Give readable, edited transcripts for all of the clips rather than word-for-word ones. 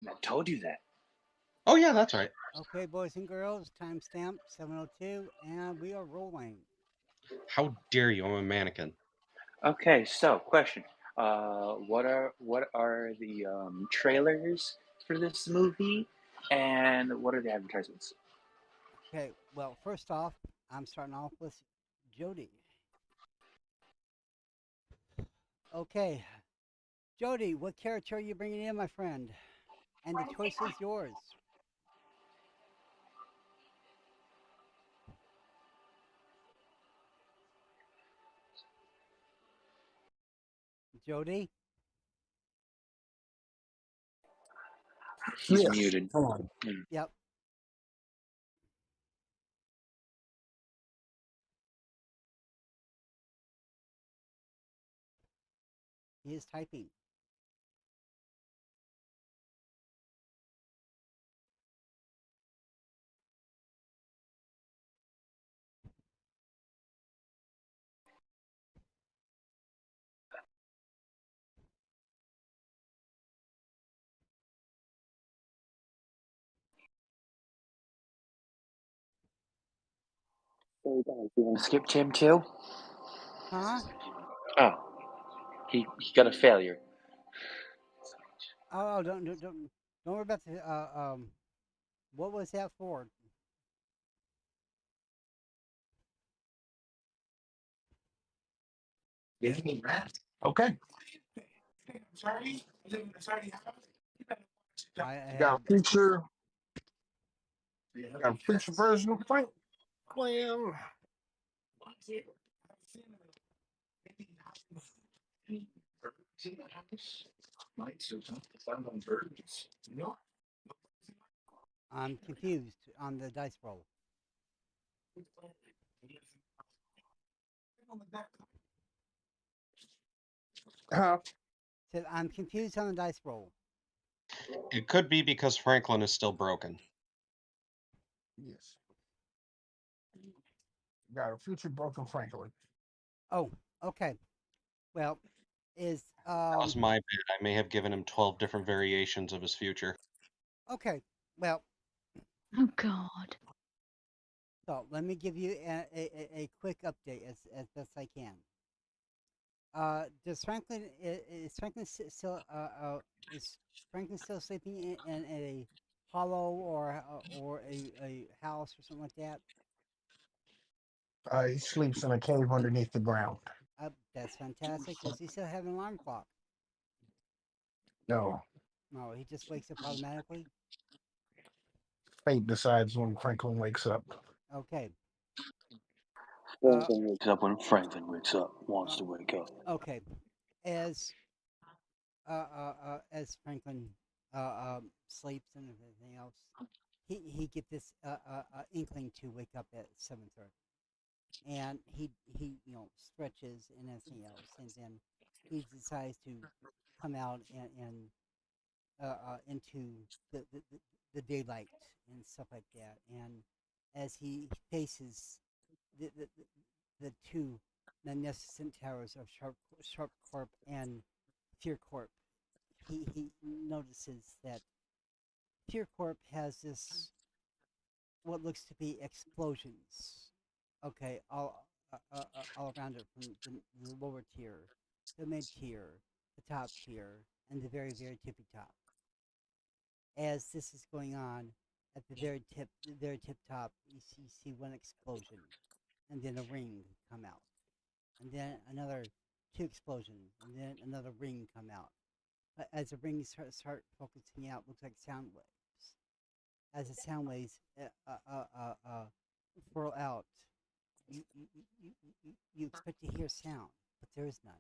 I told you that. Oh yeah, that's right. Okay, boys and girls, timestamp 7:02, and we are rolling. How dare you? I'm a mannequin. Okay, so question. What are the trailers for this movie, and what are the advertisements? Okay, well, first off, I'm starting off with Jody. Okay, Jody, what character are you bringing in, my friend? And the choice is yours. Jody? He's Yes. muted. Come on. Yep. He is typing. So guys, you want to skip Tim too? Huh? Oh, he got a failure. Oh, don't worry about the what was that for? Okay. I You got have a feature version of Frank Clan. I'm confused on the dice roll. Huh? Said I'm confused on the dice roll. It could be because Franklin is still broken. Yes. You got a future broken Franklin. Oh, okay. Well, is That was my bad. I may have given him 12 different variations of his future. okay. Well, Oh God. so let me give you a quick update as best I can. Does Franklin is Franklin still is Franklin still sleeping in a hollow or a house or something like that? He sleeps in a cave underneath the ground. That's fantastic. Does he still have an alarm clock? No. No, he just wakes up automatically. Fate decides when Franklin wakes up. Okay. Franklin wakes up when Franklin wakes up, wants to wake up. Okay. As as Franklin sleeps and everything else, he get this inkling to wake up at 7:30, and he stretches and everything else, and then he decides to come out and into the daylight and stuff like that, and as he faces the the, the two magnificent towers of Sharp Corp and Fear Corp, he notices that Fear Corp has this what looks to be explosions. Okay, all around it from the lower tier, the mid tier, the top tier, and the very tippy top. As this is going on, at the very tip top, you see one explosion, and then a ring come out, and then another two explosions, and then another ring come out. As the rings start focusing out, looks like sound waves. As the sound waves furl out, you expect to hear sound, but there is none.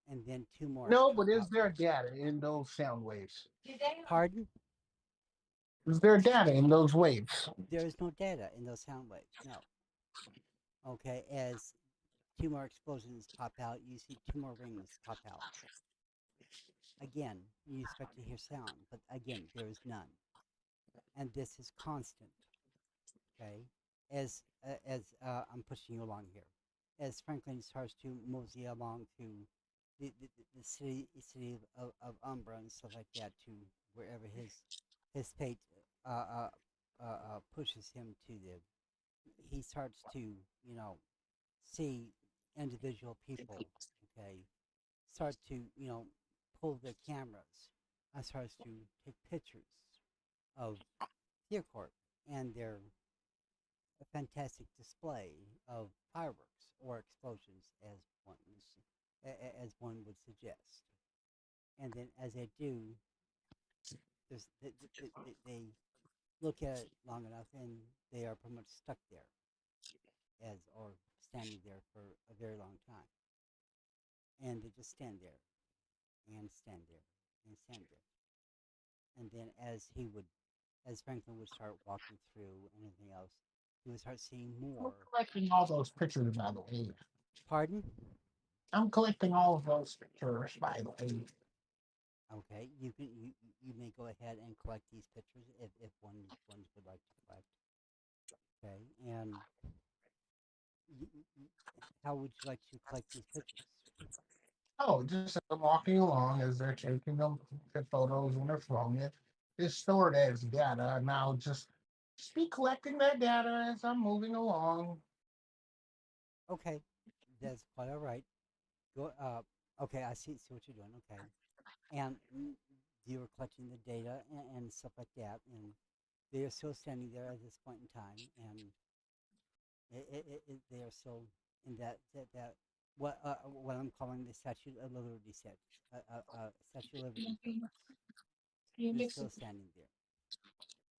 And then two more No, pop but is out. there data in those sound waves? Pardon? Is there data in those waves? There is no data in those sound waves. No. Okay, as two more explosions pop out, you see two more rings pop out. Again, you expect to hear sound, but again, there is none. And this is constant. Okay, as I'm pushing you along here, as Franklin starts to mosey along to the city of Umbra and stuff like that to wherever his fate pushes him to the he starts to see individual people, okay, start to pull their cameras and starts to take pictures of Theocorp and their fantastic display of fireworks or explosions, as one would suggest. And then, as they do, they look at it long enough, and they are pretty much stuck there, as or standing there for a very long time, and they just stand there and stand there and stand there. And then, as Franklin would start walking through and anything else, he would start seeing I'm more. collecting all those pictures, by the way. Pardon? I'm collecting all of those pictures, by the way. Okay, you may go ahead and collect these pictures if one would like to collect. Okay, and how would you like to collect these pictures? Oh, just as I'm walking along as they're taking them the photos on their phone. It's stored as data, and I'll just be collecting that data as I'm moving along. Okay, that's quite all right. Go. Okay, I see what you're doing. Okay, and you were collecting the data and stuff like that, and they are still standing there at this point in time, and they are still in that what I'm calling the Statue of Liberty set, Statue of Liberty phase. They're still standing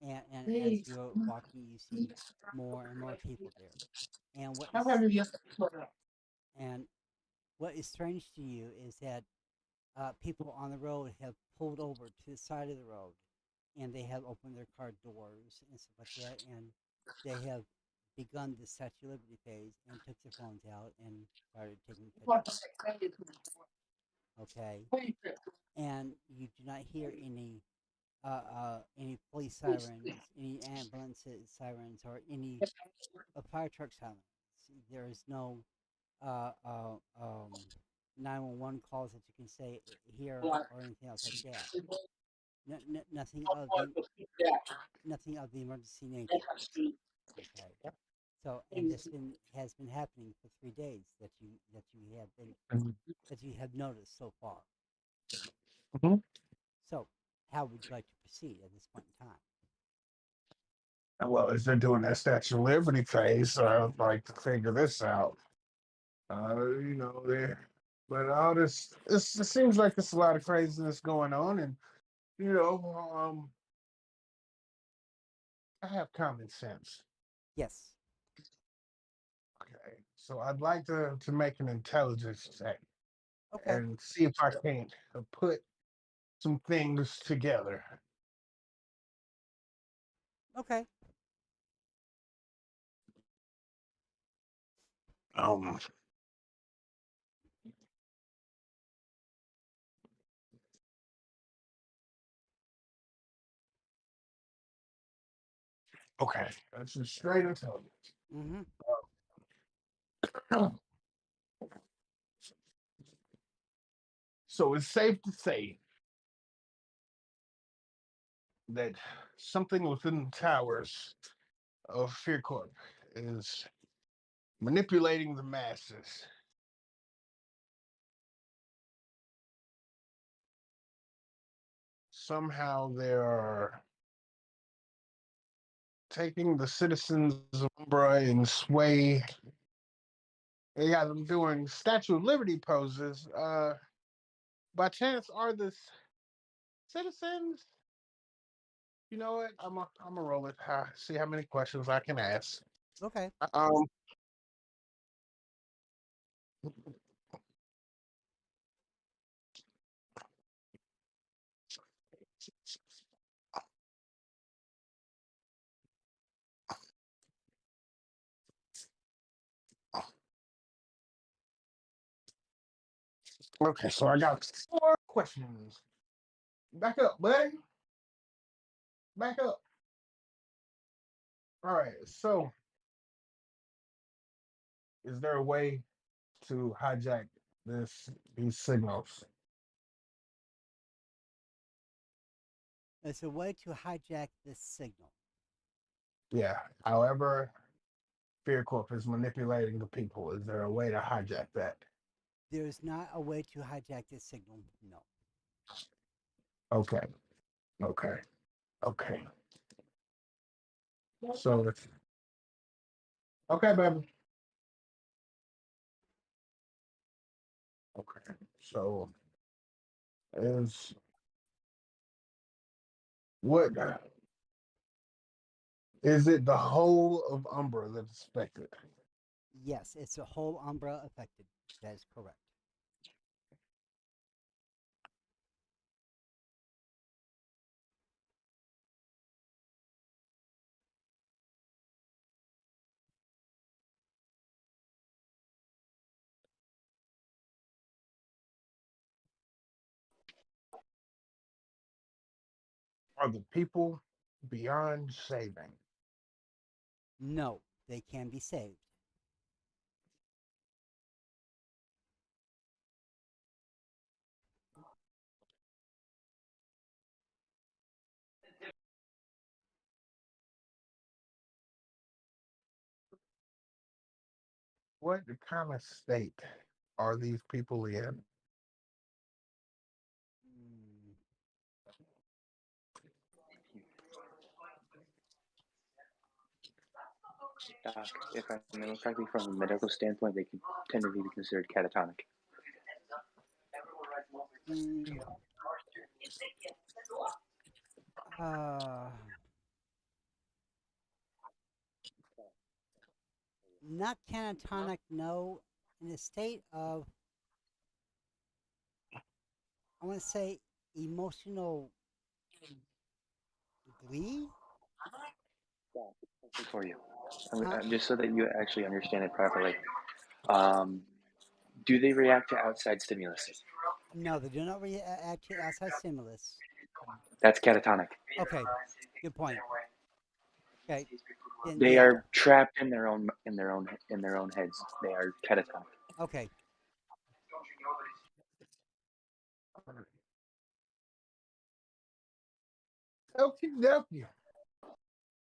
there, and as you're walking, you see more and more people there, and and what is strange to you is that people on the road have pulled over to the side of the road, and they have opened their car doors and stuff like that, and they have begun the Statue of Liberty phase and took their phones out and started taking pictures. Okay, and you do not hear any police sirens, any ambulance sirens, or any fire truck sirens. There is no uh, uh, um, 911 calls that you can say here or anything else like that. Nothing of the emergency nature. Okay. So, and this has been happening for 3 days that you have noticed so far. Mhm. So, how would you like to proceed at this point in time? Well, as they're doing that Statue of Liberty phase, I'd like to figure this out. There, but all this, it seems like there's a lot of craziness going on, and you know, I have common sense. Yes. Okay, so I'd like to make an intelligence check Okay. and see if I can't put some things together. Okay. Um, okay, that's just straight intelligence. Mm-hmm. So it's safe to say that something within the towers of Fear Corp is manipulating the masses. Somehow they're taking the citizens of Umbra and sway. They got them doing Statue of Liberty poses. By chance, are the citizens? You know what? I'm a roll it. See how many questions I can ask. Okay. Um. Okay, so I got 4 questions. Back up, buddy. Back up. All right. So, is there a way to hijack these signals. It's a way to hijack this signal. Yeah. However, Fear Corp is manipulating the people. Is there a way to hijack that? There's not a way to hijack this signal. No. Okay. Okay. Okay. So it's okay, baby. Okay. So is what is it the whole of Umbra that's affected? Yes, it's a whole Umbra affected. That is correct. Are the people beyond saving? No, they can be saved. What kind of state are these people in? Mm, Doc, if I remember correctly, from a medical standpoint, they can tend to be considered catatonic. mm, uh, not catatonic, no. In a state of, I want to say, emotional glee? For you, Huh? just so that you actually understand it properly. Um, do they react to outside stimulus? No, they do not react to outside stimulus. That's catatonic. Okay, good point. Okay, then They yeah. are trapped in their own heads. They are catatonic. Okay, Okie dokie.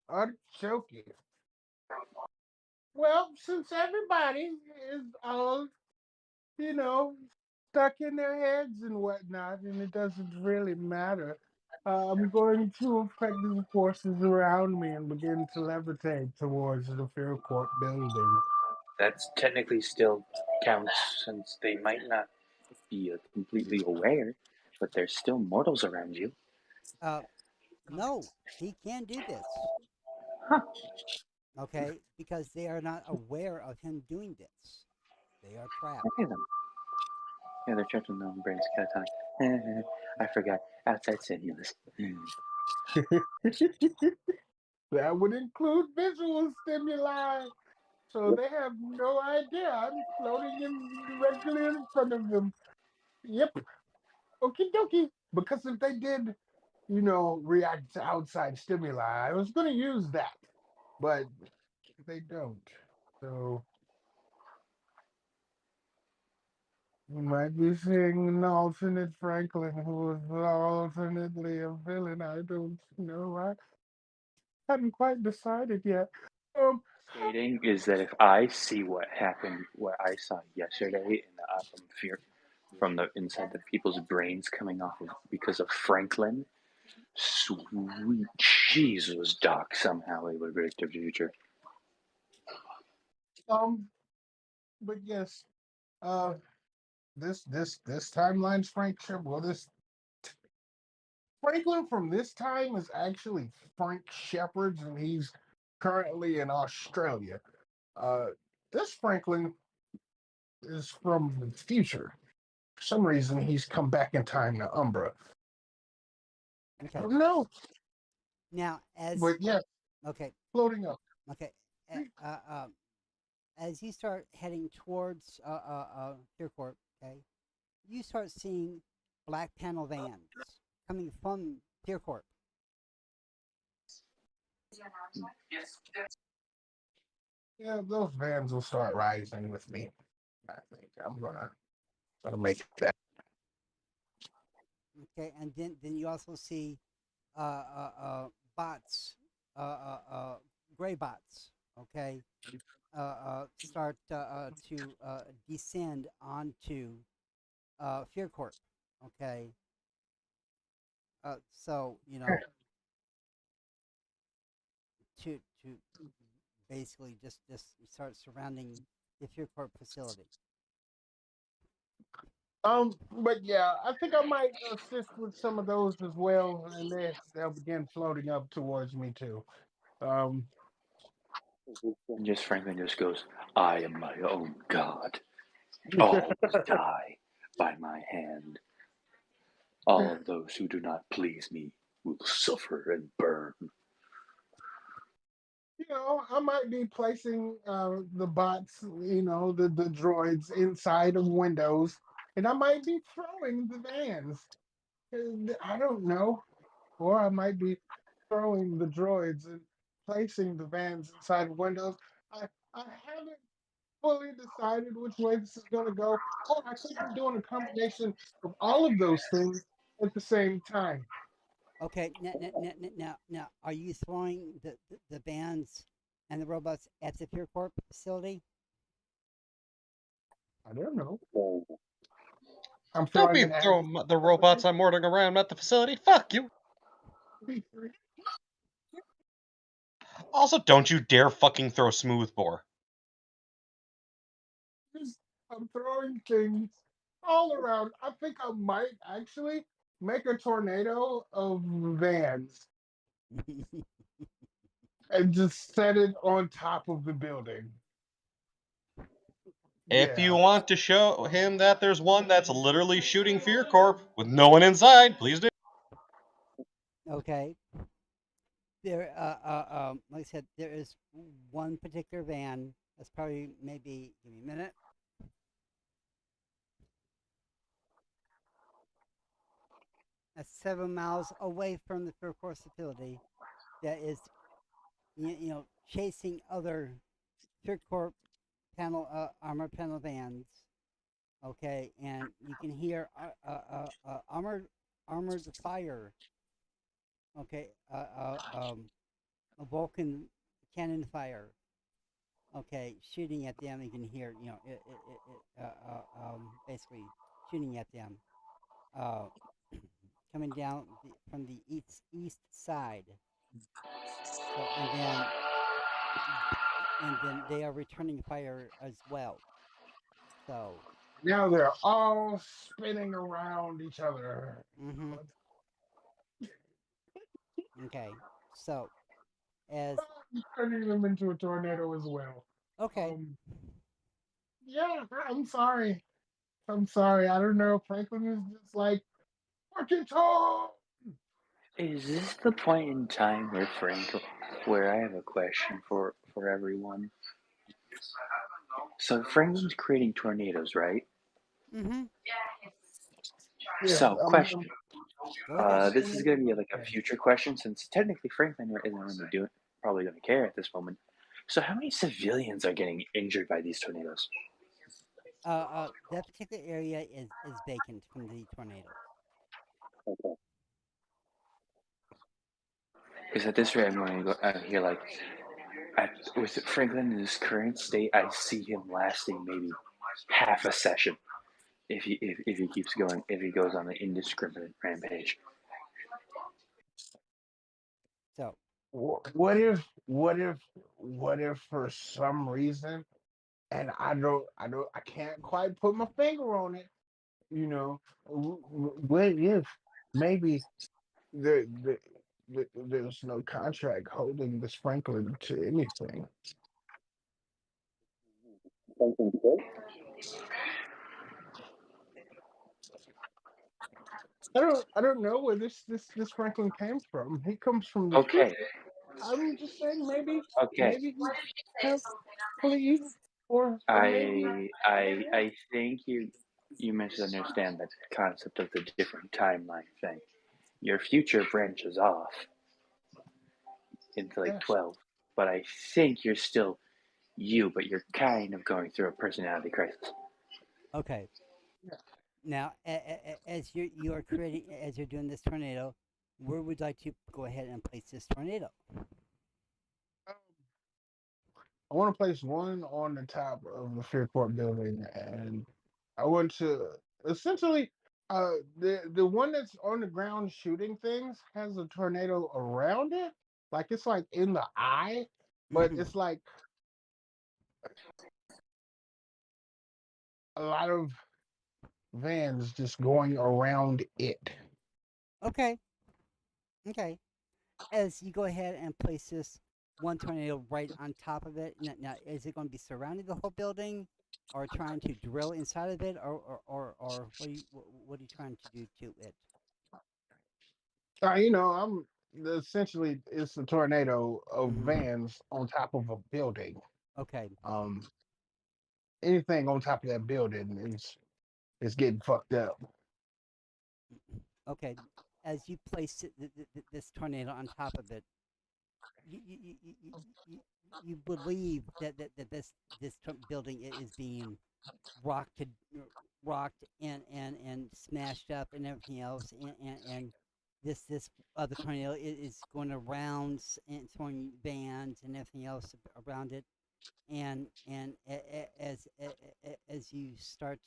Artichoke. Well, since everybody is all, you know, stuck in their heads and whatnot, and it doesn't really matter, I'm going to affect the forces around me and begin to levitate towards the Fear Court building. That's technically still counts since they might not be completely aware, but there's still mortals around you. uh, no, he can do this. Huh. Okay, because they are not aware of him doing this. They are trapped. Okay then. Yeah, they're trapped in their own brains, catatonic. I forgot. Outside stimulus. That would include visual stimuli. So they have no idea I'm floating in directly in front of them. Yep. Okie dokie. Because if they did, react to outside stimuli, I was going to use that. But they don't. So we might be seeing an alternate Franklin who is alternately a villain. I don't know. I hadn't quite decided yet. Um, Stating is that if I see what happened, what I saw yesterday in the fear from the inside the people's brains coming off of because of Franklin, sweet Jesus, Doc somehow it would predict the future. um, but yes, uh, this timeline's this Franklin from this time is actually Frank Shepard's, and he's currently in Australia. Uh, this Franklin is from the future. For some reason, he's come back in time to Umbra. I Okay. don't know, Now, but yeah, okay, floating up. okay, as you start heading towards Deercourt, okay, you start seeing black panel vans coming from Deercourt. Yeah, those vans will start rising with me. I think I'm gonna I'll make that. Okay, and then you also see bots, gray bots. Okay, start to descend onto Fear Corp. Okay, so to basically just start surrounding the Fear Corp facility. But yeah, I think I might assist with some of those as well, and they'll begin floating up towards me too. Um, And just Franklin just goes, I am my own god. All will die by my hand. All of those who do not please me will suffer and burn. I might be placing the bots, the droids inside of windows, and I might be throwing the vans. I don't know, or I might be throwing the droids and placing the vans inside windows. I haven't fully decided which way this is going to go, or I could be doing a combination of all of those things at the same time. Okay, now, are you throwing the bands and the robots at the Pure Corp facility? I don't know. I'm Don't throwing be it at throwing the robots I'm ordering around at the facility. Fuck you. Also, don't you dare fucking throw smoothbore. I'm throwing things all around. I think I might actually make a tornado of vans and just set it on top of the building. If you Yeah. want to show him that there's one that's literally shooting Fear Corp with no one inside, please do. Okay. There, like I said, there is one particular van that's probably maybe give me a minute. That's 7 miles away from the Pure Corp facility. That is, chasing other Pure Corp armor panel vans. Okay, and you can hear armored fire. Okay, a Vulcan cannon fire. Okay, shooting at them. You can hear, basically shooting at them. Uh, coming down from the east side. So and then they are returning fire as well. So. Now they're all spinning around each other. Mm-hmm. Okay. So as I'm turning them into a tornado as well. okay. Um, yeah, I'm sorry. I'm sorry. I don't know. Franklin is just like, fucking tall. Is this the point in time where I have a question for everyone? So Franklin's creating tornadoes, right? Mm-hmm. Yeah, So, question. Go ahead. This is going to be like a future question, since technically Franklin isn't really probably going to care at this moment. So, how many civilians are getting injured by these tornadoes? That particular area is vacant from the tornadoes. Okay. Because at this rate, I'm going to go out here like, with Franklin in his current state, I see him lasting maybe half a session if he keeps going, if he goes on an indiscriminate rampage. So what if for some reason, and I can't quite put my finger on it. What if maybe there's no contract holding this Franklin to anything? I don't know where this Franklin came from. He comes from the future. Okay, I'm just saying okay. maybe he have please or maybe I think you misunderstand the concept of the different timeline thing. Your future branches off into like yeah. 12, but I think you're still you, but you're kind of going through a personality crisis. okay. Now, as you are creating, as you're doing this tornado, where would you like to go ahead and place this tornado? Um, I want to place one on the top of the Fear Court building, and I want to essentially the one that's on the ground shooting things has a tornado around it, like it's like in the eye, but Hmm. it's like a lot of vans just going around it. Okay, okay. As you go ahead and place this one tornado right on top of it, now is it going to be surrounding the whole building, or trying to drill inside of it, or what are you trying to do to it? I'm essentially it's a tornado of Hmm. vans on top of a building. Okay, Um, Anything on top of that building is getting fucked up. okay. As you place this tornado on top of it, you you, you, you, you, you you believe that this building is being rocked to rocked and smashed up and everything else, and this other tornado is going around and throwing bands and everything else around it, and as you start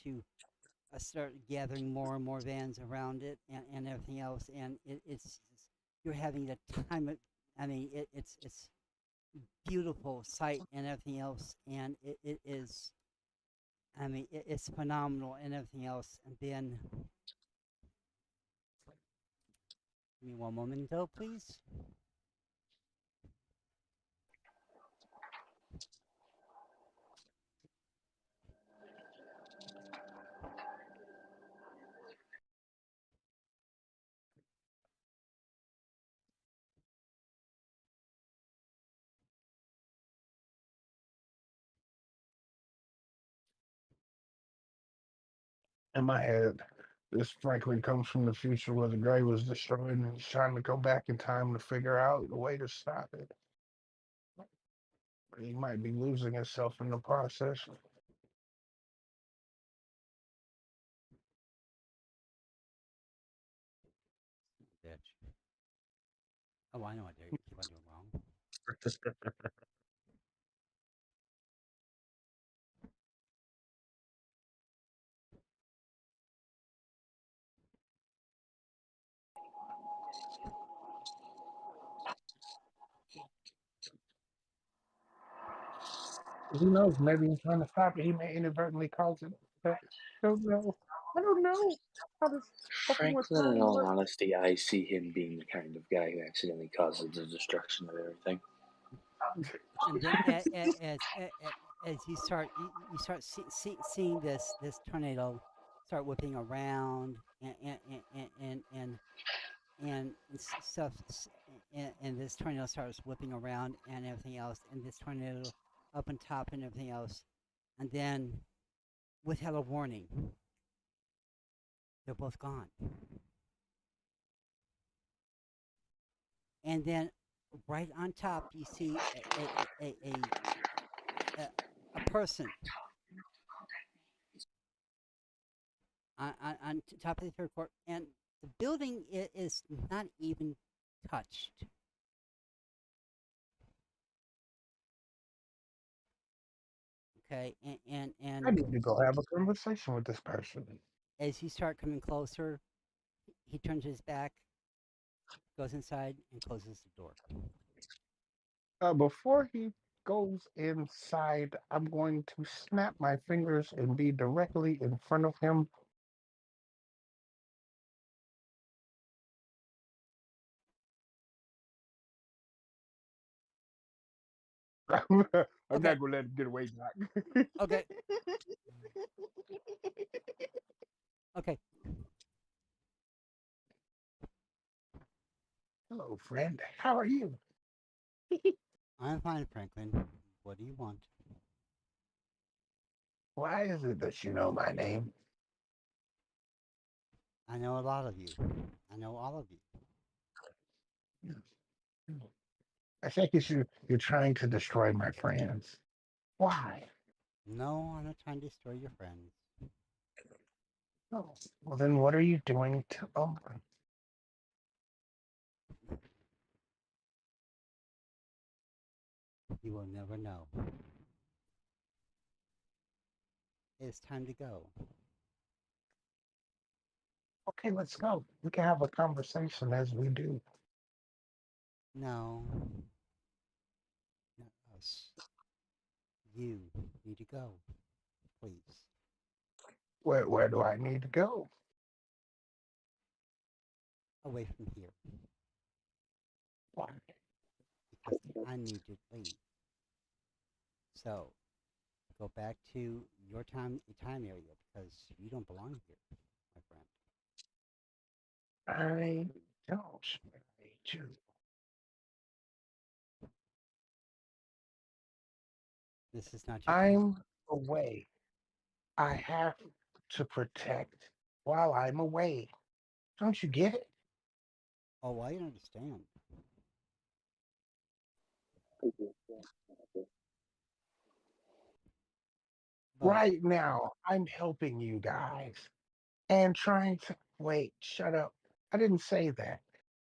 gathering more and more vans around it and everything else, and it's you're having the time of, I mean, it's beautiful sight and everything else, and it is, I mean, it's phenomenal and everything else. And then, give me one moment, though, please. In my head, this Franklin comes from the future where the gray was destroyed, and he's trying to go back in time to figure out a way to stop it. But he might be losing himself in the process. Bitch. Oh, I know what I keep on doing wrong. Who knows? Maybe he's trying to stop it. He may inadvertently cause it. I don't know. I don't know how this fucking with Franklin, in time all works. honesty, I see him being the kind of guy who accidentally causes the destruction of everything. And then as you start seeing this tornado start whipping around and stuff, and this tornado starts whipping around and everything else, and this tornado up on top and everything else, and then without a warning, they're both gone. And then right on top, you see a, a person on top of the third court, and the building is not even touched. Okay, I and need to go have a conversation with this person. as you start coming closer, he turns his back, goes inside, and closes the door. Before he goes inside, I'm going to snap my fingers and be directly in front of him. I'm Okay, not gonna let him get away, Doc. okay, okay. Hello, friend. How are you? I'm fine, Franklin. What do you want? Why is it that you know my name? I know a lot of you. I know all of you. I think you're trying to destroy my friends. Why? No, I'm not trying to destroy your friends. Oh, well, then what are you doing to Umber? You will never know. It's time to go. Okay, let's go. We can have a conversation as we do. No, not us. You need to go, please. Where do I need to go? Away from here, Why? because I need to leave. So go back to your time area because you don't belong here, my friend. I don't marry you. This is not your time. I'm away. I have to protect while I'm away. Don't you get it? Oh, I understand. But Right now, I'm helping you guys and trying to wait, shut up. I didn't say that.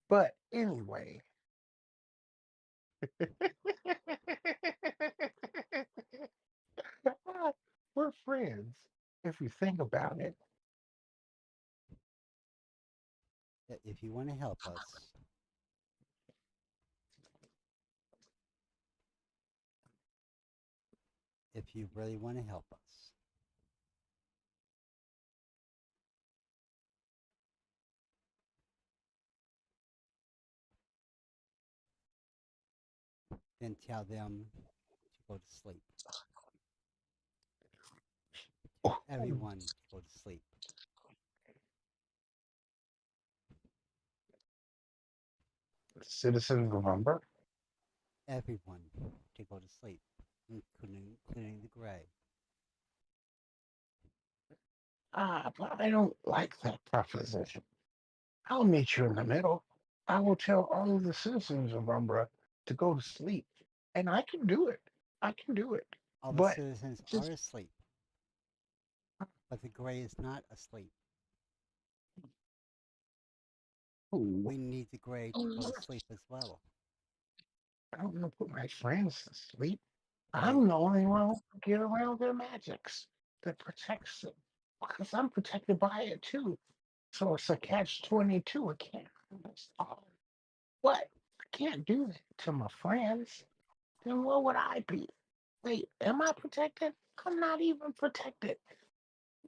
But anyway, we're friends if you think about it. if you want to help us, if you really want to help us, then tell them to go to sleep. Tell everyone to go to sleep. Citizens, remember? Everyone to go to sleep, including the gray. But I don't like that proposition. I'll meet you in the middle. I will tell all of the citizens of Umbra to go to sleep. And I can do it. I can do it. All the But citizens are just asleep, but the gray is not asleep. ooh, We need the gray to go to sleep as well. I don't want to put my friends to sleep. They, I'm the only one who can get around their magics that protects them. Because I'm protected by it too. So it's a catch 22. I can't. What? I can't do that to my friends. Then what would I be? Wait, am I protected? I'm not even protected.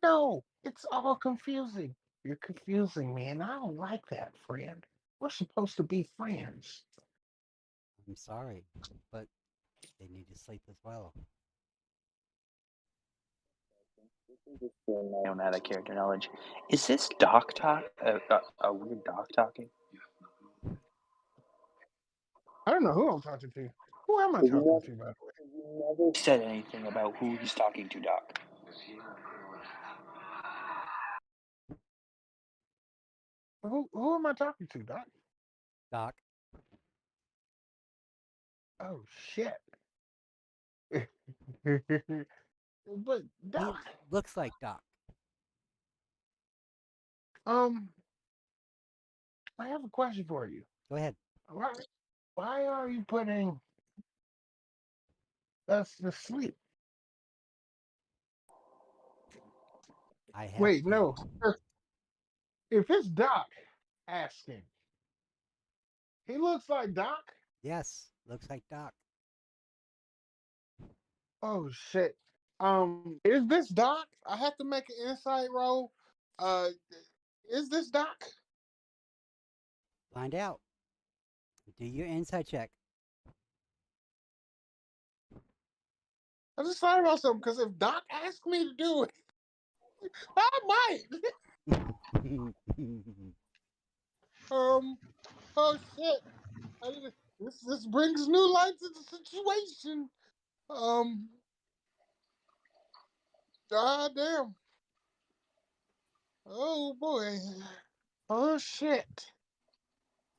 No, it's all confusing. You're confusing me, and I don't like that, friend. We're supposed to be friends. I'm sorry, but they need to sleep as well. My own out of character knowledge. Is this Doc talk? A weird Doc talking? I don't know who I'm talking to. Who am I He talking never, to, by the way? he never said anything about who he's talking to, Doc. Who am I talking to, Doc? Doc, Oh shit. But he Doc, looks like Doc. um, I have a question for you. Go ahead. Why why are you putting us to sleep? I have Wait, to. no. If it's Doc asking, he looks like Doc. Yes, looks like Doc. Oh shit. Is this Doc? I have to make an insight roll. Uh, is this Doc? Find out. Do your inside check. I just thought about something because if Doc asked me to do it, I might. um. Oh shit. This brings new light to the situation. Um. God damn. Oh boy. Oh shit.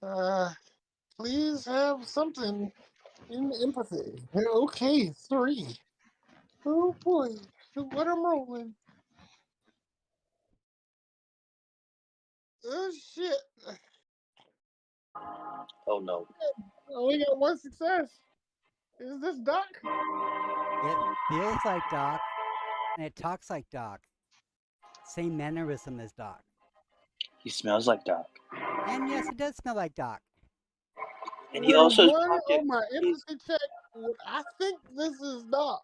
Uh. Please have something in empathy. Okay, 3. Oh boy. What I'm rolling. Oh shit! Oh no. We got one success. Is this Doc? It feels like Doc, and it talks like Doc. Same mannerism as Doc. He smells like Doc. And yes, it does smell like Doc. And he With also is one talking. on my empathy check, I think this is Doc.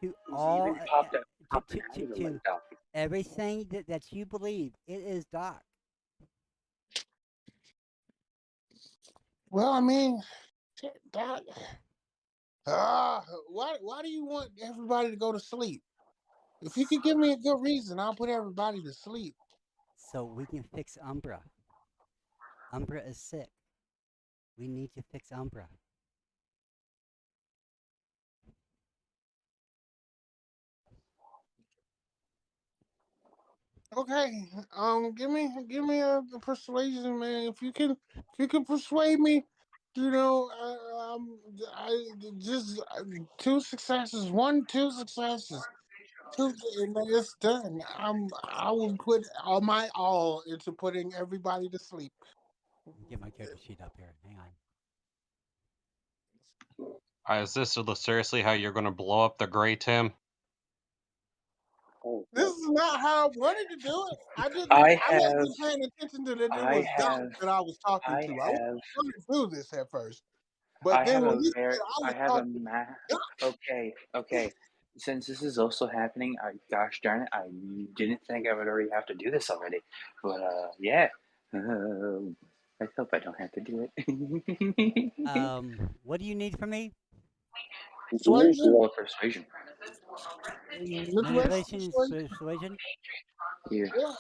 To He's all, even popping out of it to like Doc. everything that you believe, it is Doc. Well, I mean, shit, Doc. Why do you want everybody to go to sleep? If you could give me a good reason, I'll put everybody to sleep. So we can fix Umbra. Umbra is sick. We need to fix Umbra. Okay, give me a persuasion, man. If you can persuade me, you know, I just two successes, two successes, two, and then it's done. I will put all my all into putting everybody to sleep. Get my character sheet up here. Hang on. Is this seriously how you're going to blow up the Gray Tim? Oh, This is not how I wanted to do it. I I have, wasn't paying attention to that. It I was Doc have, that I was talking I to. I have, wasn't going to do this at first, but I then have when a you very, said I I was have a talking to Doc. Okay, okay. Since this is also happening, gosh darn it, I didn't think I would already have to do this already. But yeah. I hope I don't have to do it. What do you need from me? Persuasion, Roll persuasion. manipulation, Manipulation and persuasion. persuasion? Here. Yeah.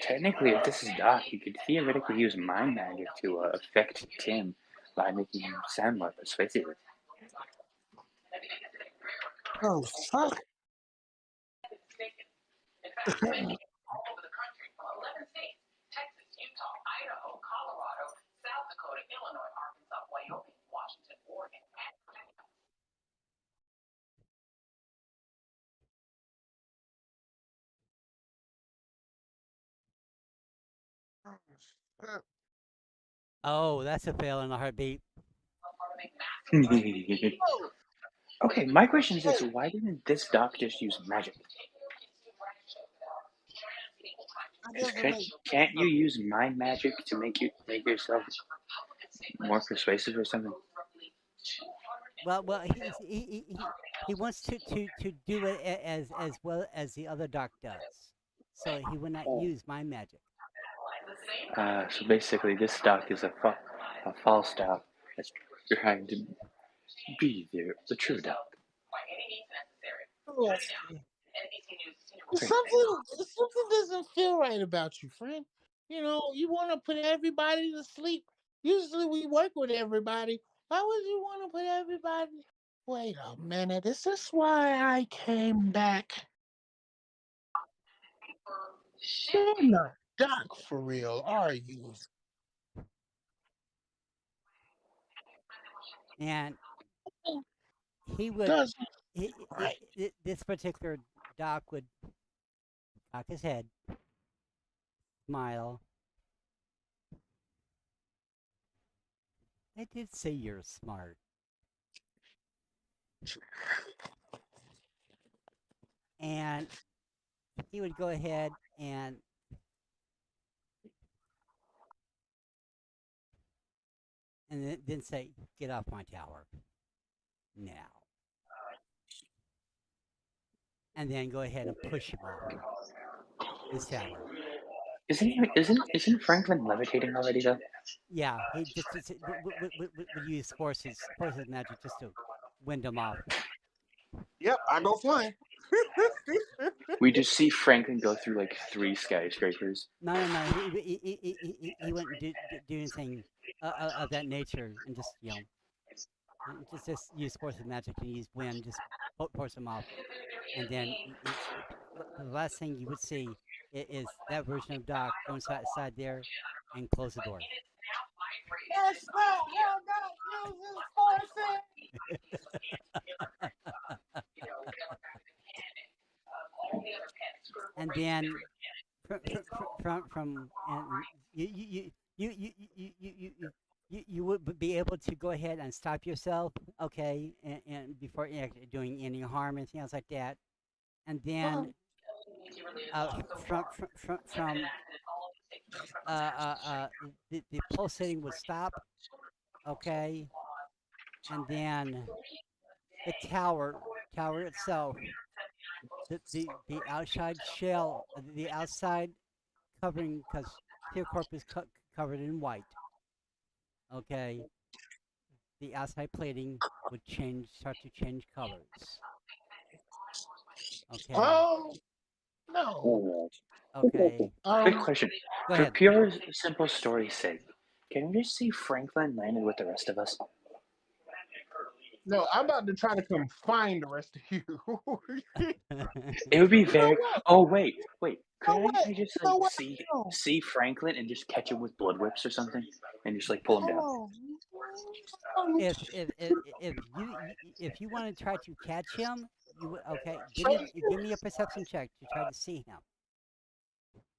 Technically, if this is Doc, you could theoretically use mind magic to affect Tim by making him sound more persuasive. Oh fuck. Oh, that's a fail in a heartbeat. Oh, Okay, my question is this: oh, why didn't this Doc just use magic? that Because doesn't make can't you use mind magic to make yourself more persuasive or something? Well, he wants to do it as well as the other Doc does. So he would not use my magic. So basically, this Doc is a false Doc that's trying to be the true Doc. oh. Something doesn't feel right about you, friend. You know, you want to put everybody to sleep. Usually we work with everybody. Why would you want to put everybody? Wait a minute. Is this why I came back? You're not Doc for real, are you? And he would, Doesn't right. this particular Doc would cock his head, smile. I did say you're smart. And he would go ahead and then say, "Get off my tower now," and then go ahead and push him off his tower. Isn't Franklin levitating already though? Yeah, he just would use forces magic just to wind him off. Yep, I go flying. We just see Franklin go through like 3 skyscrapers. No. He wouldn't do anything of that nature, and just just use forces magic and use wind, just force him off, and then the last thing you would see is that version of Doc go inside there and close the door. That's not how God uses forces. and then from and you would be able to go ahead and stop yourself, okay, and before actually doing any harm and things like that, and then from uh, uh, uh, the pulsating would stop, okay, and then the tower itself, the outside shell, the outside covering, because clear corp is covered in white, okay, the outside plating would start to change colors, okay, Oh no. Oh, okay. quick Um, question. Go For ahead. pure, simple story's sake, can we just see Franklin landed with the rest of us? no, I'm about to try to come find the rest of you. It would be You know very. what? Oh wait. You know Couldn't what? I just You know like what? No. see Franklin and just catch him with blood whips or something, and just like pull him down? Oh. Um, If you want to try to catch him, okay. Give me a perception check to try to see him.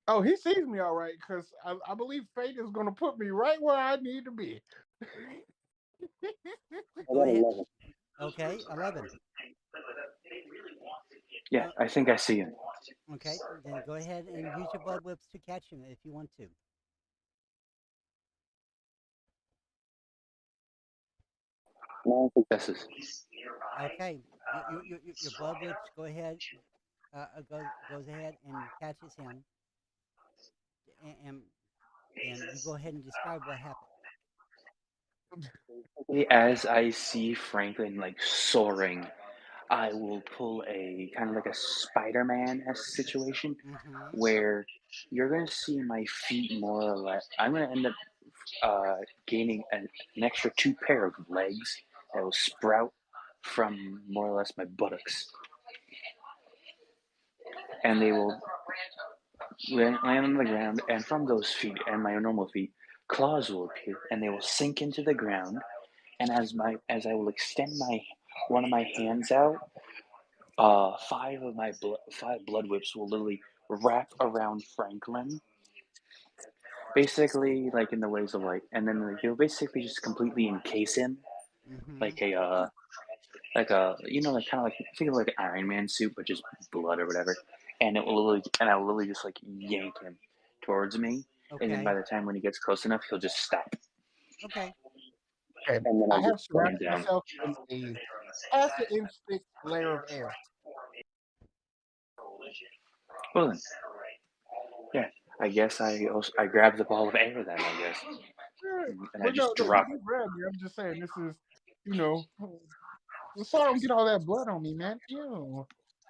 oh, he sees me all right because I believe fate is going to put me right where I need to be. Go ahead. Okay, 11. Yeah, I think I see him. Okay, then go ahead and use your blood whips to catch him if you want to. No successes. Okay, your blood whips go ahead, goes ahead and catches him, and then you go ahead and describe what happened. As I see Franklin like soaring, I will pull a kind of like a Spider-Man situation Mm-hmm. where you're gonna see my feet more or less. I'm gonna end up gaining an extra two pair of legs that will sprout from more or less my buttocks, and they will land on the ground. And from those feet and my normal feet, claws will appear, and they will sink into the ground. And as I will extend my one of my hands out, five blood whips will literally wrap around Franklin, basically like in the ways of like, and then like, you'll basically just completely encase him Mm-hmm. like a like kind of like think of like an Iron Man suit but just blood or whatever, and I will literally just like yank him towards me, and then by Okay. the time when he gets close enough, he'll just stop, Okay. Okay. and then I I'll have just throw him surrounded down. myself in a past the inch thick layer of air. Well then, yeah, I guess I grab the ball of air then I guess, Right. and I But no, just no, you drop it. did grab me. I'm just saying this is, you know, so I don't get all that blood on me, man. Ew.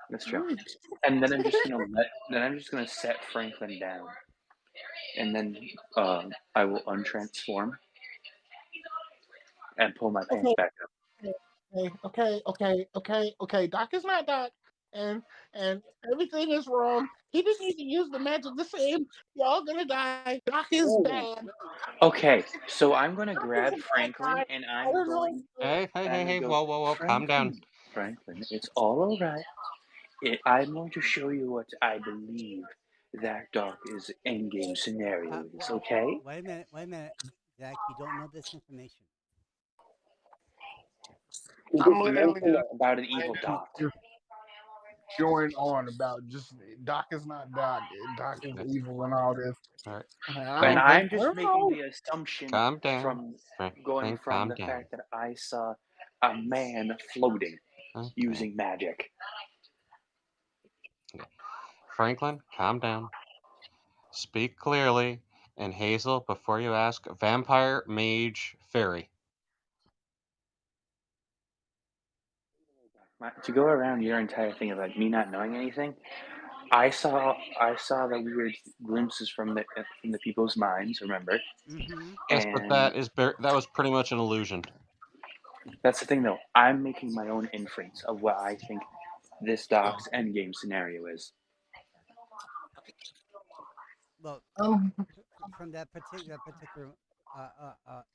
That's true. And then I'm just gonna set Franklin down, and then I will untransform and pull my pants Okay, back up. okay. Doc is not Doc, and and everything is wrong. He didn't even use the magic to save. Y'all gonna die. Doc is bad. Okay, so I'm gonna Doc is grab a bad Franklin guy. and I don't know. I'm gonna Hey, go, whoa, calm down. Franklin, it's all right. I'm going to show you what I believe that Doc is endgame scenario is. Okay? Wait a minute. Wait a minute, Zach. You don't know this information. He I'm just literally mentioned just about an trying evil to Doc. just join on about just Doc is not Doc. Doc is Okay. evil and all this. All right. And Franklin, I'm I just don't making know. the assumption calm down. from going Franklin, from calm the down. fact that I saw a man floating Okay. using magic. Franklin, calm down. Speak clearly. And Hazel, before you ask, vampire, mage, fairy. To go around your entire thing of like me not knowing anything, I saw the weird glimpses from the people's minds. Remember, Mm-hmm. Yes, but and that was pretty much an illusion. that's the thing though. I'm making my own inference of what I think this Doc's endgame scenario is. Well, Um, from that particular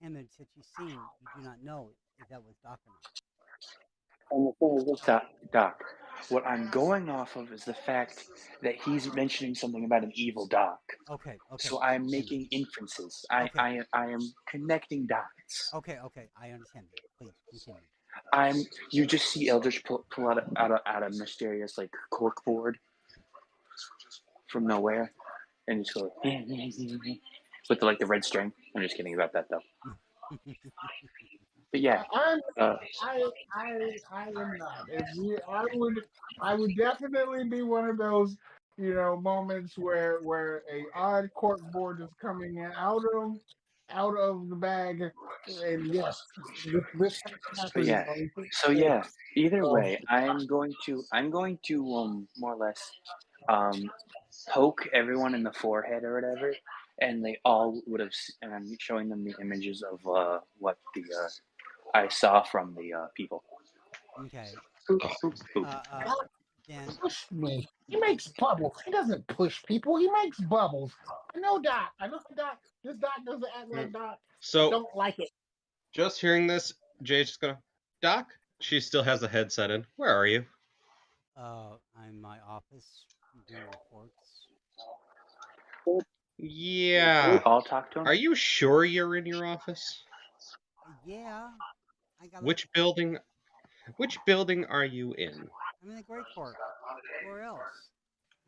image that you've seen, you do not know if that was Doc or not. And the thing is this, Doc. What I'm going off of is the fact that he's mentioning something about an evil doc. Okay, okay. So I'm Then making inferences. I, okay, I, I am connecting dots. okay, okay. I understand that. Please continue. I'm. You just see Eldritch pull out a mysterious like cork board from nowhere, and just go with the red string. I'm just kidding about that though. But yeah, I'm uh, I am not. If you, I would definitely be one of those, moments where a odd cork board is coming out of the bag, and yes, this has but happened yeah. on So so, yeah. Either so way, I'm going to more or less um poke everyone in the forehead or whatever, and they all would have. And I'm showing them the images of what the I saw from the people. Okay. Boop, boop, boop. Uh, uh, God then push me. He makes bubbles. He doesn't push people. He makes bubbles. I know Doc. I know Doc. This Doc doesn't act Mm. like Doc. I So, don't like it. just hearing this, Jay's just gonna, Doc? She still has the headset in. Where are you? I'm in my office doing reports. We Yeah. all talk to him. Are you sure you're in your office? Yeah, I got like Which building? Which building are you in? I'm in the Grey Court. Where else?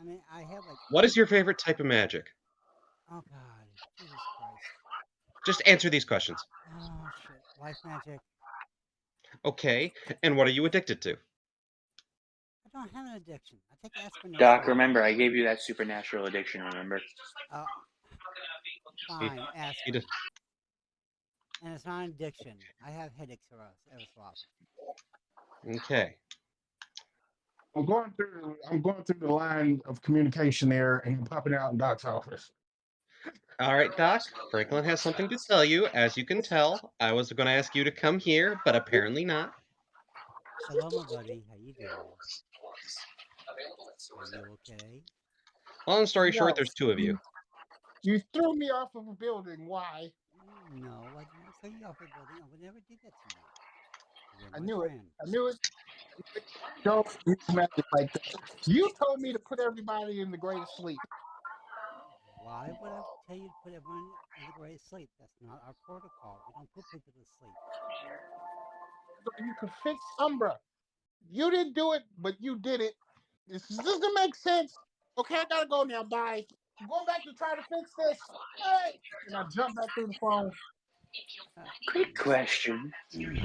I mean, I have like What is your favorite type of magic? oh god, Jesus Christ. Just answer these questions. Oh shit, life magic. Okay. And what are you addicted to? I don't have an addiction. I take aspirin once in a Doc, while. remember I gave you that supernatural addiction. Remember? Uh, He, fine, he aspirin, just, and it's not an addiction. I have headaches ever so often. okay. I'm going through the line of communication there, and I'm popping out in Doc's office. All right, Doc. Franklin has something to tell you. As you can tell, I was going to ask you to come here, but apparently not. Hello, my buddy. How you doing? Are you okay? Long story short, No, there's two of you. you threw me off of a building. Why? No, I did not throw you off the building. I would never do that to you. You're I my knew it. friend. I knew it. Don't use magic like that. You told me to put everybody in the greatest sleep Why would I tell you to put everyone in the greatest sleep? That's not our protocol. We don't put people to sleep. so you could fix Umbra. You didn't do it, but you did it. This doesn't make sense. Okay, I gotta go now. Bye. I'm going back to try to fix this. Hey! And I jump back through the phone. Good question.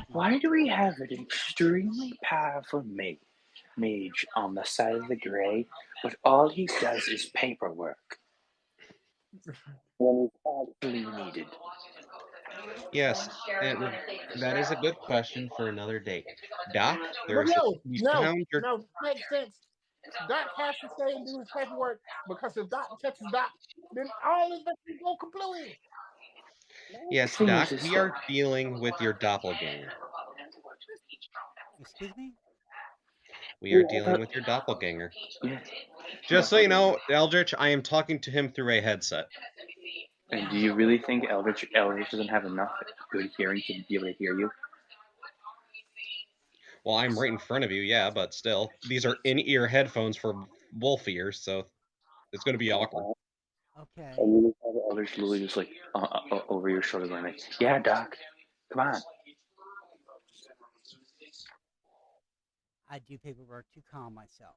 Why do we have an extremely powerful mage on the side of the gray, but all he does is paperwork when it's actually needed? Yes, that is a good question for another day. Doc, But no, we no, found your no, this makes sense. Doc has to stay and do his paperwork because if Doc catches Doc, then all of this will go completely. Yes, Thing is Doc, this we though. are dealing with your doppelganger. Excuse me? We are dealing with your doppelganger. Yeah. Just so you know, Eldritch, I am talking to him through a headset. And do you really think Eldritch doesn't have enough good hearing to be able to hear you? Well, I'm right in front of you, yeah, but still. These are in-ear headphones for wolf ears, so it's going to be awkward. Okay. And you just have Eldritch literally just like over your shoulder going like, "Yeah, Doc, come on." I do paperwork to calm myself.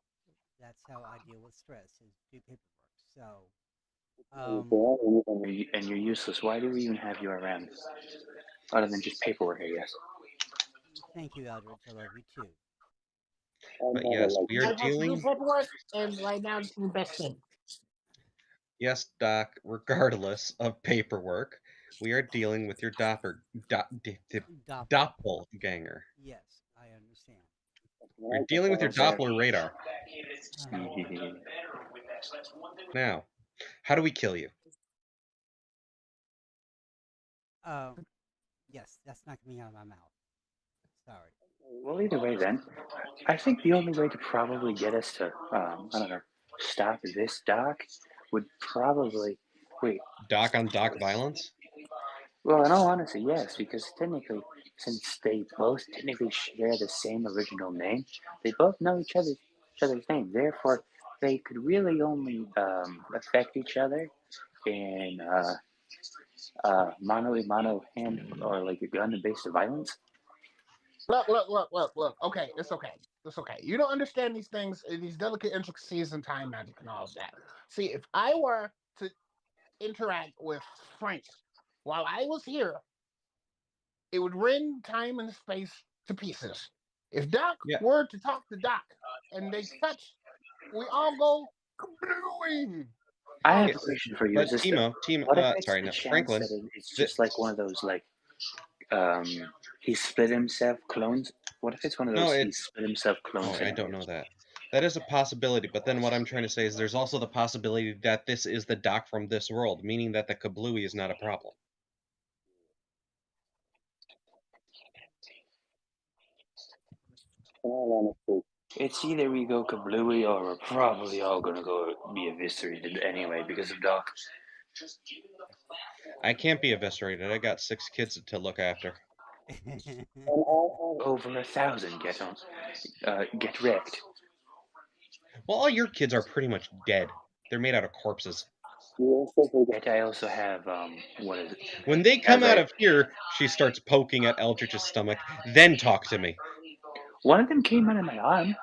That's how I deal with stress is do paperwork. So, And you're useless. Why do we even have you around? Other than just paperwork, I guess. thank you, Eldridge. I love you too. But yes, we are I have to do dealing. paperwork, and right now it's the best thing. Yes, Doc, regardless of paperwork, we are dealing with your Doppler. doppelganger. Yes, I understand. We're dealing with your Is that Doppler radar. Now, how do we kill you? Uh, yes, that's not coming out of my mouth. Sorry. Well, either way, then, I think the only way to probably get us to, I don't know, stop this doc would probably. Wait, Doc on Doc violence? well, in all honesty, yes, because technically, since they both technically share the same original name, they both know each other. each other's name. Therefore, they could really only affect each other in mano a mano hand or like a gun based violence. Look. Okay, it's okay. It's okay. You don't understand these things, these delicate intricacies and time magic and all of that. See, if I were to interact with Frank while I was here, it would rend time and space to pieces. If Doc Yeah, were to talk to Doc and they touch, we all go kablooey. I All have yeah. of a us. question for you. Is But this the Timo, what if it's sorry, the no, chance Franklin. that it's The, just like one of those like um, he split himself clones? What if it's one of no, those he it. split himself clone Oh, I don't know scenarios? that. That is a possibility, but then what I'm trying to say is there's also the possibility that this is the Doc from this world, meaning that the kablooey is not a problem. It's either we go kablooey or we're probably all gonna go be eviscerated anyway because of Doc. I can't be eviscerated. I got 6 kids to look after. Over 1,000 get on, get wrecked. Well, all your kids are pretty much dead. They're made out of corpses. Yet I also have what is it? When they come As out I of here, she starts poking at Eldritch's stomach, then talk to me. one of them came out of my arm,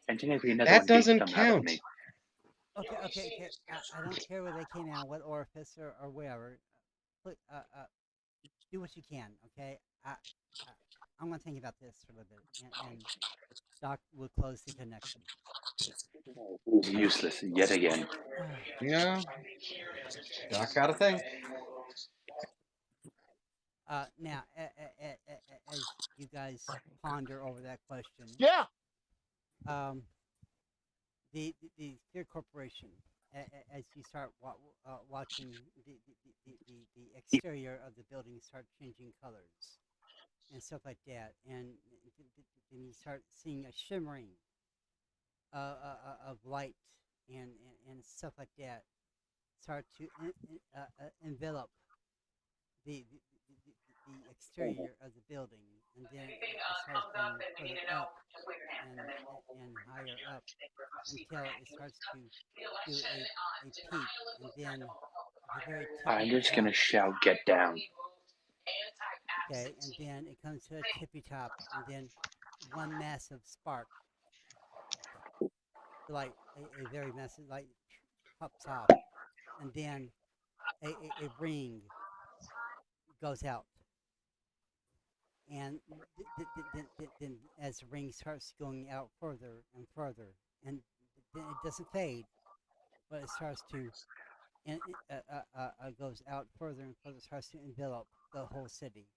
and technically another That one did doesn't come out of me. count. Okay. I don't care where they came out, what orifice or wherever. Put, do what you can, okay? I, I'm gonna think about this for a little bit, and Doc will close the connection. It's useless yet again. Yeah, Doc gotta think. Now, as you guys ponder over that question, Yeah. um, the Fear Corporation, as you start watching the exterior of the building start changing colors and stuff like that, and then you start seeing a shimmering of light and stuff like that start to envelop the exterior of the building, and then it starts going further up and higher up until it starts to do a peak, and then the very tip I'm of the just gonna top. shout, "Get down!" Okay, and then it comes to a tippy top, and then one massive spark, like a very massive light, pops off, and then a ring goes out, and then as the ring starts going out further and further, and then it doesn't fade, but it starts to and goes out further and further, starts to envelop the whole city,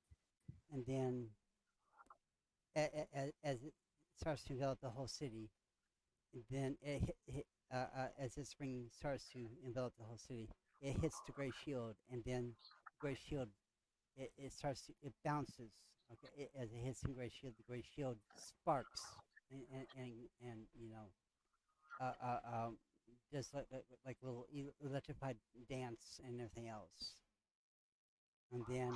and then as it starts to envelop the whole city, then as this ring starts to envelop the whole city, it hits the gray shield, and then the gray shield it starts to it bounces. Okay, as it hits the gray shield sparks, and you know, just like little electrified dance and everything else, and then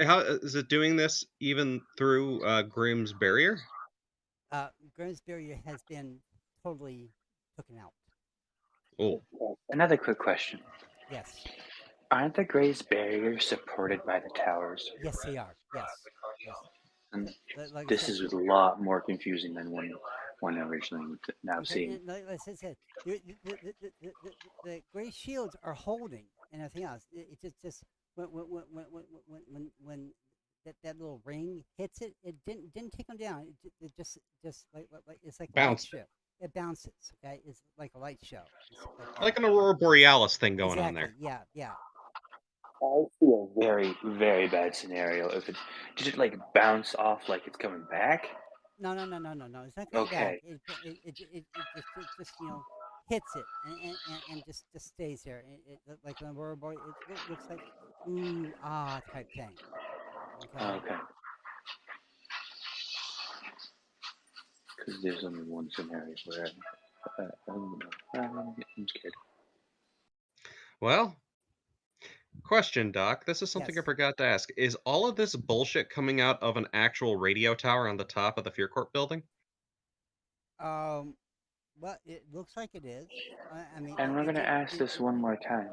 How is it doing this even through Grimm's barrier? Grimm's barrier has been totally taken out. Oh, Another quick question: Yes, aren't the Gray's barriers supported by the towers? yes, they are. Yes. And Like I this said, is a lot more confusing than one originally now okay, seeing. and like I said, the gray shields are holding and everything else. It just when that little ring hits it, it didn't take them down. It just like it's like a light bounced. show. It bounces. Okay, it's like a light show and stuff like that. Like an Aurora Borealis thing going on Exactly. there. Yeah. I see a very, very bad scenario. If it did it like bounce off like it's coming back? No. It's not coming back. Okay, It just hits it and just stays there. Like on a board, it looks like ooh type thing. Okay. okay. Because there's only one scenario where I'm scared. Well, question, Doc. This is something I Yes. forgot to ask. Is all of this bullshit coming out of an actual radio tower on the top of the Fear Corp building? Um. Well, it looks like it is. I mean, And we're it gonna did. ask this one more time.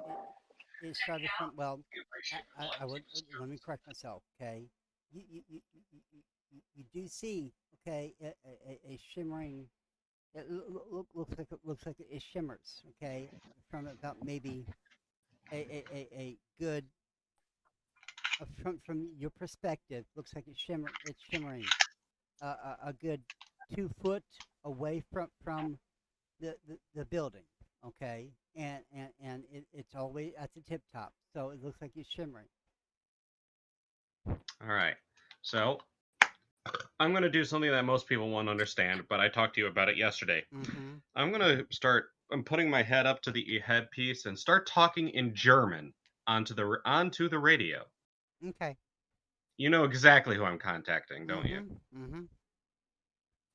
It, it started from. Well, I would let me correct myself. Okay, you do see. Okay, a shimmering. Looks like it shimmers. Okay, from about maybe a good from your perspective. Looks like it's shimmering. A good 2 foot away from the building, okay, and it's always at the tip top, so it looks like it's shimmering. All right. So I'm going to do something that most people won't understand, but I talked to you about it yesterday. Mm-hmm. I'm putting my head up to the headpiece and start talking in German onto the radio. Okay. You know exactly who I'm contacting, don't you? Mm-hmm. Mm-hmm.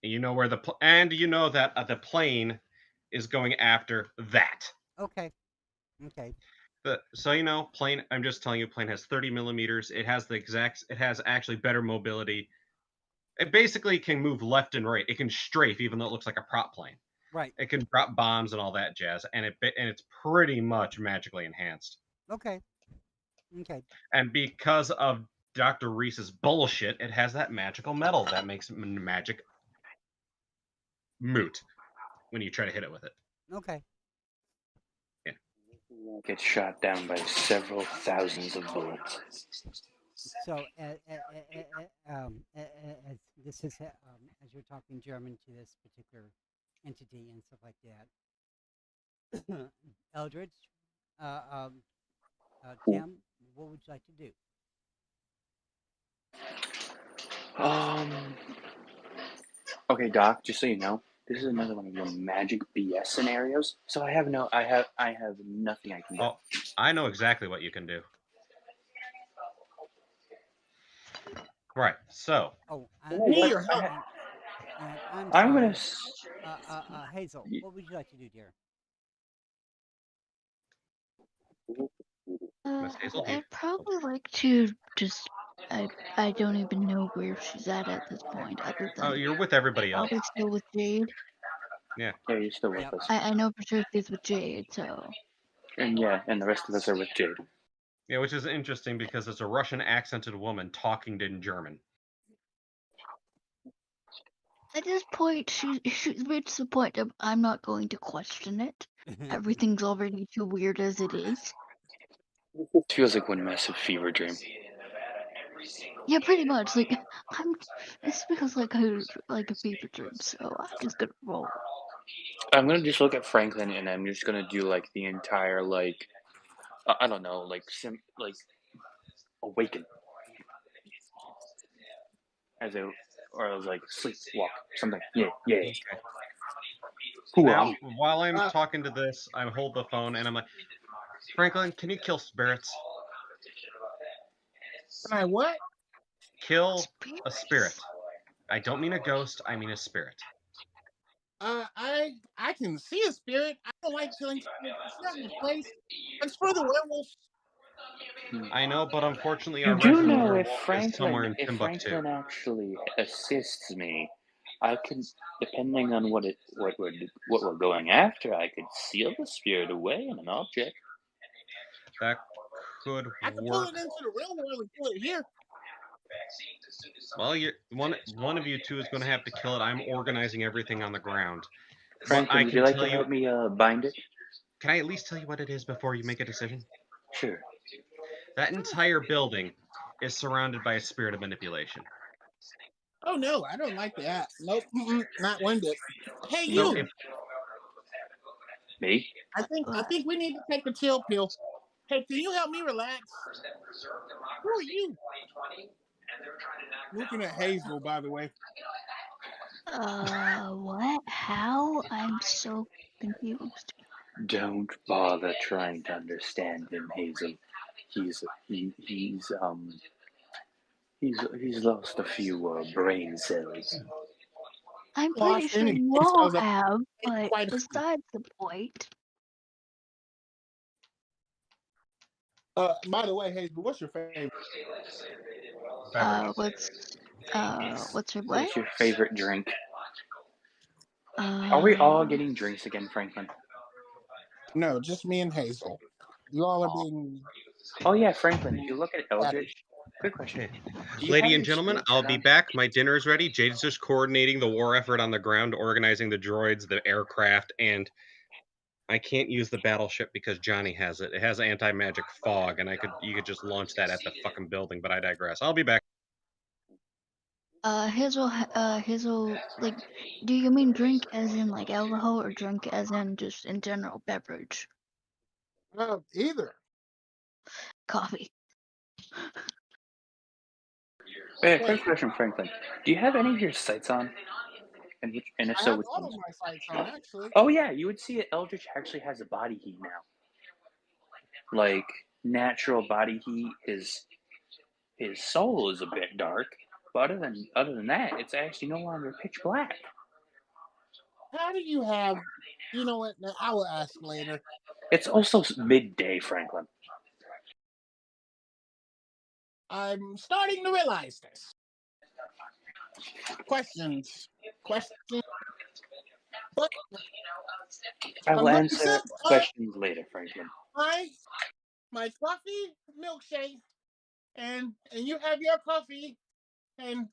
You know where and you know that the plane is going after that. Okay. Okay. So plane. I'm just telling you, plane has 30 millimeters. It has actually better mobility. It basically can move left and right. It can strafe, even though it looks like a prop plane. Right. It can drop bombs and all that jazz, and it's pretty much magically enhanced. Okay. Okay. And because of Dr. Reese's bullshit, it has that magical metal that makes magic moot when you try to hit it with it. Okay. Yeah. Get shot down by several thousands of bullets. So as this is as you're talking German to this particular entity and stuff like that, Eldridge, uh, um, Tim, what would you like to do? Um. Okay, Doc. Just so you know, this is another one of your magic BS scenarios. So I have nothing I can do. Oh, I know exactly what you can do. Right. So. Oh, Need your help. and I'm I'm gonna. sorry. Hazel, what would you like to do, dear? Miss Hazel, do you? I'd probably like to just. I don't even know where she's at this point, other Oh, than you're with everybody else. probably still with Jade. Yeah. Yeah, you're still with Yep. us. I know for sure she's with Jade, so. And the rest of us are with Jade. Yeah, which is interesting because it's a Russian accented woman talking in German. At this point, she's reached the point of I'm not going to question it. Everything's already too weird as it is. It feels like one massive fever dream. Yeah, pretty much. Like this feels like a fever dream, so I'm just gonna roll. I'm gonna just look at Franklin and I'm just gonna do like the entire I don't know like awaken as a or as like sleep walk something. Yeah. Okay. Now, while I'm talking to this, I hold the phone and I'm like, Franklin, can you kill spirits? Can I what? Kill a spirit. I don't mean a ghost, I mean a spirit. I can see a spirit. I don't like killing spirits. It's not my place. It's for the werewolves. I know, but unfortunately You our do resident know werewolf is somewhere in if Timbuktu. Franklin actually assists me, I can, depending on what we're going after, I could seal the spirit away in an object. That could I can pull work. it into the real world and kill it here. Well, one of you two is going to have to kill it. I'm organizing everything on the ground. Franklin, would you like to help me bind it? Can I at least tell you what it is before you make a decision? Sure. That entire building is surrounded by a spirit of manipulation. Oh no, I don't like that. Nope, not one bit. Hey, So you. Me? I think we need to take a chill pill. Hey, can you help me relax? Who are you? Looking at Hazel, by the way. What? How? I'm so confused. Don't bother trying to understand him, Hazel. He's lost a few brain cells. I'm pretty Lost sure anyway, you so I all was like, have, ain't but quite a few. besides the point. By the way, Hazel, what's your favorite? What's her what? What's your favorite drink? Are we all getting drinks again, Franklin? No, just me and Hazel. You all are being. Oh yeah, Franklin. If you look at Eldritch, quick question. Okay. Do you Lady have and your gentlemen, screen I'll turned be on? back. My dinner is ready. Jade's just coordinating the war effort on the ground, organizing the droids, the aircraft, and I can't use the battleship because Johnny has it. It has anti-magic fog, and you could just launch that at the fucking building, but I digress. I'll be back. Hazel, like, do you mean drink as in like alcohol or drink as in just in general beverage? Either. Coffee. Wait, quick question, Franklin. Do you have any of your sights on? And if I so, have which all of ones? my sights on, actually. Oh yeah, you would see Eldritch actually has a body heat now. Like natural body heat. His soul is a bit dark, but other than that, it's actually no longer pitch black. How do you have. You know what? I will ask later. It's also midday, Franklin. I'm starting to realize this. Questions. Questions. But I I'm will going to answer sip questions later, Franklin. my coffee milkshake, and you have your coffee, and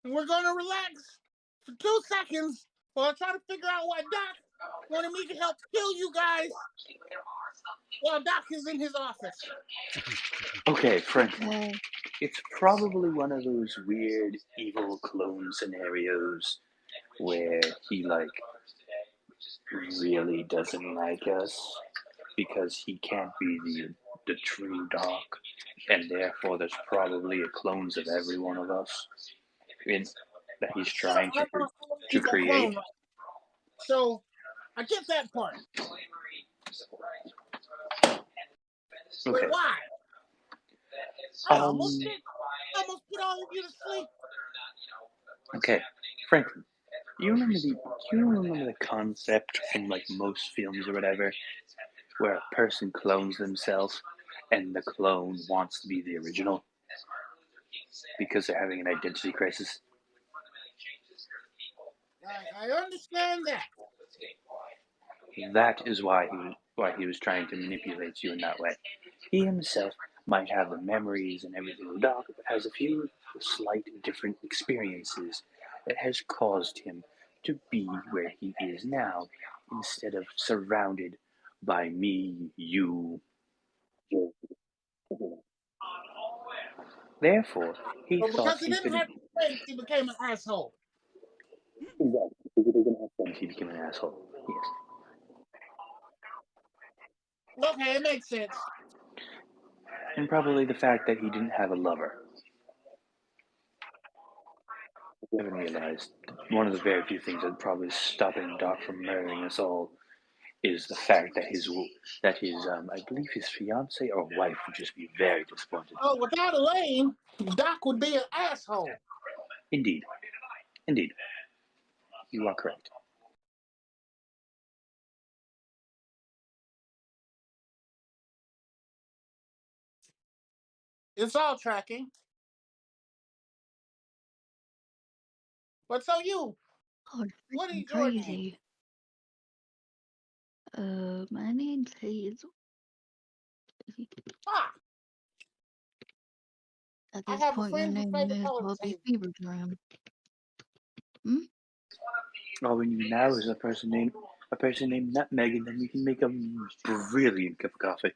we're going to relax for 2 seconds while I try to figure out why Doc wanted me to help kill you guys while Doc is in his office. Okay, Franklin. Okay. It's probably one of those weird evil clone scenarios where he really doesn't like us because he can't be the true Doc, and therefore there's probably a clones of every one of us that he's trying to He's a create. clone, right? So I get that part. But Okay. why? I almost put all of you to sleep. Okay, Franklin. You remember the concept from like most films or whatever, where a person clones themselves and the clone wants to be the original because they're having an identity crisis? I understand that. That is why he was trying to manipulate you in that way. He himself might have the memories and everything of the Doc, but has a few slight different experiences that has caused him to be where he is now, instead of surrounded by me, you. Therefore, he But thought because he he didn't could. have friends, he became an asshole. Exactly. Because he doesn't have friends, he became an asshole. Yes. Okay, it makes sense. And probably the fact that he didn't have a lover. I haven't realized one of the very few things that probably is stopping Doc from murdering us all is the fact that his I believe his fiance or wife would just be very disappointed. Oh, without Elaine, Doc would be an asshole. Indeed, you are correct. It's all tracking. But so you, Oh, what is freaking your name? crazy. My name's Hazel. Ah, At I this have a point, your friend whose name favorite may as color well is be hazel. Fever Dream. Hmm? All we need now is a person named Nutmeg, and then we can make a brilliant cup of coffee.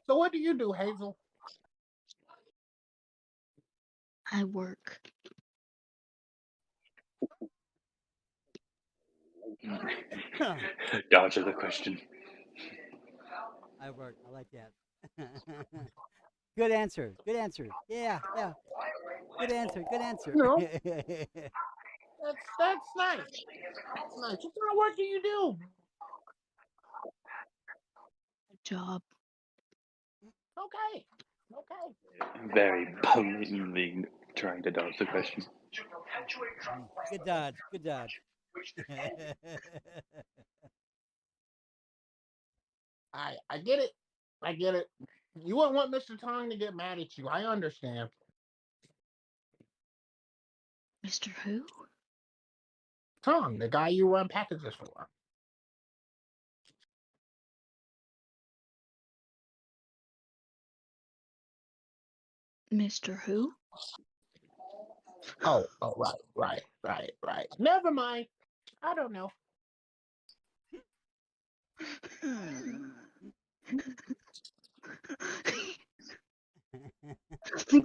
So what do you do, Hazel? I work. Dodge of the question. I work. I like that. Good answer. Good answer. Yeah, yeah. Good answer. Good answer. No, that's nice. That's nice. What kind of work do you do? A job. Okay. Okay. Very blatantly trying to dodge the question. Good dodge. Good dodge. I get it. I get it. You wouldn't want Mr. Tong to get mad at you. I understand. Mr. Who? Tong, the guy you run packages for. Mr. Who? Oh, right. Never mind. I don't know.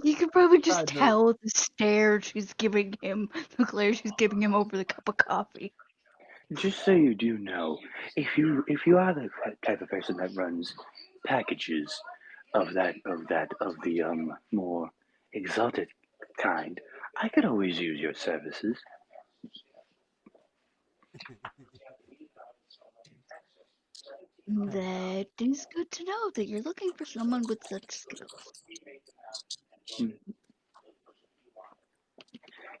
You could probably just I do. tell the stare she's giving him, the glare she's giving him over the cup of coffee. Just so you do know, if you are the type of person that runs packages of the more exotic kind, I could always use your services. That is good to know that you're looking for someone with such skills.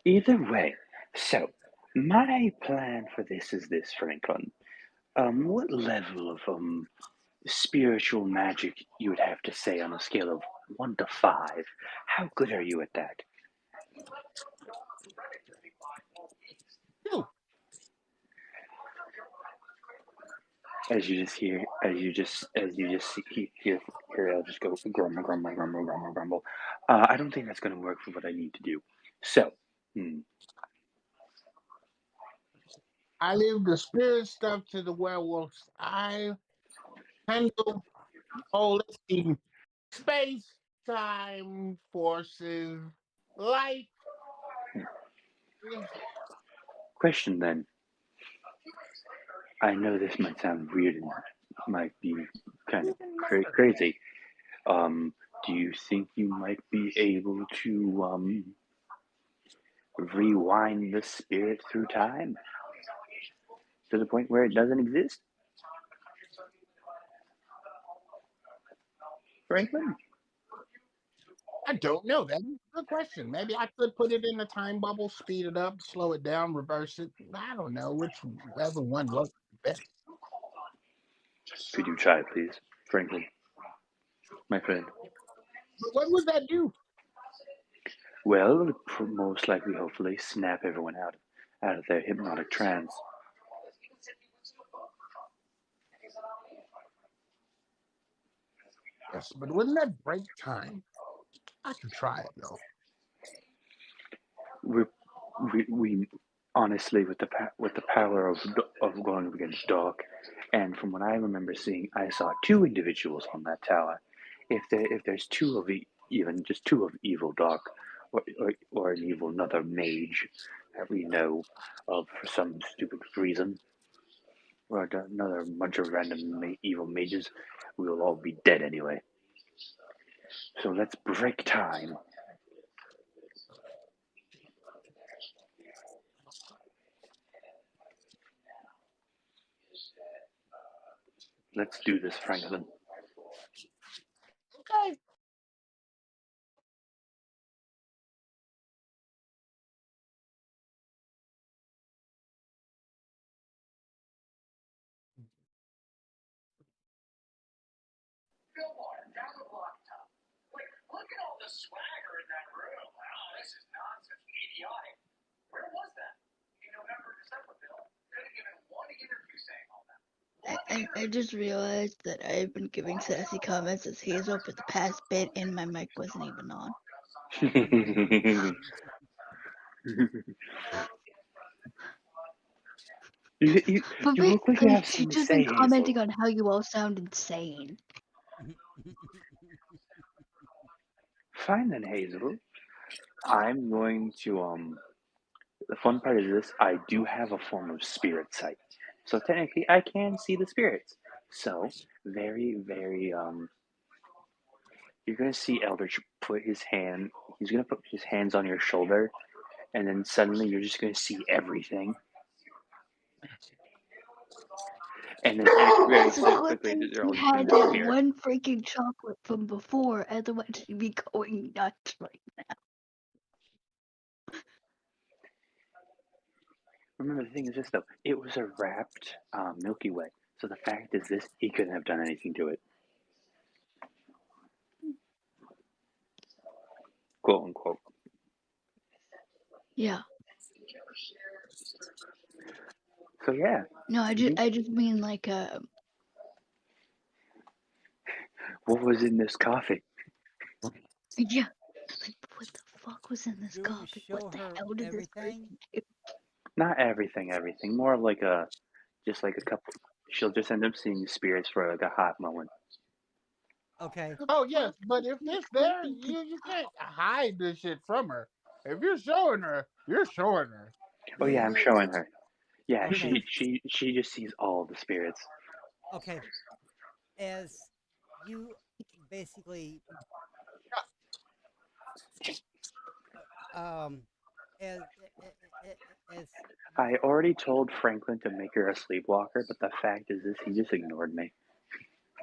Either way, so my plan for this is this, Franklin. What level of spiritual magic you would have to say on a scale of 1 to 5? How good are you at that? Phew. Hear I'll just go grumble. I don't think that's going to work for what I need to do. So, I leave the spirit stuff to the werewolves. I handle, let's see, space, time, forces, light. question then. I know this might sound weird and might be kind of crazy. Do you think you might be able to rewind the spirit through time to the point where it doesn't exist, Franklin? I don't know. That's a good question. Maybe I could put it in a time bubble, speed it up, slow it down, reverse it. I don't know whichever one works best. Could you try, please, Franklin, my friend? But what would that do? Well, it would most likely, hopefully, snap everyone out of their hypnotic trance. Yes, but wouldn't that break time? I could try it though. We honestly, with the power of going against dark, and from what I remember seeing, I saw two individuals on that tower. If there's two of even just two of evil dark, or an evil another mage that we know of for some stupid reason, or another bunch of random evil mages, we will all be dead anyway. So let's break time. Let's do this, Franklin. Okay. I just realized that I've been giving sassy comments as Hazel for the past bit and my mic wasn't even on. you But look like you basically, have she's something to just say, been Hazel. commenting on how you all sound insane. Fine then, Hazel. I'm going to The fun part is this: I do have a form of spirit sight, so technically I can see the spirits. So very. You're gonna see Eldritch put his hand. He's gonna put his hands on your shoulder, and then suddenly you're just gonna see everything. And then very It's a good quickly thing they're you all just gonna had that disappear. one freaking chocolate from before, otherwise you'd be going nuts right now. Remember, the thing is this though: it was a wrapped Milky Way. So the fact is this: he couldn't have done anything to it. quote unquote. Yeah. So yeah, No, I just mean like what was in this coffee? yeah. Like what the fuck was in this You're going to coffee? What show the her hell did this everything? person do? Not everything, everything. More of like just like a couple. She'll just end up seeing spirits for like a hot moment. Okay. The Oh yes, fuck? but if You're it's there, explaining to you can't hide this shit from her. If you're showing her, you're showing her. Oh yeah, I'm You showing her. Yeah, okay? she just sees all the spirits. Okay. As you basically um as as I already told Franklin to make her a sleepwalker, but the fact is this, he just ignored me.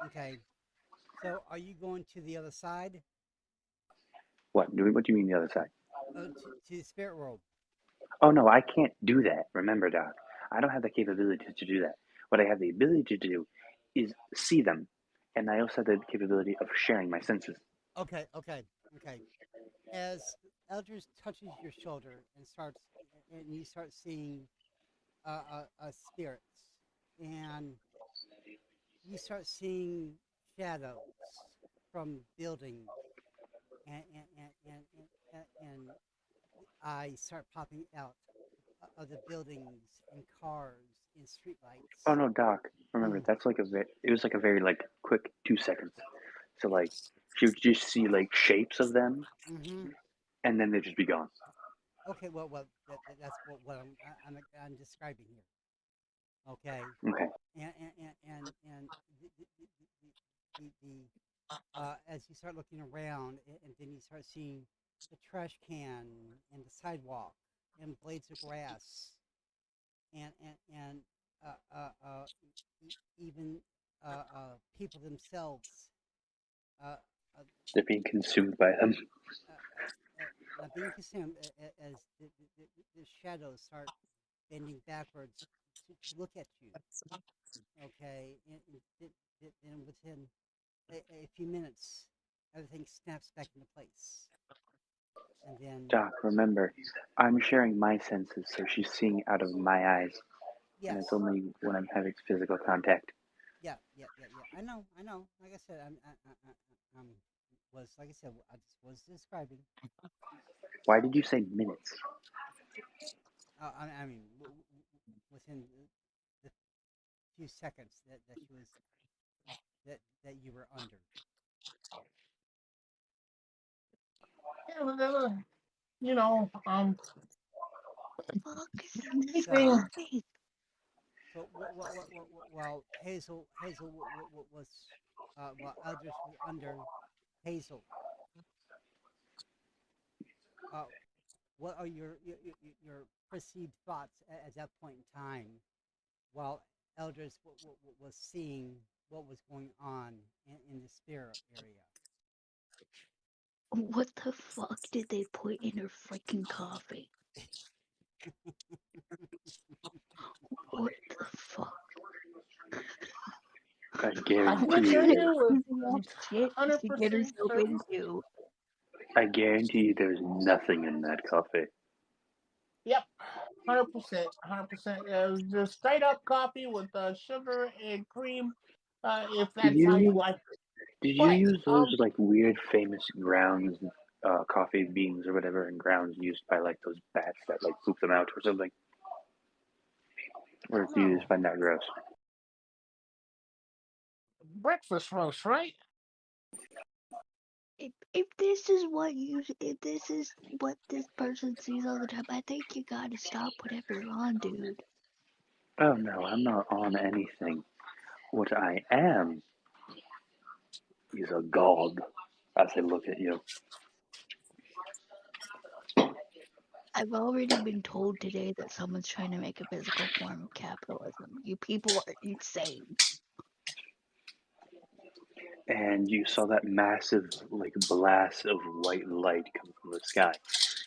okay. So are you going to the other side? What? What do you mean the other side? To the spirit world. Oh no, I can't do that. Remember, Doc, I don't have the capability to do that. What I have the ability to do is see them, and I also have the capability of sharing my senses. Okay, okay, okay. As Eldridge touches your shoulder and you start seeing spirits, and you start seeing shadows from buildings, and eyes start popping out of the buildings and cars and Oh streetlights. no, Doc, remember Mm, that's like it was like a very like quick 2 seconds. So like she would just see like shapes of them, mm-hmm. and then they'd just be gone. Okay, that's what I'm describing here. Okay, Okay. and as you start looking around, and then you start seeing the trash can and the sidewalk and blades of grass and even people themselves uh, uh, They're being consumed by them. not being consumed as the shadows start bending backwards to look at you. Okay, and within a few minutes, everything snaps back into place. And then, Doc, remember, I'm sharing my senses, so she's seeing out of my eyes, and it's yes, only when I'm having physical contact. yeah. I know. Like I said, like I said, I just was describing. Why did you say minutes? I mean, within the few seconds that she was that you were under. Yeah, but, you know, fuck is in this So, anything. coffee? while Hazel was while Eldridge was under Hazel, uh, what are your perceived thoughts at that point in time while Eldridge was seeing what was going on in the spirit area? What the fuck did they put in her freaking coffee? What the fuck? I I What guarantee can kind tell of you, you with crazy ass shit did she get 100% herself certain. into? I guarantee you, there's nothing in that coffee. Yep, 100%, 100%. Just straight up coffee with sugar and cream. If Did that's how you you like. did you But use those like weird famous grounds, coffee beans or whatever, and grounds used by like those bats that like poop them out or something? Or do you just no, find that gross? breakfast roast, right? If this is what this person sees all the time, I think you gotta stop whatever you're on, dude. Oh no, I'm not on anything. What I am is a god. As I look at you, I've already been told today that someone's trying to make a physical form of capitalism. You people are insane. and you saw that massive like blast of white light come from the sky,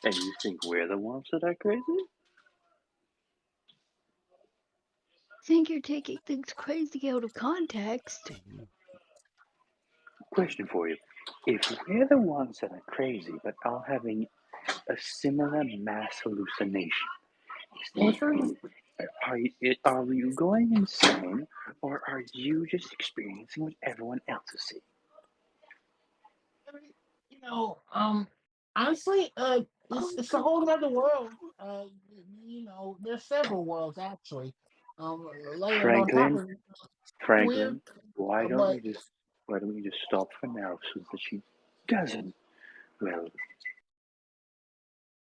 and you think we're the ones that are crazy? Think you're taking things crazy out of context. Question for you: if we're the ones that are crazy but all having a similar mass hallucination, are you going insane, or are you just experiencing what everyone else is seeing? You know, honestly, it's a whole other world. There's several worlds actually. Layered on top Franklin, of it. Weird, Franklin, why don't but we just why don't we just stop for now so that she doesn't? Well,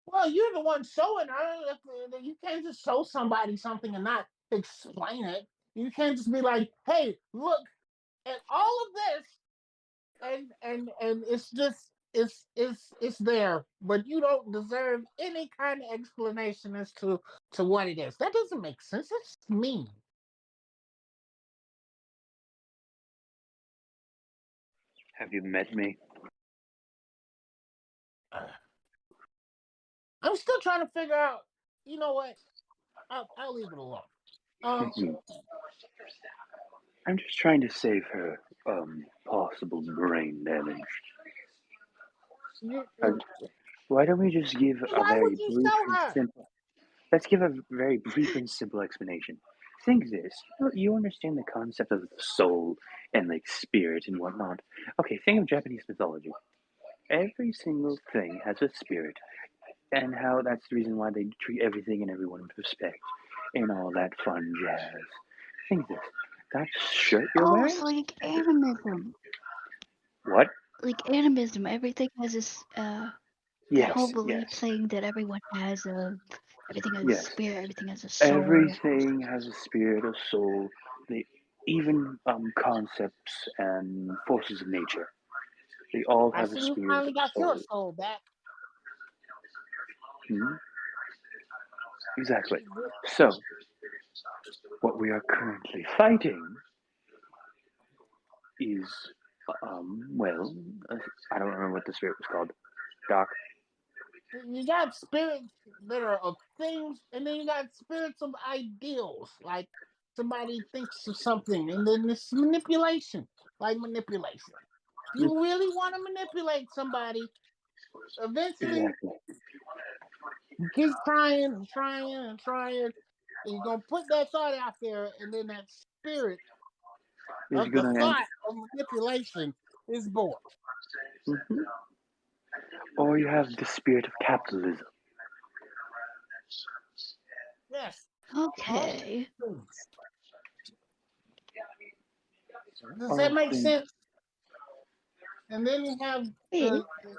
well, you're the one showing her. You can't just show somebody something and not explain it. You can't just be like, "Hey, look at all of this," and it's just it's there, but you don't deserve any kind of explanation as to what it is. That doesn't make sense. That's mean. have you met me? I'm still trying to figure out. You know what? I'll leave it alone. Um, I'm just trying to save her possible brain damage. you, Uh, Why don't we just give a why would very you brief show and her? simple? Let's give a very brief and simple explanation. Think this: you understand the concept of the soul and like spirit and whatnot. Okay, think of Japanese mythology. Every single thing has a spirit, and how that's the reason why they treat everything and everyone with respect and all that fun jazz. Think this: that shirt you're Oh, wearing? so like animism. What? Like animism, everything has this that whole Yes, belief yes, saying that everything has a yes. spirit, everything has a soul. Everything has a spirit, a soul, they, even concepts and forces of nature. They all I have a see you spirit, finally a got your soul. soul back. Hmm? Exactly. So, what we are currently fighting is, well, I don't remember what the spirit was called. Doc? You got spirits that are of things, and then you got spirits of ideals. Like somebody thinks of something, and then this manipulation, like manipulation. If you really want to manipulate somebody, eventually Exactly. you keep trying and trying and trying, and you're gonna put that thought out there, and then that spirit Is of the gonna end. thought of manipulation is born. Mhm. Or you have the spirit of capitalism. Yes. All Okay. things. Does that All make things. sense? And then you have Yeah. the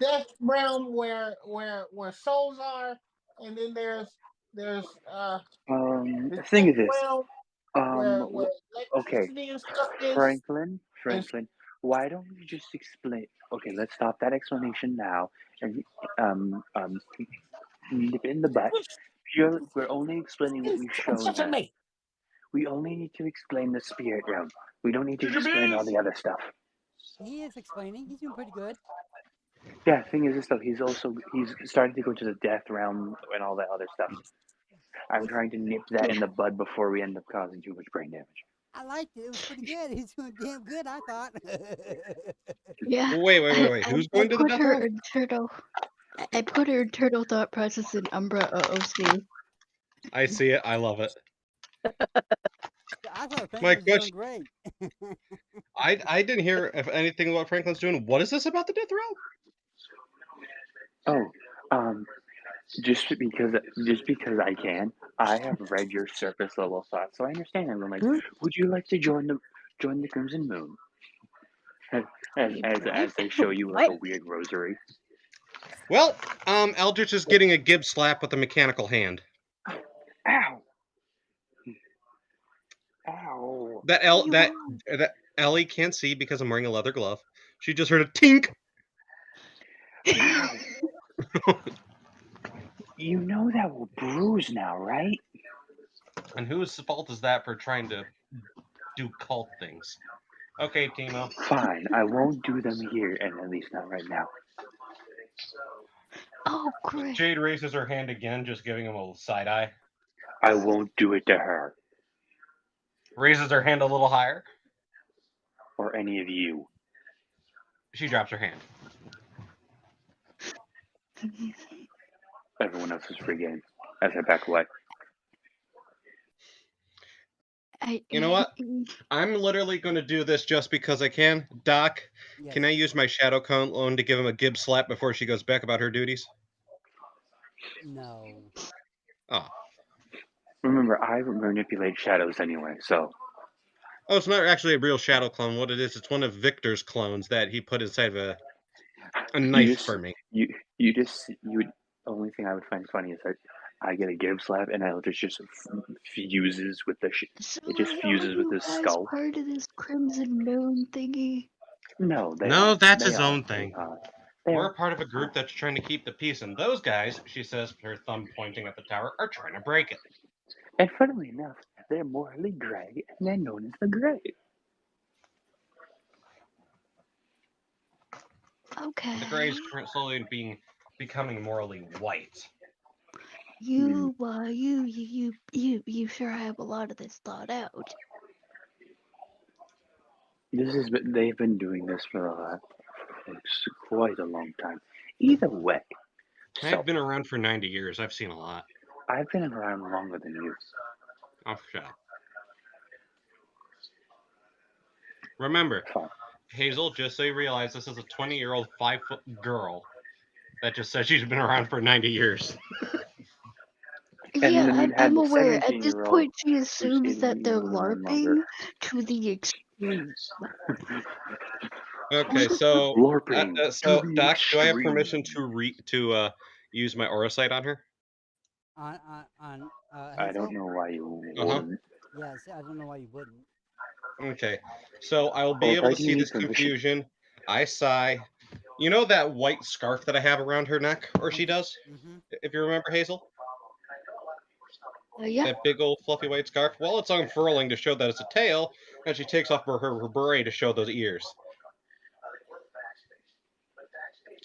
death realm where souls are, and then there's the The thing death is this. realm where Okay, electricity and stuff is. Franklin, And Franklin, why don't we just explain? Okay, let's stop that explanation now and um, um, nip it in the butt. We're only explaining what we've shown such a her. me. We only need to explain the spirit realm. We don't need to Ginger explain all bees! the other stuff. He is explaining. He's doing pretty good. Yeah, thing is this though, he's starting to go to the death realm and all that other stuff. I'm Which trying to nip that in the bud before we end up causing too much brain damage. I liked it. It was pretty good. He's doing damn good, I thought. Yeah. Wait. I, Who's I going to the put death her realm? in turtle. I put her in turtle thought process in Umbra OOC. I see it. I love it. I thought My Franklin was doing question. great. I didn't hear if anything what Franklin's doing. What is this about the death realm? Oh, just because I can, I have read your surface level thoughts, so I understand. I'm like, would you like to join the Crimson Moon? As Wait, as what? they show you like What? a weird rosary. Well, Eldritch is getting a gib slap with a mechanical hand. Ow! Ow! That What do El you that want? that Ellie can't see because I'm wearing a leather glove. She just heard a tink. Ow! You know that will bruise now, right? And whose fault is that for trying to do cult things? Okay, Timo. Fine, I won't do them here, and at least not right now. Oh, great. Jade raises her hand again, just giving him a little side eye. I won't do it to her Raises her hand a little higher. or any of you. She drops her hand. Everyone else is free game as I back away. You know what? I'm literally going to do this just because I can. Doc, Yes. can I use my shadow clone to give him a gib slap before she goes back about her duties? No. Oh. Remember, I manipulate shadows anyway, so. Oh, it's not actually a real shadow clone. What it is, it's one of Victor's clones that he put inside of a knife for me. You would. The only thing I would find funny is that I get a gib slap and it just fuses with the So it just are fuses with you his guys skull. part of this Crimson Moon thingy? No, they No, are. that's They his are. own thing. They We're are. part of a group that's trying to keep the peace, and those guys, she says, her thumb pointing at the tower, are trying to break it. And funnily enough, they're morally grey, and they're known as the Grey. Okay. The Greys are slowly becoming morally white. You sure have a lot of this thought out. They've been doing this for quite a long time. Either way, I've been around for 90 years. I've seen a lot. I've been around longer than you. Oh, shut up. Remember, Fine. Hazel, just so you realize, this is a 20-year-old 5-foot girl that just said she's been around for 90 years. And Yeah, then you had I'm the aware. At this 17-year-old point, she who assumes stayed that they're around longer. LARPing to the extreme. Okay, so LARPing to the Doc, do I have extreme. permission to use my aura sight on her? On I Hazel? don't know why you Uh-huh. wouldn't. Yes, I don't know why you wouldn't. Okay, so I'll be Well, able why to do you see need this permission? confusion. I sigh. You know that white scarf that I have around her neck, or she does? Mm-hmm. If you remember, Hazel? Yeah. That big old fluffy white scarf? Well, it's unfurling to show that it's a tail, and she takes off her beret to show those ears.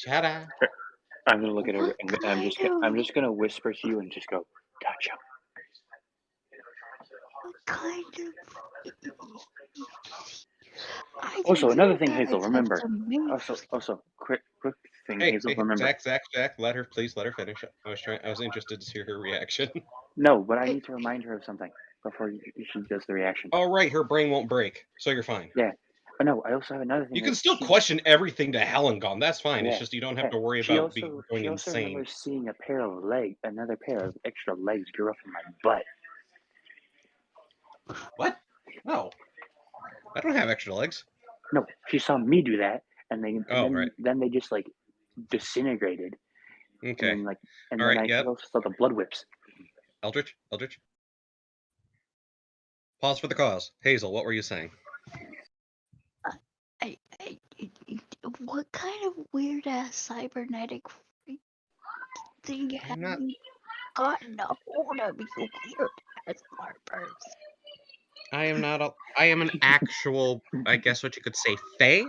Ta-da! I'm gonna look at her What and I'm kind just gonna whisper to you and just go, gotcha. What kind of? I Also, think another you thing, guys Hazel, have remember. some Also, quick thing, Hey, Hazel, hey, remember. Zach, please let her finish. I was interested to hear her reaction. No, but I need to remind her of something before she does the reaction. Oh, right, her brain won't break, so you're fine. Yeah. Oh, no, I also have another thing. You can still question everything to hell and gone. That's fine. Yeah, It's just you don't have to worry She about also going she also insane. remembers seeing another pair of extra legs grew up in my butt. What? No. I don't have extra legs. No, she saw me do that, and Right. then they just like disintegrated. Okay. And then All right, I also saw the blood whips. Eldritch. Pause for the cause. Hazel, what were you saying? What kind of weird ass cybernetic thing have you gotten a hold of, you weird ass LARPers? I am not I am an actual, I guess what you could say, fae?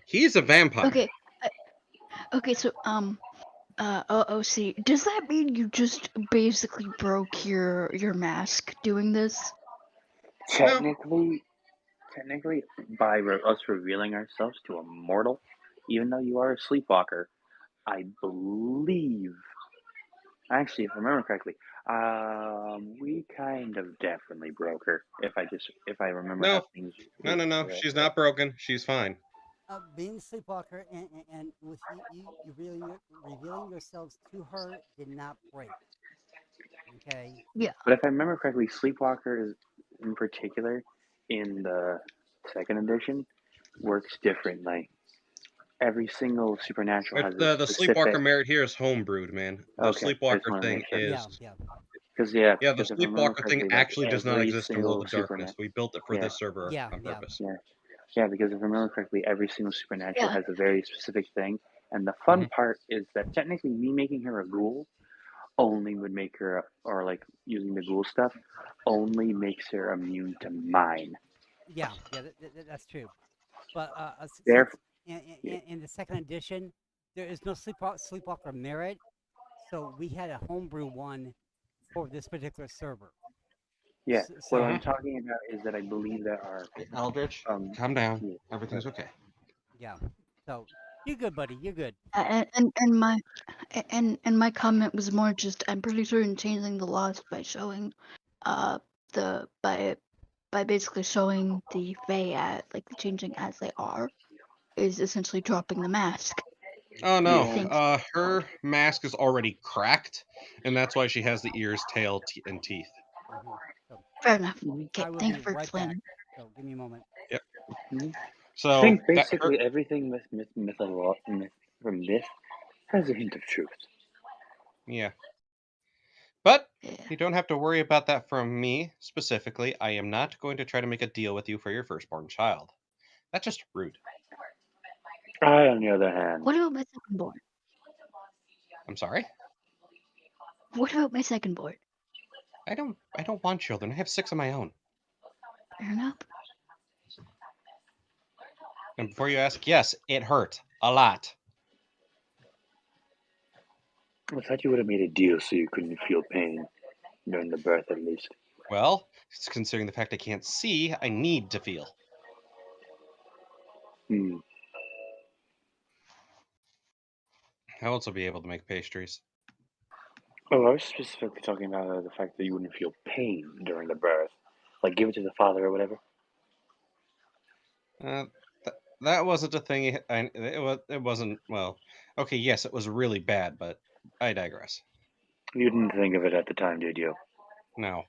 He's a vampire. Okay. Okay, so see, does that mean you just basically broke your mask doing this? Technically, by us revealing ourselves to a mortal, even though you are a sleepwalker, I believe. Actually, if I remember correctly, we kind of definitely broke her. If I remember how things. No. She's not broken. She's fine. Being a sleepwalker and with you revealing yourselves to her did not break. Okay. Yeah. But if I remember correctly, Sleepwalker is in particular in the second edition works differently. Every single supernatural has a The specific. sleepwalker merit here is homebrewed, man. The sleepwalker thing is. Because the sleepwalker thing actually does not exist in World of Darkness. We built it for this server on purpose. Yeah, because if I remember correctly, every single supernatural has a very specific thing. And the fun part is that technically me making her a ghoul only would make her, or like using the ghoul stuff, only makes her immune to mine. Yeah, that's true. But in the second edition, there is no sleepwalker merit, so we had a homebrew one for this particular server. Yeah, what So I'm talking about is that I believe there are Eldritch, um calm down. yeah, Everything's okay. yeah. So you're good, buddy. You're good. And my comment was more just I'm pretty sure in changing the laws by showing the by basically showing the Fae at like changing as they are is essentially dropping the mask. Oh no, Yeah. Think her mask is already cracked, and that's why she has the ears, tail, and teeth. So fair enough. Mhm. Okay, I will thank be you for right back. explaining. So give me a moment. Yep. Mhm. I So think that her, basically everything with myth from myth has a hint of truth. yeah. But Yeah. you don't have to worry about that from me specifically. I am not going to try to make a deal with you for your firstborn child. That's just rude. I, on the other hand, What about my secondborn? I'm sorry. What about my secondborn? I don't want children. I have 6 of my own. Fair enough. And before you ask, yes, it hurt a lot. I thought you would have made a deal so you couldn't feel pain during the birth, at least. Well, considering the fact I can't see, I need to feel. Hmm. I'll also be able to make pastries. Oh, I was specifically talking about the fact that you wouldn't feel pain during the birth, like give it to the father or whatever. Uh, that wasn't a thing. It wasn't. Well, okay, yes, it was really bad, but I digress. You didn't think of it at the time, did you? No,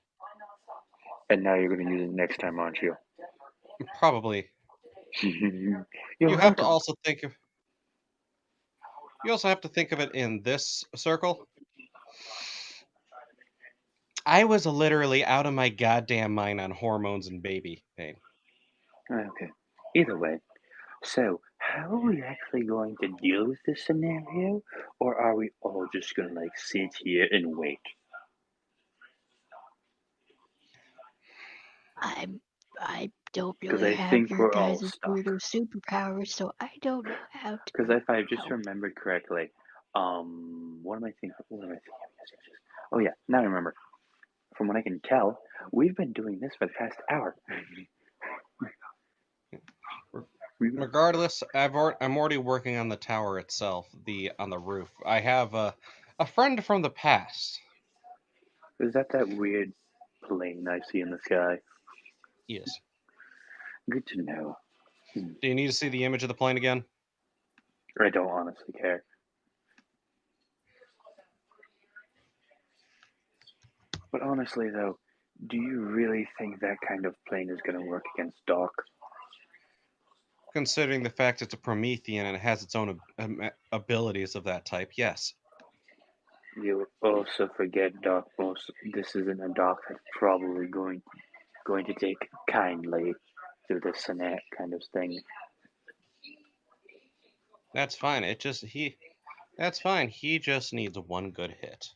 And now you're going to use it next time, aren't you? probably. You're You have to welcome. also think of. You also have to think of it in this circle. I was literally out of my goddamn mind on hormones and baby pain. Okay. Either way, so how are we actually going to deal with this scenario, or are we all just going to like sit here and wait? I don't Because really I have think your we're all guys' stuck. weirdo superpowers, so I don't know how Because to if I've just help. remembered correctly, what am I thinking? What am I thinking? Yes. Oh yeah, now I remember. From what I can tell, we've been doing this for the past hour. Regardless, I'm already working on the tower itself, on the roof. I have a friend from the past. Is that weird plane I see in the sky? Yes. Good to know. Do you need to see the image of the plane again? I don't honestly care. But honestly, though, do you really think that kind of plane is going to work against Doc? Considering the fact it's a Promethean and it has its own abilities of that type, yes. You also forget Doc. This isn't a Doc that's probably going to take kindly to the Senate kind of thing. That's fine. That's fine. He just needs one good hit.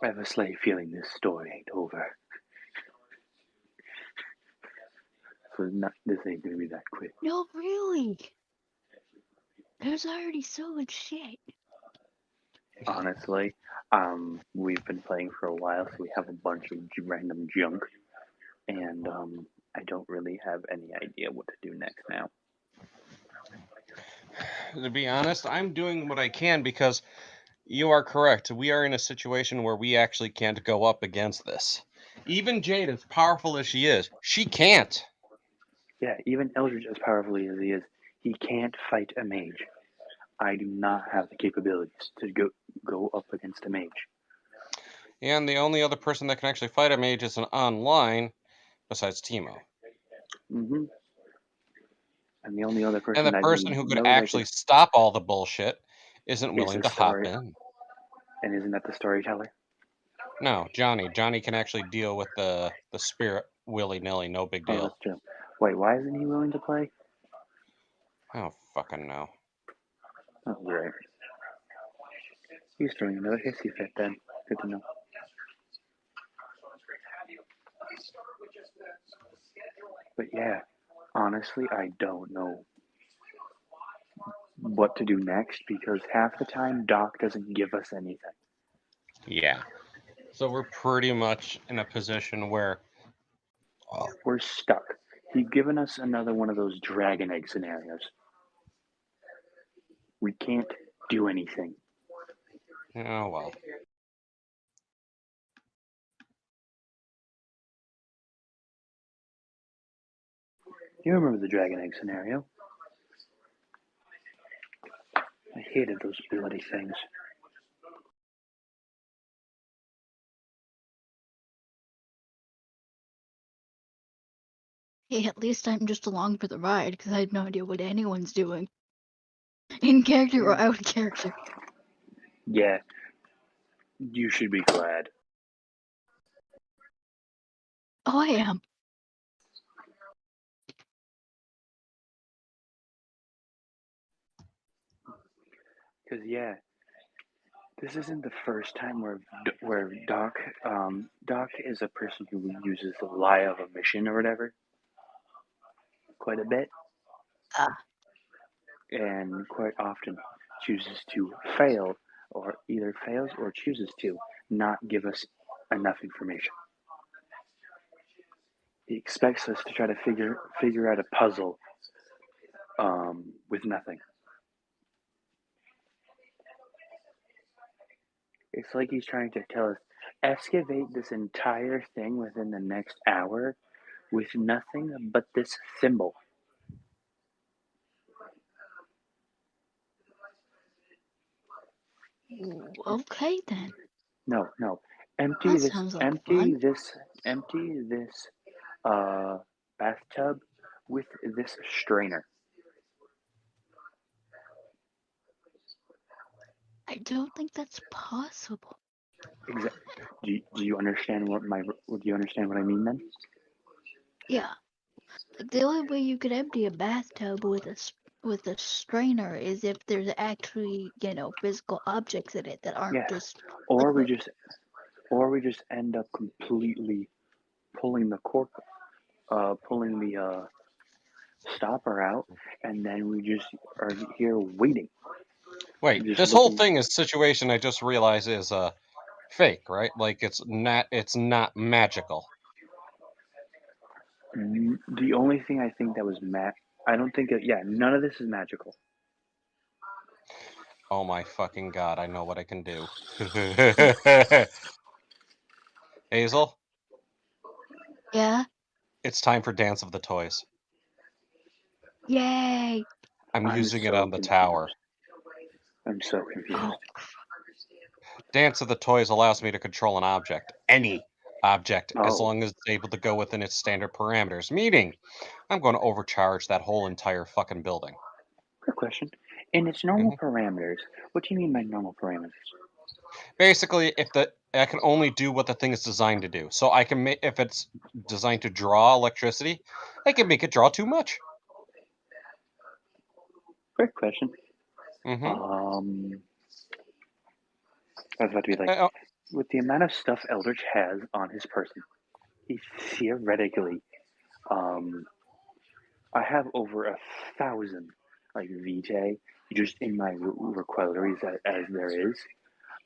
I have a slight feeling this story ain't over. So this ain't gonna be that quick. No, really. There's already so much shit. Honestly, we've been playing for a while, so we have a bunch of random junk, and I don't really have any idea what to do next now. To be honest, I'm doing what I can because you are correct. We are in a situation where we actually can't go up against this. Even Jade, as powerful as she is, she can't. Yeah, even Eldridge, as powerfully as he is, he can't fight a mage. I do not have the capabilities to go up against a mage. And the only other person that can actually fight a mage is an online, besides Teemo. Mm-hmm. And the only other And person the that person who could knows I could actually stop all the bullshit isn't is willing the to hop story. in. And isn't that the storyteller? No, Johnny. Johnny can actually deal with the spirit willy-nilly, no big Oh, that's deal. true. Wait, why isn't he willing to play? I don't fucking know. Oh, great. He's throwing another hissy fit then. Good to know. But yeah, honestly, I don't know. what to do next because half the time Doc doesn't give us anything. Yeah. So we're pretty much in a position where We're stuck. He's given us another one of those dragon egg scenarios. We can't do anything. oh well. You remember the dragon egg scenario? I hated those bloody things. Hey, at least I'm just along for the ride because I have no idea what anyone's doing. In character or out of character. Yeah. You should be glad. Oh, I am. Because, yeah, this isn't the first time where Doc is a person who uses the lie of omission or whatever quite a bit. And quite often chooses to fail or either fails or chooses to not give us enough information. He expects us to try to figure out a puzzle with nothing. It's like he's trying to tell us, excavate this entire thing within the next hour with nothing but this thimble. Okay then. No. Empty That this sounds like empty fun. this empty this bathtub with this strainer. I don't think that's possible. Exactly. Do you understand what I mean then? Yeah. Like the only way you could empty a bathtub with a strainer is if there's actually, physical objects in it that aren't Yes. just Or we liquid. just end up completely pulling the cork, pulling the stopper out, and then we just are here waiting. Wait, Just this whole looking. thing is situation I just realized is fake, right? Like it's not magical. The only thing I think that was I don't think none of this is magical. Oh my fucking god, I know what I can do. Hazel? Yeah? It's time for Dance of the Toys. Yay! I'm using it so on the confused. tower. I'm so confused. Oh, Dance of the Toys allows me to control an object. Any object, as Oh, long as it's able to go within its standard parameters. Meaning, I'm going to overcharge that whole entire fucking building. good question. In its normal parameters, what do you mean by normal parameters? Basically, I can only do what the thing is designed to do. So I can make, if it's designed to draw electricity, I can make it draw too much. Great question. Mm-hmm. I was about to be like, with the amount of stuff Eldritch has on his person, he theoretically, I have over 1,000 like Vitae just in my requirements as there is.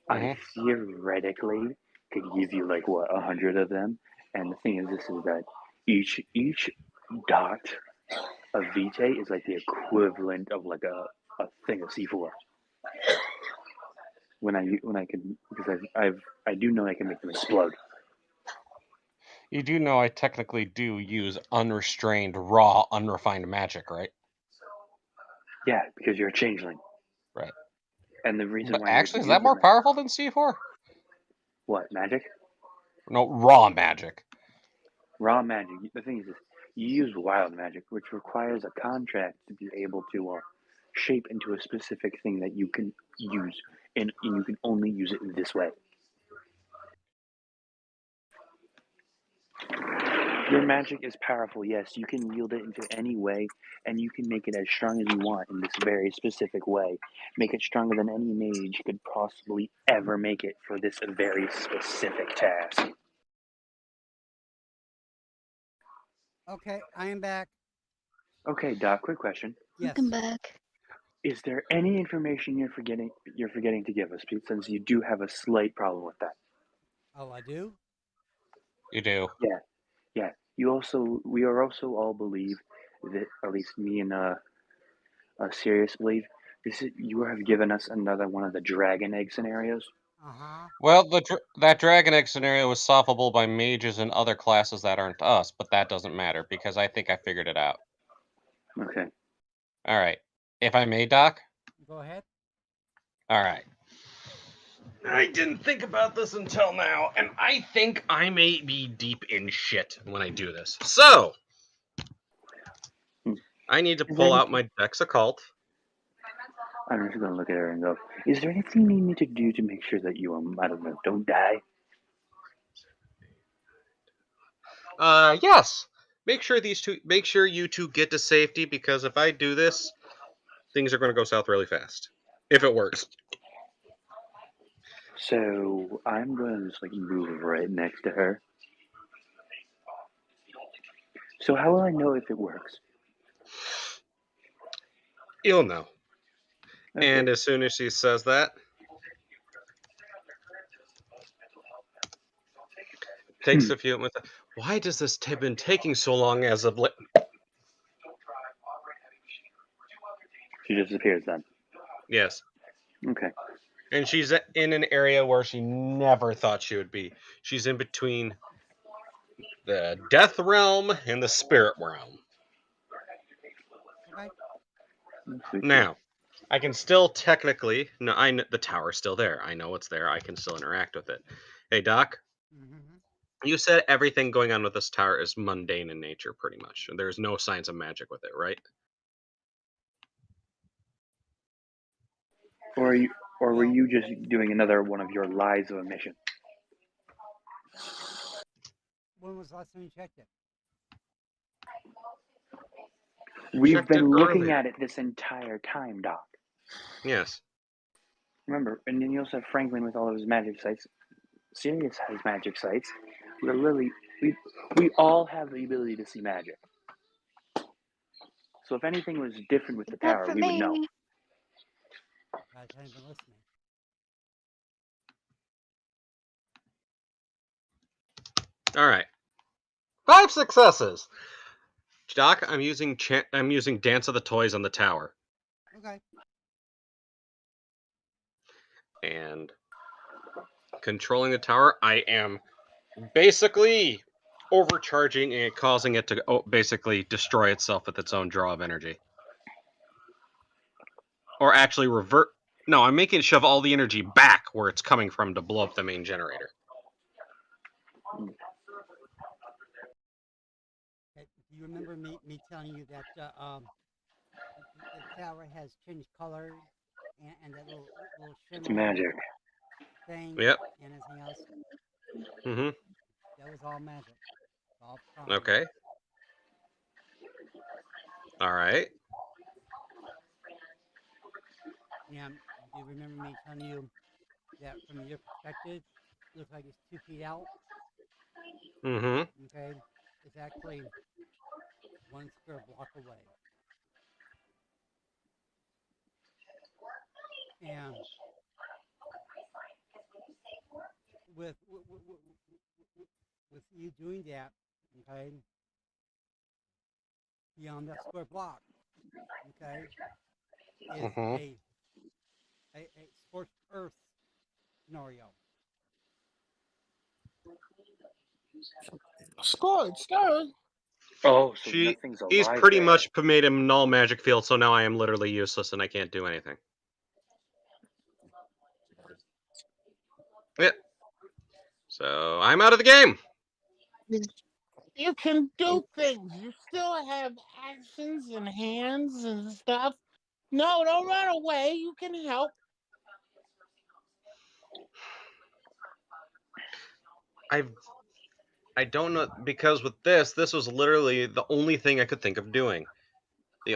I theoretically could give you like 100 of them, and the thing is, this is that each dot of Vitae is like the equivalent of like a thing of C4. When I can, because I do know I can make them explode. You do know I technically do use unrestrained, raw, unrefined magic, right? Yeah, because you're a changeling. Right. And the reason But why actually, you is use that more them, powerful than C4? what magic? No, raw magic. Raw magic. The thing is, you use wild magic, which requires a contract to be able to shape into a specific thing that you can use, and you can only use it this way. Your magic is powerful, yes. You can wield it into any way, and you can make it as strong as you want in this very specific way. Make it stronger than any mage could possibly ever make it for this very specific task. Okay, I am back. Okay, Doc, quick question. Yes. welcome back. Is there any information you're forgetting to give us, since you do have a slight problem with that? Oh, I do? You do. Yeah. We are also all believe that, at least me and Sirius believe, you have given us another one of the dragon egg scenarios. Uh-huh. Well, that dragon egg scenario was solvable by mages and other classes that aren't us, but that doesn't matter because I think I figured it out. Okay. All right. If I may, Doc? Go ahead. All right. I didn't think about this until now, and I think I may be deep in shit when I do this. So, I need to Is there pull out anything? my Dex Occult. I'm just gonna look at her and go, is there anything you need me to do to make sure that you, I don't know, don't die? Yes. Make sure you two get to safety, because if I do this, things are going to go south really fast. If it works. So I'm gonna just move right next to her. So how will I know if it works? You'll know. Okay. And as soon as she says that, takes a few minutes. Why does this been taking so long as of late? She disappears then. Yes. Okay. And she's in an area where she never thought she would be. She's in between the death realm and the spirit realm. Okay. Now, I can still technically, the tower's still there. I know it's there. I can still interact with it. Hey, Doc, Mm-hmm. you said everything going on with this tower is mundane in nature, pretty much. There's no signs of magic with it, right? Or were Well, you just doing another one of your lies of omission? when was the last time you checked it? We've Checked it been looking earlier. at it this entire time, Doc. Yes. Remember, and then you also have Franklin with all of his magic sites. Sirius has magic sites. We're literally we all have the ability to see magic. So if anything was different with the Except tower, for we would know. me. Guys haven't been listening. All right. 5 successes. Doc, I'm using Dance of the Toys on the tower. Okay. And controlling the tower, I am basically overcharging and causing it to basically destroy itself with its own draw of energy. Or actually revert. No, I'm making it shove all the energy back where it's coming from to blow up the main generator. Okay. Do you remember me telling you that the tower has changed colors and that little It's shimmer magic. thing Yep. and everything else? Mm-hmm. That was all magic. All from Okay. All right. And do you remember me telling you that from your perspective, it looks like it's 2 feet out? Mm-hmm. Okay. It's actually 1 square block away. And with with you doing that, okay, beyond that square block, okay, is Mm-hmm. a scorched earth scenario. Scorched. Oh, so nothing's He's alive pretty there. much made him null magic field, so now I am literally useless and I can't do anything. Yeah. So I'm out of the game. You can do things. You still have actions and hands and stuff. No, don't run away. You can help. I don't know, because with this was literally the only thing I could think of doing.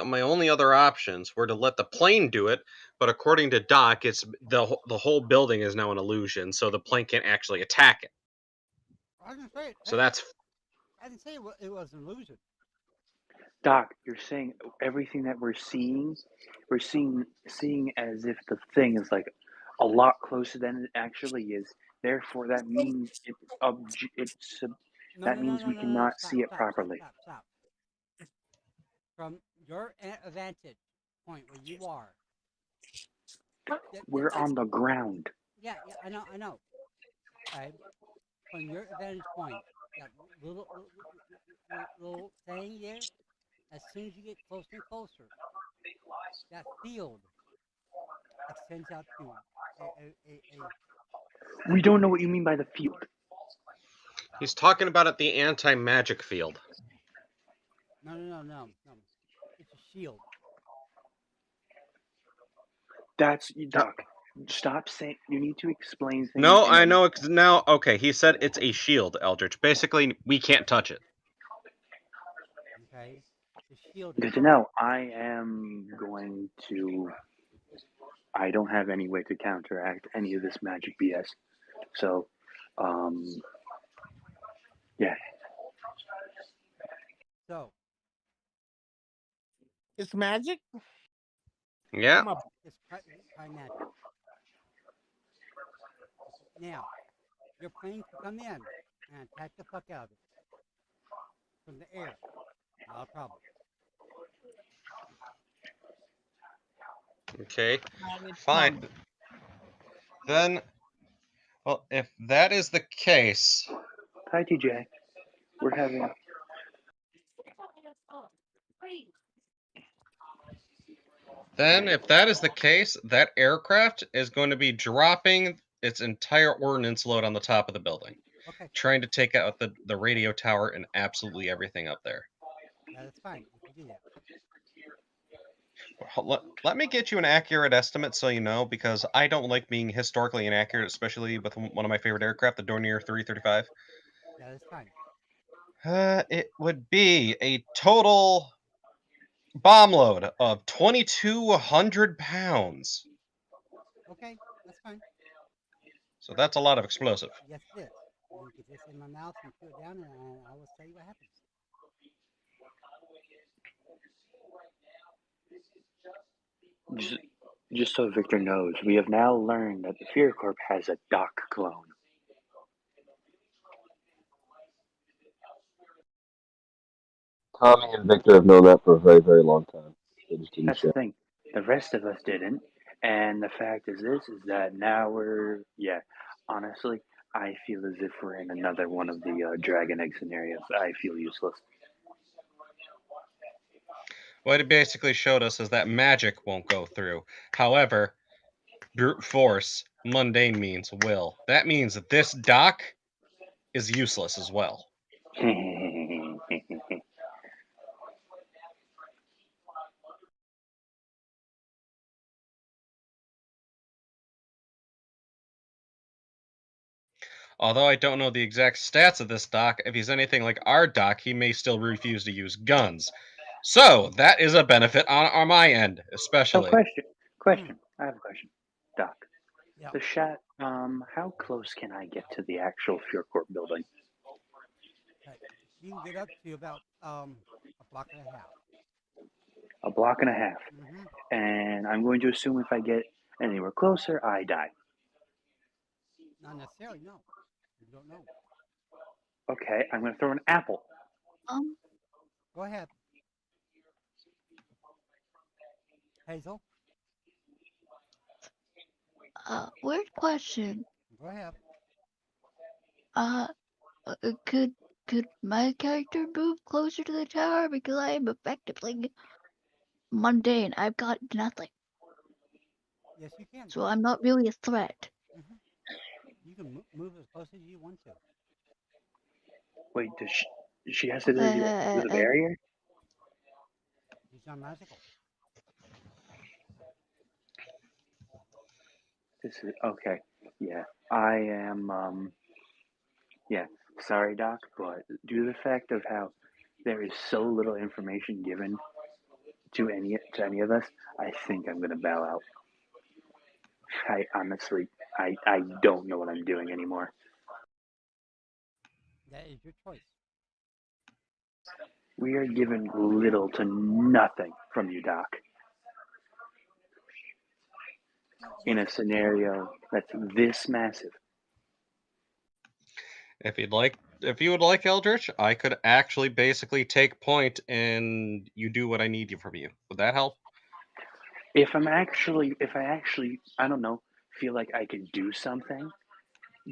My only other options were to let the plane do it, but according to Doc, it's the whole building is now an illusion, so the plane can't actually attack it. I didn't say it. So that's I didn't say it was an illusion. Doc, you're saying everything that we're seeing as if the thing is like a lot closer than it actually is. Therefore, that means No, that no, no, means no, we no, no. cannot Stop, see it stop, stop, properly. stop, stop. From your vantage point where you are, We're on the ground. yeah, I know. Okay, from your vantage point, that little thing there, as soon as you get closer and closer, that field extends out to a We don't know what you mean by the field. He's talking about it, the anti-magic field. no. It's a shield. That's Doc. Stop saying. You need to explain things. No, I know now. Okay, he said it's a shield, Eldritch. Basically, we can't touch it. Okay, the shield. Good to know. I am going to. I don't have any way to counteract any of this magic BS. So, yeah. So It's magic. Yeah. it's probably magic. Now your plane can come in and attack the fuck out of it from the air. Not a problem. Okay. Fine. Then, well, if that is the case, Hi, TJ. We're having. then if that is the case, that aircraft is going to be dropping its entire ordnance load on the top of the building, Okay, trying to take out the radio tower and absolutely everything up there. that's fine. You can do that. Let me get you an accurate estimate so you know, because I don't like being historically inaccurate, especially with one of my favorite aircraft, the Dornier 335. Yeah, that's fine. It would be a total bomb load of 2,200 pounds. Okay, that's fine. So that's a lot of explosive. Yes, it is. You can get this in my mouth and chew it down, and I will tell you what happens. Just so Victor knows, we have now learned that the Fear Corp has a Doc clone. Tommy and Victor have known that for a very, very long time. They just didn't That's the share. thing. The rest of us didn't. And the fact is that now honestly, I feel as if we're in another one of the Dragon Egg scenarios. I feel useless. What it basically showed us is that magic won't go through. However, brute force, mundane means will. That means that this dock is useless as well. Although I don't know the exact stats of this dock, if he's anything like our dock, he may still refuse to use guns. So that is a benefit on my end, So especially. question. I have a question, Doc. Yeah. The chat. How close can I get to the actual Fear Corp building? Okay. You can get up to about a block and a half. A block and a half. Mm-hmm. And I'm going to assume if I get anywhere closer, I die. Not necessarily, no. You don't know. Okay, I'm going to throw an apple. Go ahead. Hazel? Weird question. Go ahead. Could my character move closer to the tower, because I am effectively mundane? I've got nothing, Yes, you can. so I'm not really a threat. Mm-hmm. You can move as close as you want to. Wait, does she has to do with a barrier? He's not magical. This is okay. Yeah, I am. Yeah, sorry, Doc, but due to the fact of how there is so little information given to any of us, I think I'm gonna bow out. I honestly, I don't know what I'm doing anymore. That is your choice. We are given little to nothing from you, Doc. In a scenario that's this massive. If you would like, Eldritch, I could actually basically take point and you do what I need from you. Would that help? If I actually, I don't know, feel like I can do something,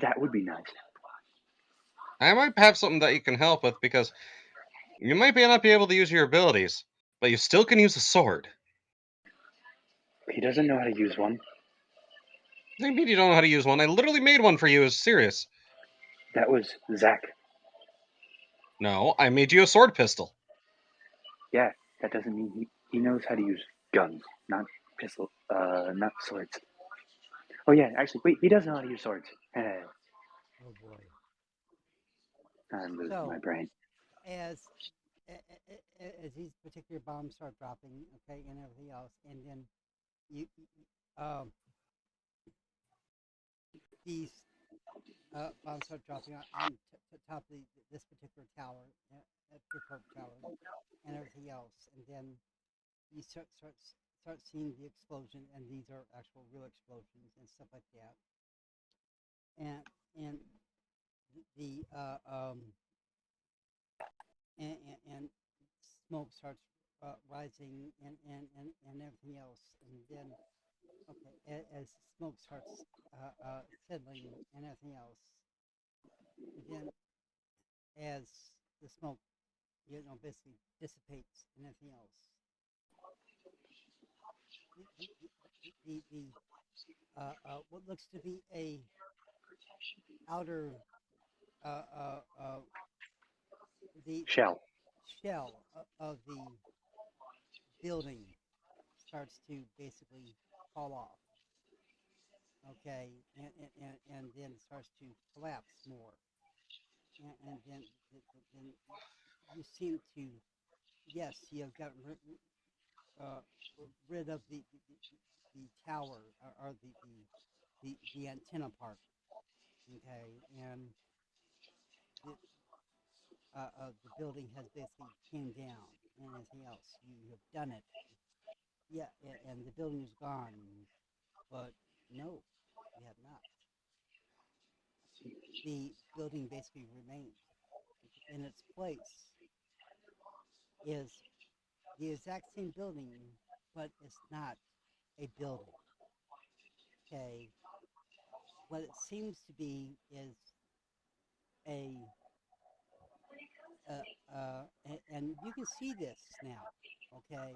that would be nice. I might have something that you can help with because you might not be able to use your abilities, but you still can use a sword. He doesn't know how to use one. What do you mean you don't know how to use one? I literally made one for you. It's serious. That was Zach. No, I made you a sword pistol. Yeah, that doesn't mean he knows how to use guns, not pistol, not swords. Oh yeah, actually, wait, he does know how to use swords. Oh boy. I'm losing So, my brain. as as these particular bombs start dropping, okay, and everything else, and then um, these bombs start dropping on top of this particular tower, Freeport Tower, and everything else, and then you start seeing the explosion, and these are actual real explosions and stuff like that, and the and smoke starts rising and everything else, and then okay, as smoke starts settling and everything else, and then as the smoke basically dissipates and everything else, the what looks to be a outer uh, uh, uh, the Shell. shell of the building starts to basically fall off. Okay, and then it starts to collapse more, and then you seem to, yes, you have gotten uh, rid of the tower, or the antenna part. Okay, and the the building has basically came down and anything else. You have done it. Yeah, and the building is gone, but no, you have not. The building basically remains. In its place is the exact same building, but it's not a building. Okay, what it seems to be is a and you can see this now. Okay,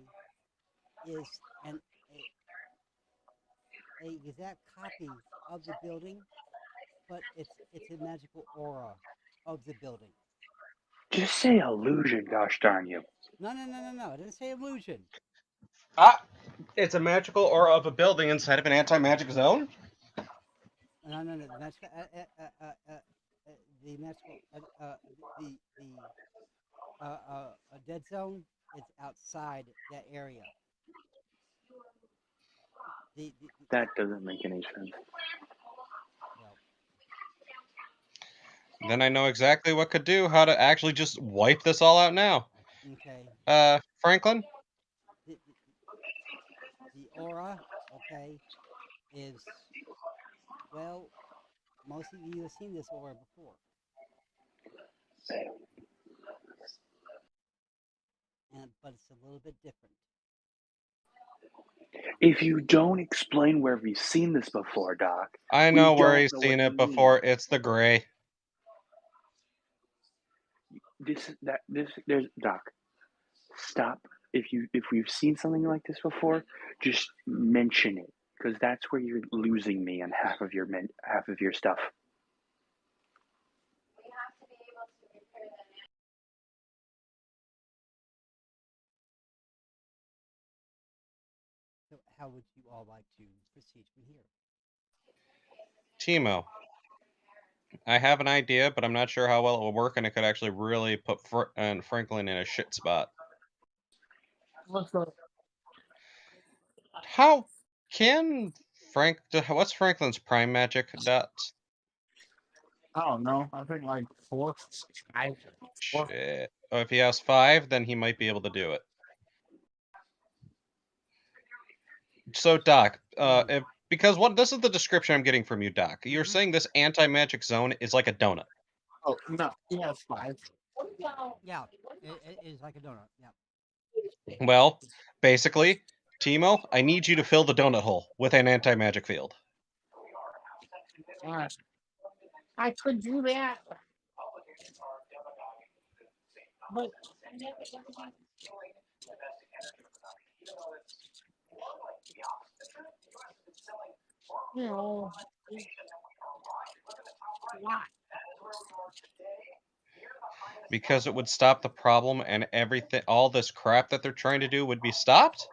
is an a, a exact copy of the building, but it's a magical aura of the building. Just say illusion, gosh darn you. No. I didn't say illusion. It's a magical aura of a building inside of an anti-magic zone? No. The magical the a dead zone is outside that area. The That doesn't make any sense. well, Then I know exactly what could do, how to actually just wipe this all out now. okay. Franklin? The, the, the aura, okay, is, well, most of you have seen this aura before, but it's a little bit different. If you don't explain where we've seen this before, Doc, I we know where don't he's know seen what it you mean. before. It's the gray. There's Doc. Stop. If we've seen something like this before, just mention it, because that's where you're losing me on half of your stuff. So, how would you all like to proceed from here? Timo, I have an idea, but I'm not sure how well it will work, and it could actually really put Franklin in a shit spot. What's up? How can what's Franklin's prime magic dots? I don't know. I think like four, five, four. Shit. If he has 5, then he might be able to do it. So, Doc, because this is the description I'm getting from you, Doc. You're saying this anti-magic zone is like a donut. Oh no, he has 5. Yeah, it is like a donut. Yeah. Well, basically, Timo, I need you to fill the donut hole with an anti-magic field. I could do that, but you know, why? Because it would stop the problem and everything, all this crap that they're trying to do would be stopped?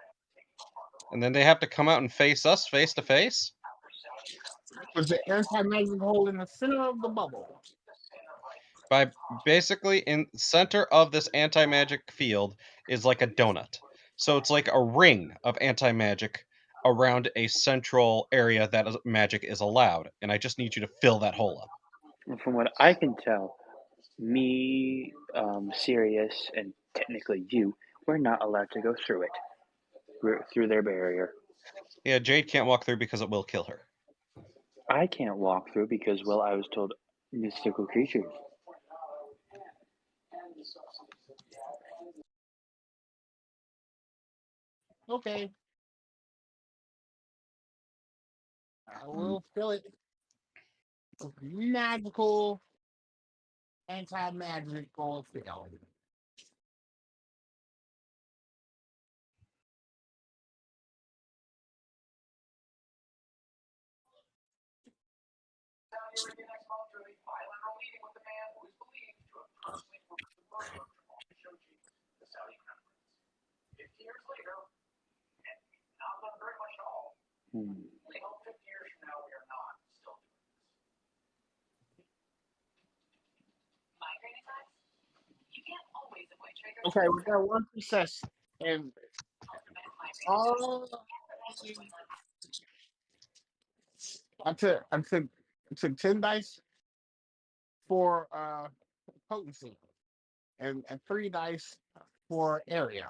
And then they have to come out and face us face to face? Was the anti-magic hole in the center of the bubble? By basically in center of this anti-magic field is like a donut. So it's like a ring of anti-magic around a central area that magic is allowed, and I just need you to fill that hole up. And from what I can tell, me, Sirius, and technically you, we're not allowed to go through it. We're through their barrier. Yeah, Jade can't walk through because it will kill her. I can't walk through because, well, I was told mystical creatures. Okay, I will fill it with magical anti-magical field. Hmm. Okay, we got one success, and all I took 10 dice for potency, and 3 dice for area.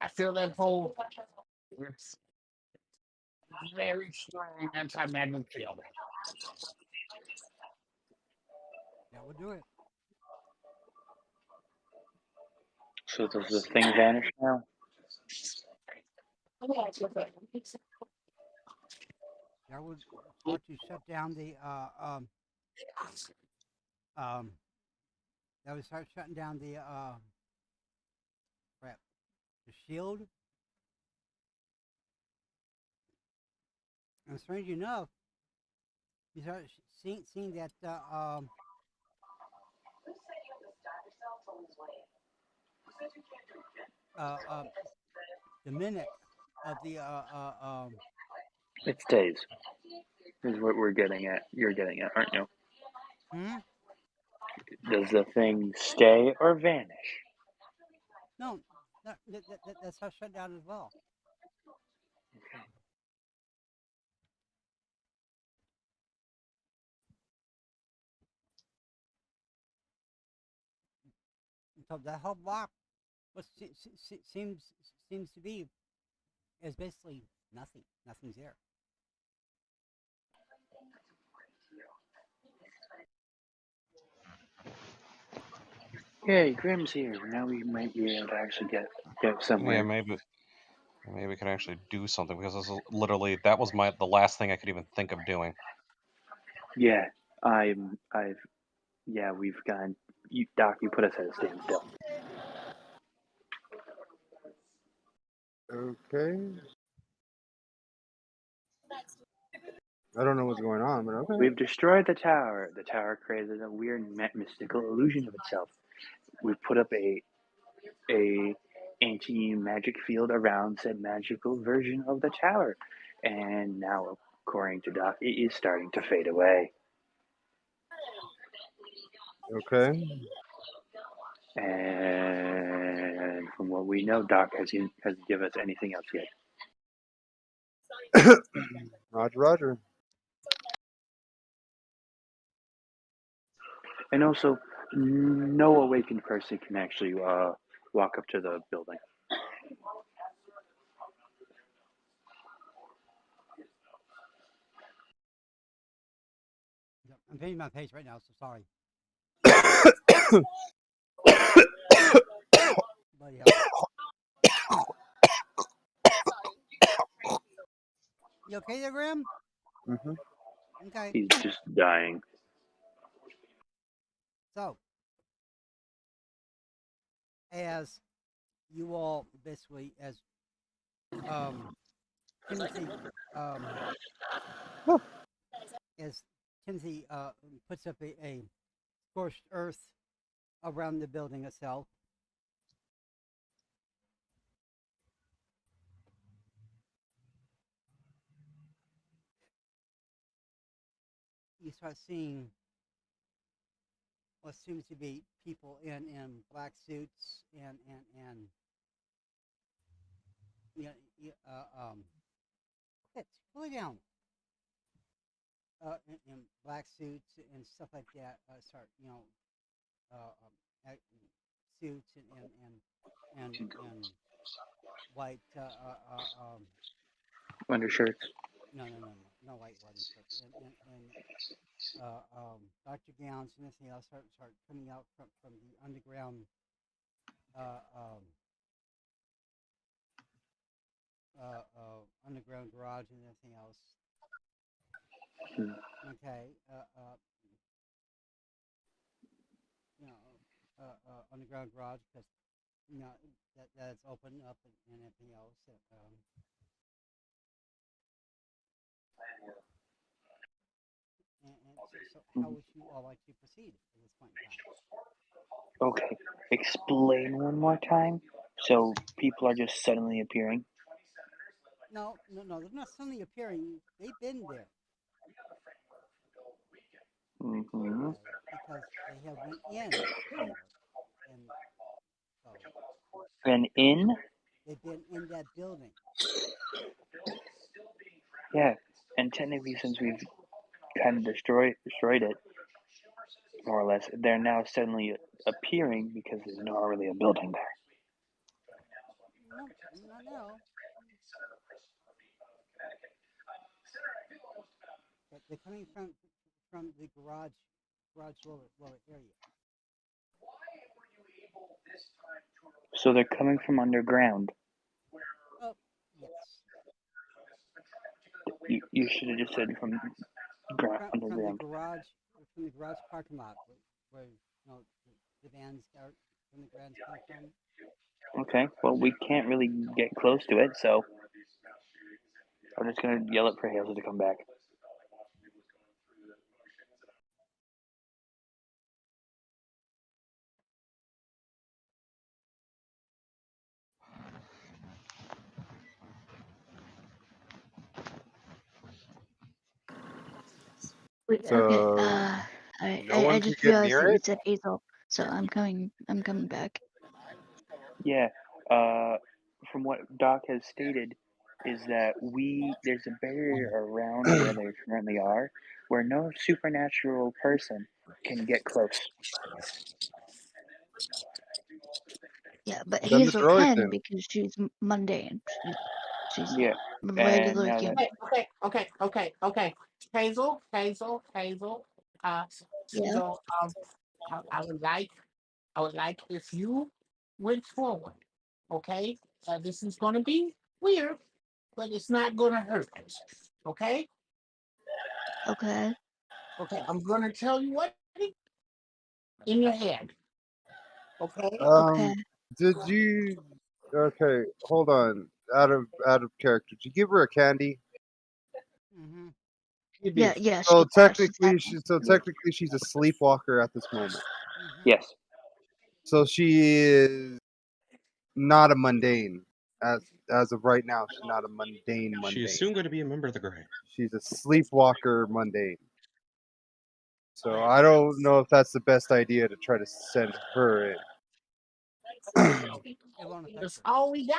I feel that hole with very strong anti-magic field. That would do it. So does the thing vanish now? That would start to shut down the that would start shutting down the crap, the shield. And strange enough, you start seeing that the mimic of the It stays. Is what we're getting at. You're getting at, aren't you? Does the thing stay or vanish? No, that's how shut down as well. So that whole block, what seems to be, is basically nothing. Nothing's there. Yay, Grim's here. Now we might be able to actually get somewhere. Yeah, maybe we could actually do something, because this is literally, that was the last thing I could even think of doing. Yeah, we've gone. Doc, you put us at a standstill. Okay. I don't know what's going on, but okay. We've destroyed the tower. The tower created a weird mystical illusion of itself. We've put up a anti-magic field around said magical version of the tower, and now, according to Doc, it is starting to fade away. Okay. And from what we know, Doc hasn't given us anything else yet. Roger, Roger. And also, No awakened person can actually walk up to the building. I'm painting my face right now, so sorry. But yeah. You okay there, Graham? Mm-hmm. Okay. He's just dying. So, as you all basically, as Timothy, as Timothy puts up a scorched earth around the building itself, you start seeing what seems to be people in black suits and you know, sit, pull it down. In black suits and stuff like that, start suits and white Undershirts. no white shirts and doctor gowns and everything else start coming out from the underground uh, um, underground garage and everything else. Hmm. Okay, underground garage because that's open up and everything else. So how would you all like to proceed at this point in time? Okay, explain one more time. So people are just suddenly appearing. No, they're not suddenly appearing. They've been there. Mm-hmm. Okay, because they have went in there, and so And in, they've been in that building. yeah, and technically since we've kind of destroyed it, more or less, they're now suddenly appearing because there's not really a building there. No, not now. They're coming from the garage lower area. So they're coming from underground. Oh, yes. You should have just said from From underground. the garage parking lot where the vans are from the vans come from. Okay, well we can't really get close to it, so I'm just gonna yell it for Hazel to come back. Wait, okay. So I, no I one I can just get realized near that you it. said Hazel, so I'm coming. I'm coming back. Yeah, from what Doc has stated, is that there's a barrier around where they currently are, where no supernatural person can get close. Yeah, but Send the Hazel droid can in. because she's mundane. She's Yeah, and regular now that human. Okay. Hazel. Uh, Yeah. Hazel. I would like if you went forward. Okay. This is gonna be weird, but it's not gonna hurt. Okay. Okay. Okay. I'm gonna tell you what in your head. Okay. Okay. Um, did you? Okay, hold on. Out of character. Did you give her a candy? Mm-hmm. You Yeah. did. Yeah. So She's had technically, one. she's a sleepwalker at this moment. Mm-hmm. yes, So she is not a mundane. As of right now, she's not a mundane. She is soon going to be a member of the Grey. She's a sleepwalker mundane. So I don't know if that's the best idea to try to send her in. It won't affect That's her. all we got.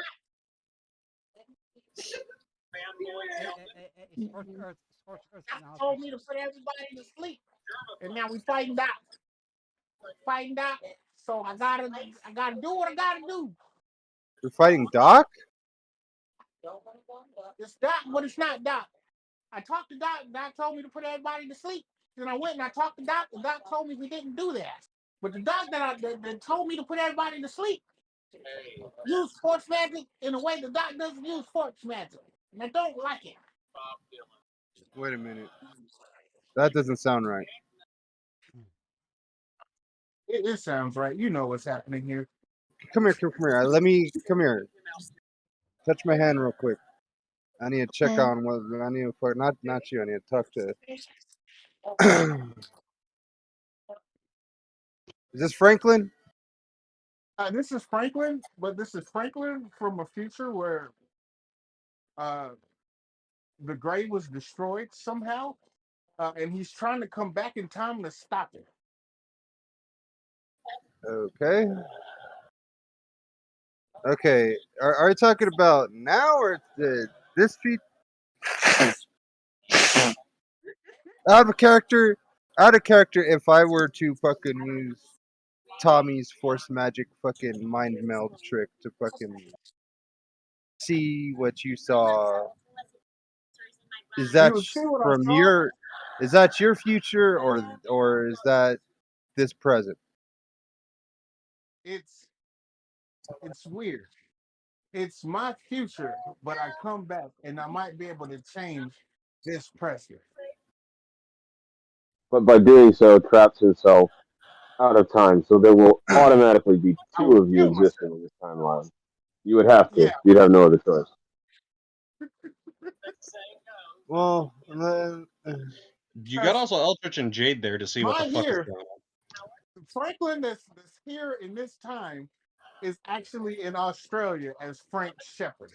Scorched earth God will not told affect me her. to put everybody to sleep, and now we fighting back. fighting Doc. So I gotta do what I gotta do. You're fighting Doc? It's Doc, but it's not Doc. I talked to Doc. Doc told me to put everybody to sleep. Then I went and I talked to Doc. And Doc told me we didn't do that. But the Doc that told me to put everybody to sleep used sports magic in a way the Doc doesn't use sports magic, and I don't like it. Wait a minute. That doesn't sound right. It sounds right. You know what's happening here. Come here. Let me come here. Touch my hand real quick. I need to check Okay. on what I need to not you. I need to talk to. Is this Franklin? This is Franklin, but this is Franklin from a future where uh, the Gray was destroyed somehow, and he's trying to come back in time to stop it. Okay. Okay. Are you talking about now or this feat? Out of character. Out of character. If I were to fucking use Tommy's force magic fucking mind meld trick to fucking see what you saw, is that You would see what I from saw. your? Is that your future or is that this present? It's weird. It's my future, but I come back and I might be able to change this present. But by doing so, traps himself out of time. So there will automatically be I two will of you kill existing myself. in this timeline. You would have Yeah, to. You'd have no other choice. Well, You got also Eldritch and Jade there to see what the mine fuck is here, going on. Franklin that's here in this time is actually in Australia as Frank Shepard.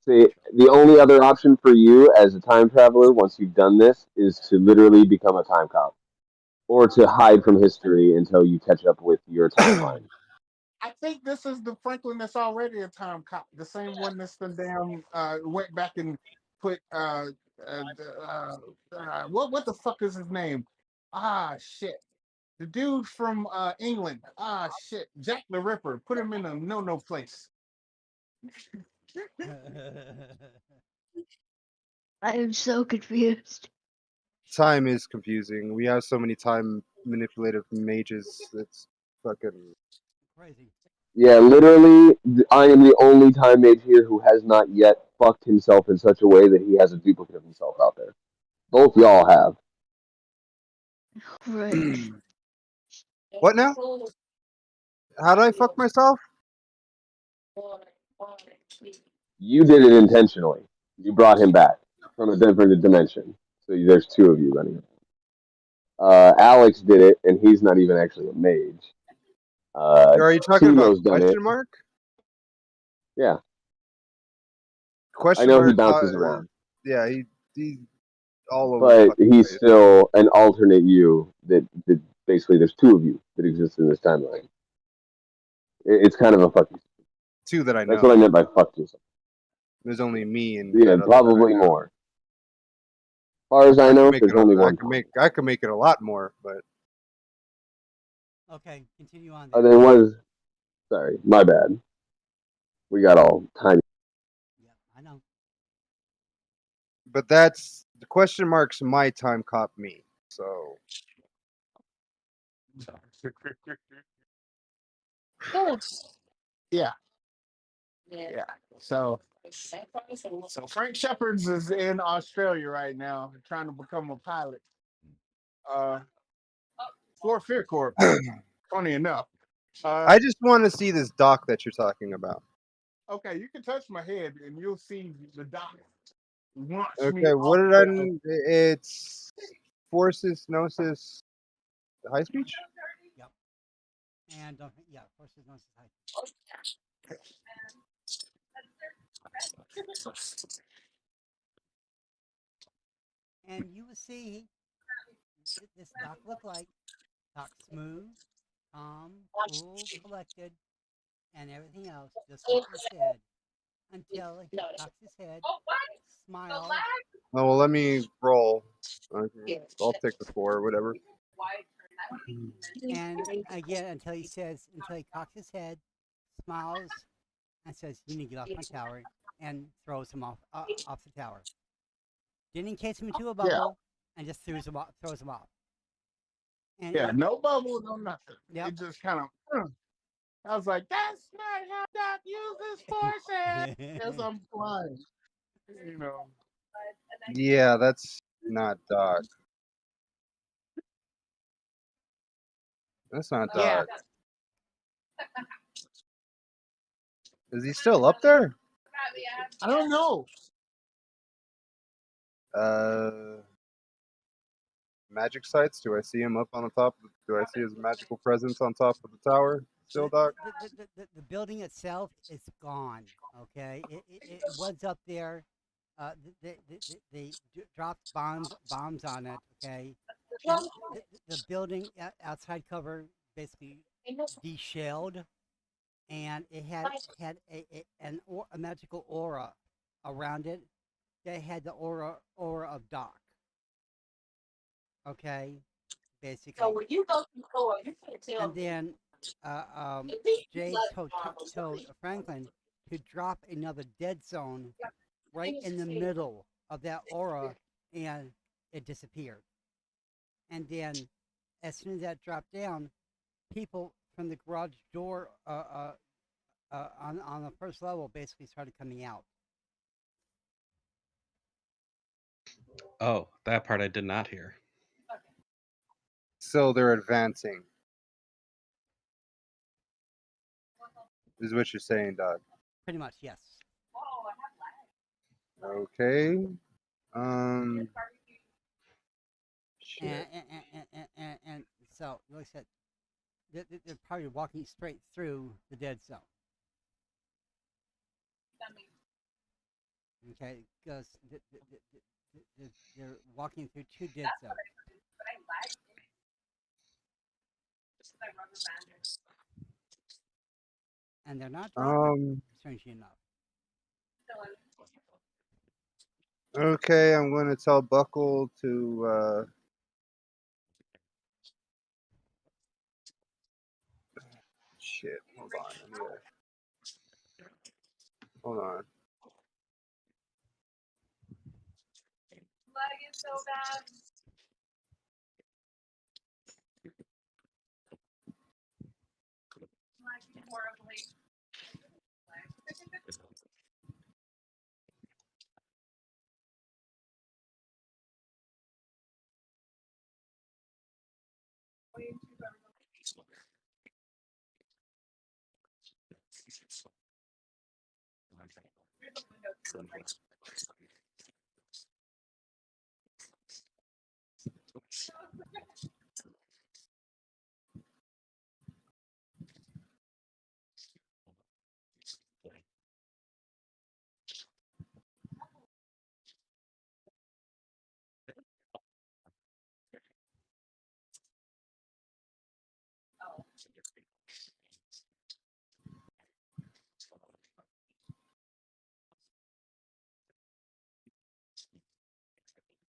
See, the only other option for you as a time traveler once you've done this is to literally become a time cop or to hide from history until you catch up with your timeline. I think this is the Franklin that's already a time cop, the same one that's the damn went back and put what the fuck is his name? Ah shit. The dude from England. Ah shit. Jack the Ripper. Put him in a no place. I am so confused. time is confusing. We have so many time manipulative mages. It's fucking. Crazy. Yeah, literally, I am the only time mage here who has not yet fucked himself in such a way that he has a duplicate of himself out there. Both y'all have. Right. What now? How did I fuck myself? You did it intentionally. You brought him back from a different dimension. So there's two of you running. Alex did it, and he's not even actually a mage. Are you talking about Tino's done it. question mark? Yeah, I Question know he mark. bounces around, Yeah, he's all over. The but fucking he's place. still an alternate you. That basically there's two of you that exist in this timeline. It's kind of a fuck. Two that I know. That's what I meant by fuck yourself. There's only me and Yeah, that other probably that I know. more. As far as I know, there's only one. I can make it a lot more, but Okay, continue on. There was. Sorry, my bad. We got all tiny. Yeah, I know. that's the question mark's my time cop me. So Yeah. Yeah. So Frank Shepard's is in Australia right now trying to become a pilot. For Fear Corp. Funny enough. I just want to see this doc that you're talking about. Okay, you can touch my head and you'll see the doc. Okay, what did I? It's forces gnosis high speech. Yep. And yeah, of course, there's no society. And you will see this doc look like talk smooth, calm, cool, collected, and everything else, just like you said, until he cocks his head, smiles. Oh well, let me roll. Okay, I'll take the 4 or whatever. And again, until he cocks his head, smiles, and says, "You need to get off my tower," and throws him off the tower. Didn't encase him into a Yeah, bubble, and just throws him off. And yeah, no bubble, no nothing. yep. It just kind of. I was like, that's not how Doc uses forces as I'm flying. You know. Yeah, that's not Doc. That's not Yeah. Doc. Is he still up there? I don't know. Magic sites. Do I see him up on the top? Do I see his magical presence on top of the tower? Still, Doc? The building itself is gone. Okay, it was up there. They dropped bombs on it. Okay, and the building outside cover basically deshelled, and it had a magical aura around it. That had the aura of Doc. Okay, basically. So when you go to the store, you can't tell And me. then Jade told Franklin to drop another dead zone right in the middle of that aura, and it disappeared. And then, as soon as that dropped down, people from the garage door on the first level basically started coming out. Oh, that part I did not hear. So they're advancing. Is what you're saying, Doc. Pretty much, yes. Okay. Shit. And so, like I said, they're probably walking straight through the dead zone. Okay, because they're walking through two dead zones. And they're not dropping, strangely enough. Okay, I'm going to tell Buckle to. Shit. Hold on. Hold on.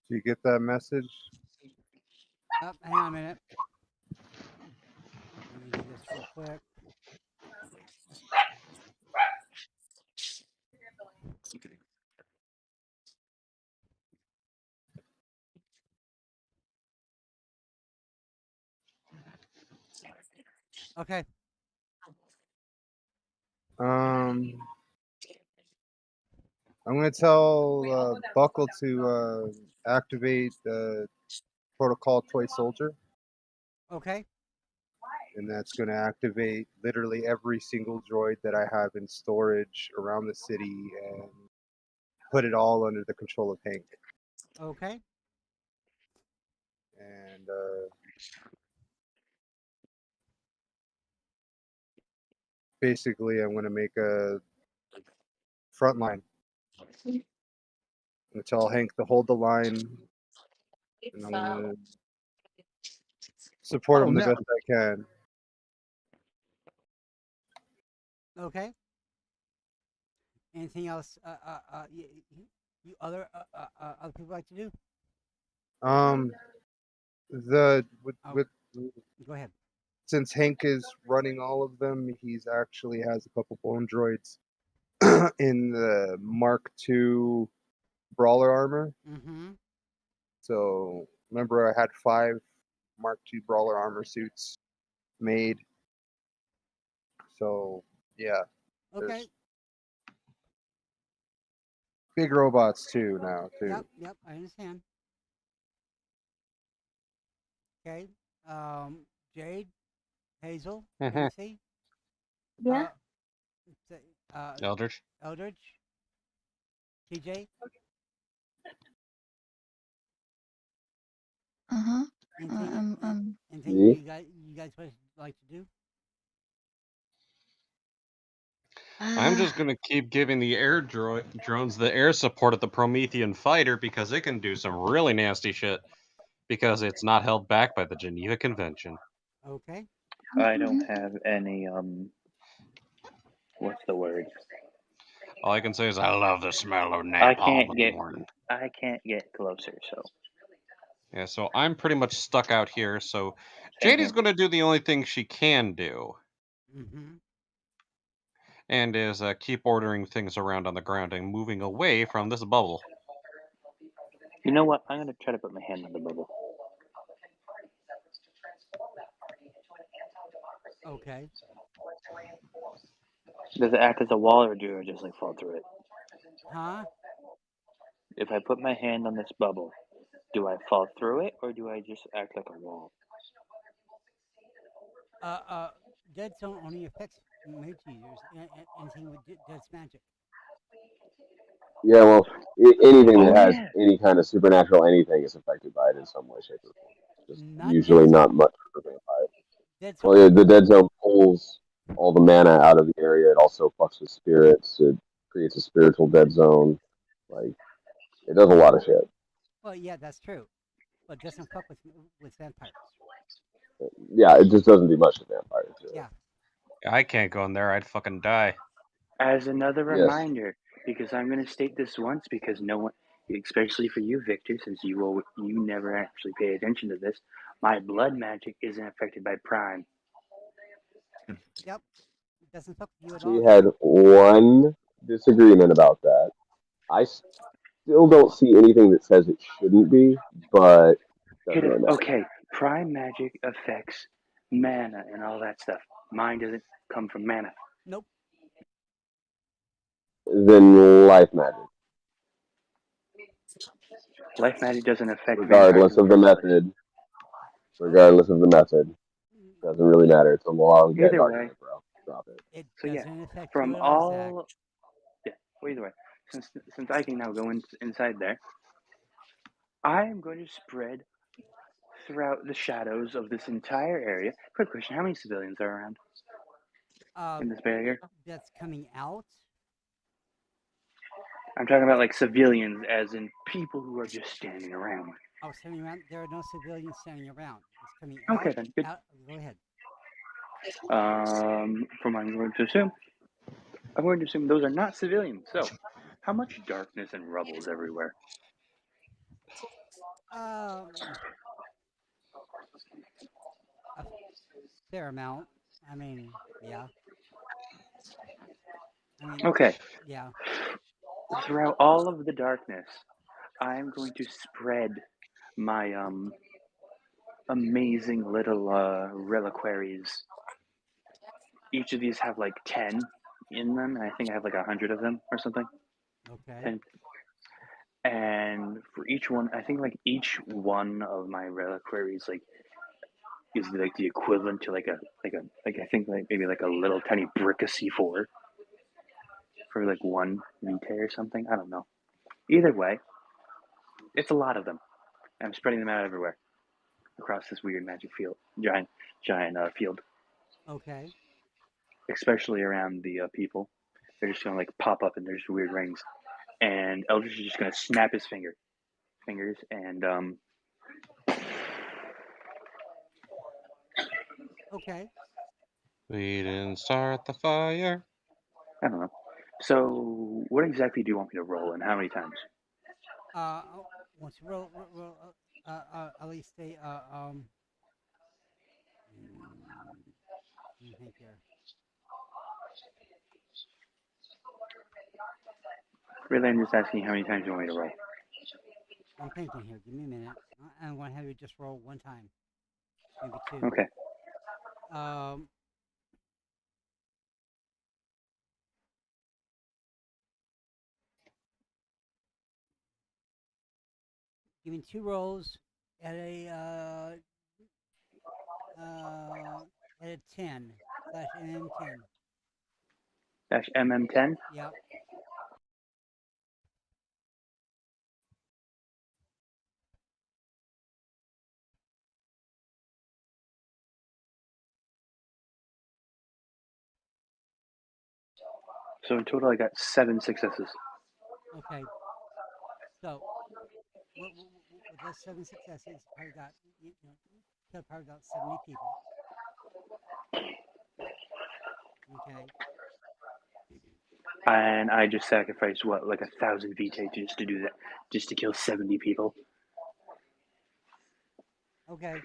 Do you get that message? Hang on a minute. Let me do this real quick. Okay. I'm going to tell Buckle to activate Protocol Toy Soldier. Okay. And that's going to activate literally every single droid that I have in storage around the city and put it all under the control of Hank. Okay. And basically, I'm going to make a front line. I'm going to tell Hank to hold the line, and I'm going to support him the best I can. Okay. Anything else? You other people like to do? The with Go ahead. Since Hank is running all of them, he's actually has a couple bone droids in the Mark II brawler armor. Mm-hmm. So remember, I had 5 Mark II brawler armor suits made. So yeah, Okay. there's big robots too now too. Yep. I understand. Okay. Jade, Hazel, Mhm. Nancy, Yeah. uh, Eldritch. Eldridge, TJ. Uh huh. Anything Me? you guys would like to do? I'm just gonna keep giving the drones the air support at the Promethean fighter because it can do some really nasty shit because it's not held back by the Geneva Convention. Okay. I don't have any what's the word? All I can say is I love the smell of I napalm can't in the get morning. closer, so Yeah, so I'm pretty much stuck out here. So same JD's here. gonna do the only thing she can do, Mm-hmm. and is keep ordering things around on the ground and moving away from this bubble. You know what? I'm gonna try to put my hand on the bubble. Okay. Does it act as a wall, or do I just like fall through it? Huh? If I put my hand on this bubble, do I fall through it, or do I just act like a wall? Uh, uh, Dead Zone only affects mage eaters. Anything with Dead's magic. Yeah, well, anything Oh that has yeah. any kind of supernatural anything is affected by it in some way, shape, or form. Just Not Dead usually not Zone. much for vampire. Dead Well, Zone. yeah, the dead zone pulls all the mana out of the area. It also fucks with spirits. It creates a spiritual dead zone. Like it does a lot of shit. Well, yeah, that's true, but doesn't fuck with vampires. Yeah, it just doesn't do much to vampires. Really. Yeah. I can't go in there. I'd fucking die. As another Yes. reminder, because I'm gonna state this once, because no one, especially for you, Victor, since you never actually pay attention to this, my blood magic isn't affected by Prime. Yep. Doesn't fuck with you at We all, had Jade. one disagreement about that. I still don't see anything that says it shouldn't be, but it doesn't really matter. Okay, Prime magic affects mana and all that stuff. Mine doesn't come from mana. Nope. Then life magic, Life magic doesn't affect vampires regardless in the of the first place. method, Okay. regardless of the method, doesn't really matter. It's a law of Either way, darkness, bro. Drop it. It so yeah, doesn't affect you from at all, Zach. all yeah. Well, either way, since I can now go inside there, I am going to spread throughout the shadows of this entire area. Quick question: how many civilians are around in this barrier? That's coming out. I'm talking about like civilians, as in people who are just standing around. Oh, standing around. There are no civilians standing around. It's coming Okay, out. then good. Out. Go ahead. From what I'm going to assume those are not civilians. So, how much darkness and rubble is everywhere? Um, a fair amount. I mean, yeah. I mean, Okay, yeah. throughout all of the darkness, I'm going to spread my amazing little reliquaries. Each of these have like 10 in them, and I think I have like 100 of them or something. Okay. 10. And for each one, I think like each one of my reliquaries like is like the equivalent to like I think like maybe like a little tiny brick of C4 for like one vitae or something. I don't know. Either way, it's a lot of them. I'm spreading them out everywhere across this weird magic field, giant field, Okay. especially around the people. They're just gonna like pop up in their just weird rings, and Eldritch is just gonna snap his fingers, and Okay. We didn't start the fire. I don't know. So, what exactly do you want me to roll, and how many times? Once you roll, at least a Let me think here. Really, I'm just asking how many times you want me to roll. I'm thinking here. Give me a minute. I'm going to have you just roll one time, maybe two. Okay. Give me 2 rolls at a 10 slash MM10. Dash MM10. Yep. So in total, I got 7 successes. Okay. So, with those 7 successes, probably got probably got 70 people. Okay. And I just sacrificed what, like 1,000 vitae just to do that, just to kill 70 people. Okay.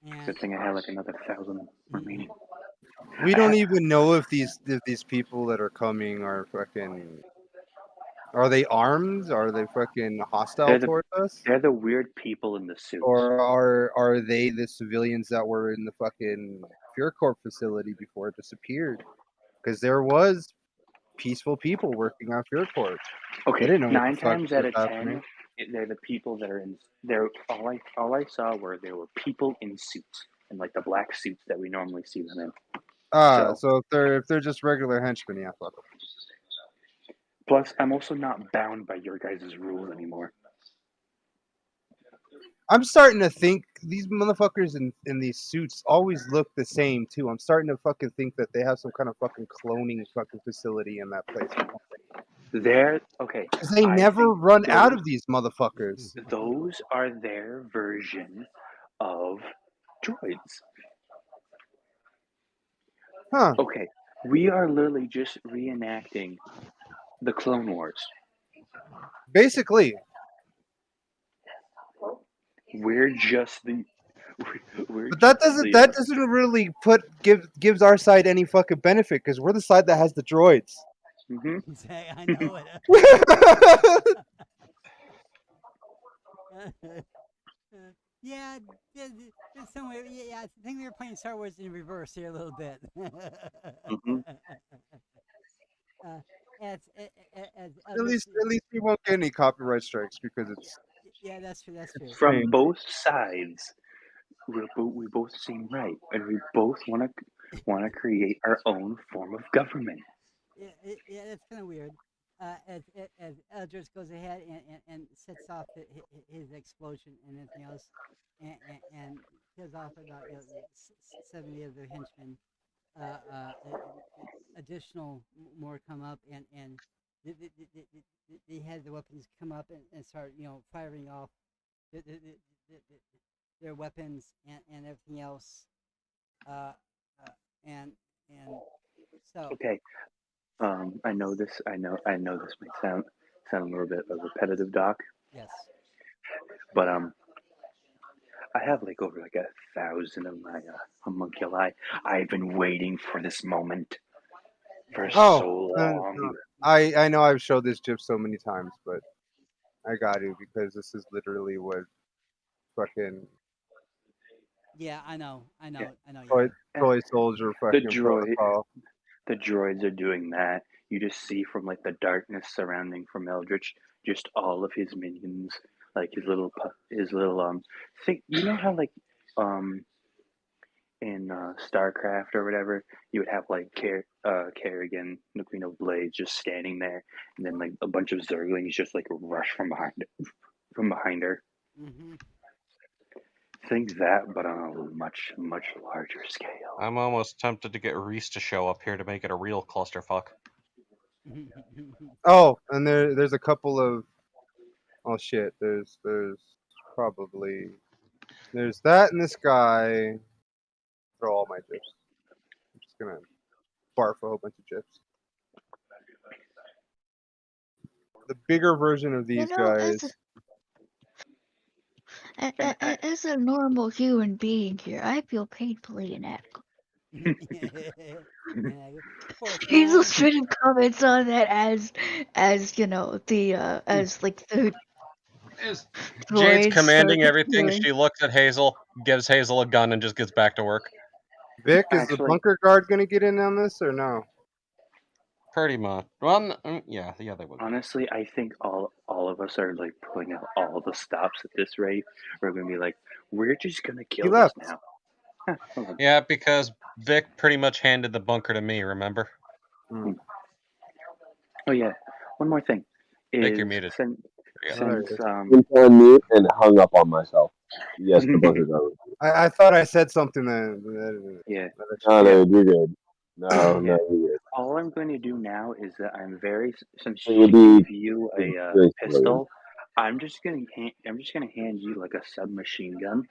And Good thing I had like another 1,000 remaining. We don't even know if these people that are coming are fucking. Are they armed? Are they fucking hostile towards us? They're the weird people in the suits. Or are they the civilians that were in the fucking Pure Corp facility before it disappeared? Because there was peaceful people working on Pure Corp. Okay, They didn't know what 9 the fuck times was out of 10, happening. they're the people that are in. They're all I saw were there were people in suits, and like the black suits that we normally see them in. So if they're just regular henchmen, yeah, fuck them. Plus, I'm also not bound by your guys' rules anymore. I'm starting to think these motherfuckers in these suits always look the same too. I'm starting to fucking think that they have some kind of fucking cloning fucking facility in that place. They're okay. Because they I never think run out of these motherfuckers. Those are their version of droids. Huh. Okay, we are literally just reenacting the Clone Wars. Basically. We're just the. But that doesn't really gives our side any fucking benefit because we're the side that has the droids. I know it. Yeah, somewhere. Yeah, I think we were playing Star Wars in reverse here a little bit. At least we won't get any copyright strikes because it's. Yeah, that's true. That's true. From both sides, we both seem right, and we both want to create our own form of government. Yeah, that's kind of weird. As Eldridge goes ahead and sets off his explosion and everything else, and kills off about 70 of their henchmen. Additional more come up and they had the weapons come up and start firing off their weapons and everything else. And so okay. I know this. I know this might sound a little bit repetitive, Doc. Yes. But I have like over like 1,000 of my homunculi. I've been waiting for this moment for so long. I know I've showed this GIF so many times, but I got to because this is literally what fucking. Yeah, I know. Toy soldier fucking protocol. The droids are doing that. You just see from like the darkness surrounding from Eldritch, just all of his minions, like his little thing. You know how like in StarCraft or whatever, you would have like Kerrigan, the Queen of Blades, just standing there, and then like a bunch of Zerglings just like rush from behind her. Mm-hmm. Think that, but on a much larger scale. I'm almost tempted to get Reese to show up here to make it a real clusterfuck. Oh, and there's a couple of. Oh shit! There's probably there's that and this guy. Throw all my GIFs. I'm just gonna barf a whole bunch of GIFs. The bigger version of these guys. As a normal human being here, I feel painfully inadequate. Poor Hazel thing. straight up comments on that as you know the as like the As droids Jade's start commanding everything, deploying. she looks at Hazel, gives Hazel a gun, and just gets back to work. Vic, is the Actually, bunker guard gonna get in on this or no? Pretty much. Well, yeah, they would. honestly, I think all of us are like pulling out all the stops at this rate. We're gonna be like, we're just gonna kill this left. now. Hold on. Yeah, because Vic pretty much handed the bunker to me. Remember? Hmm. Oh yeah, one more thing Vic, you're is muted. since Yeah. Oh, there it since is. Went on mute and hung up on myself. Yes, the bunker guard. I thought I said something that yeah. No, Yeah. dude, you're good. No, Yeah. you're good. All I'm going to do now is that since It she would be gave you a very civilian. pistol, I'm just gonna hand you like a submachine gun,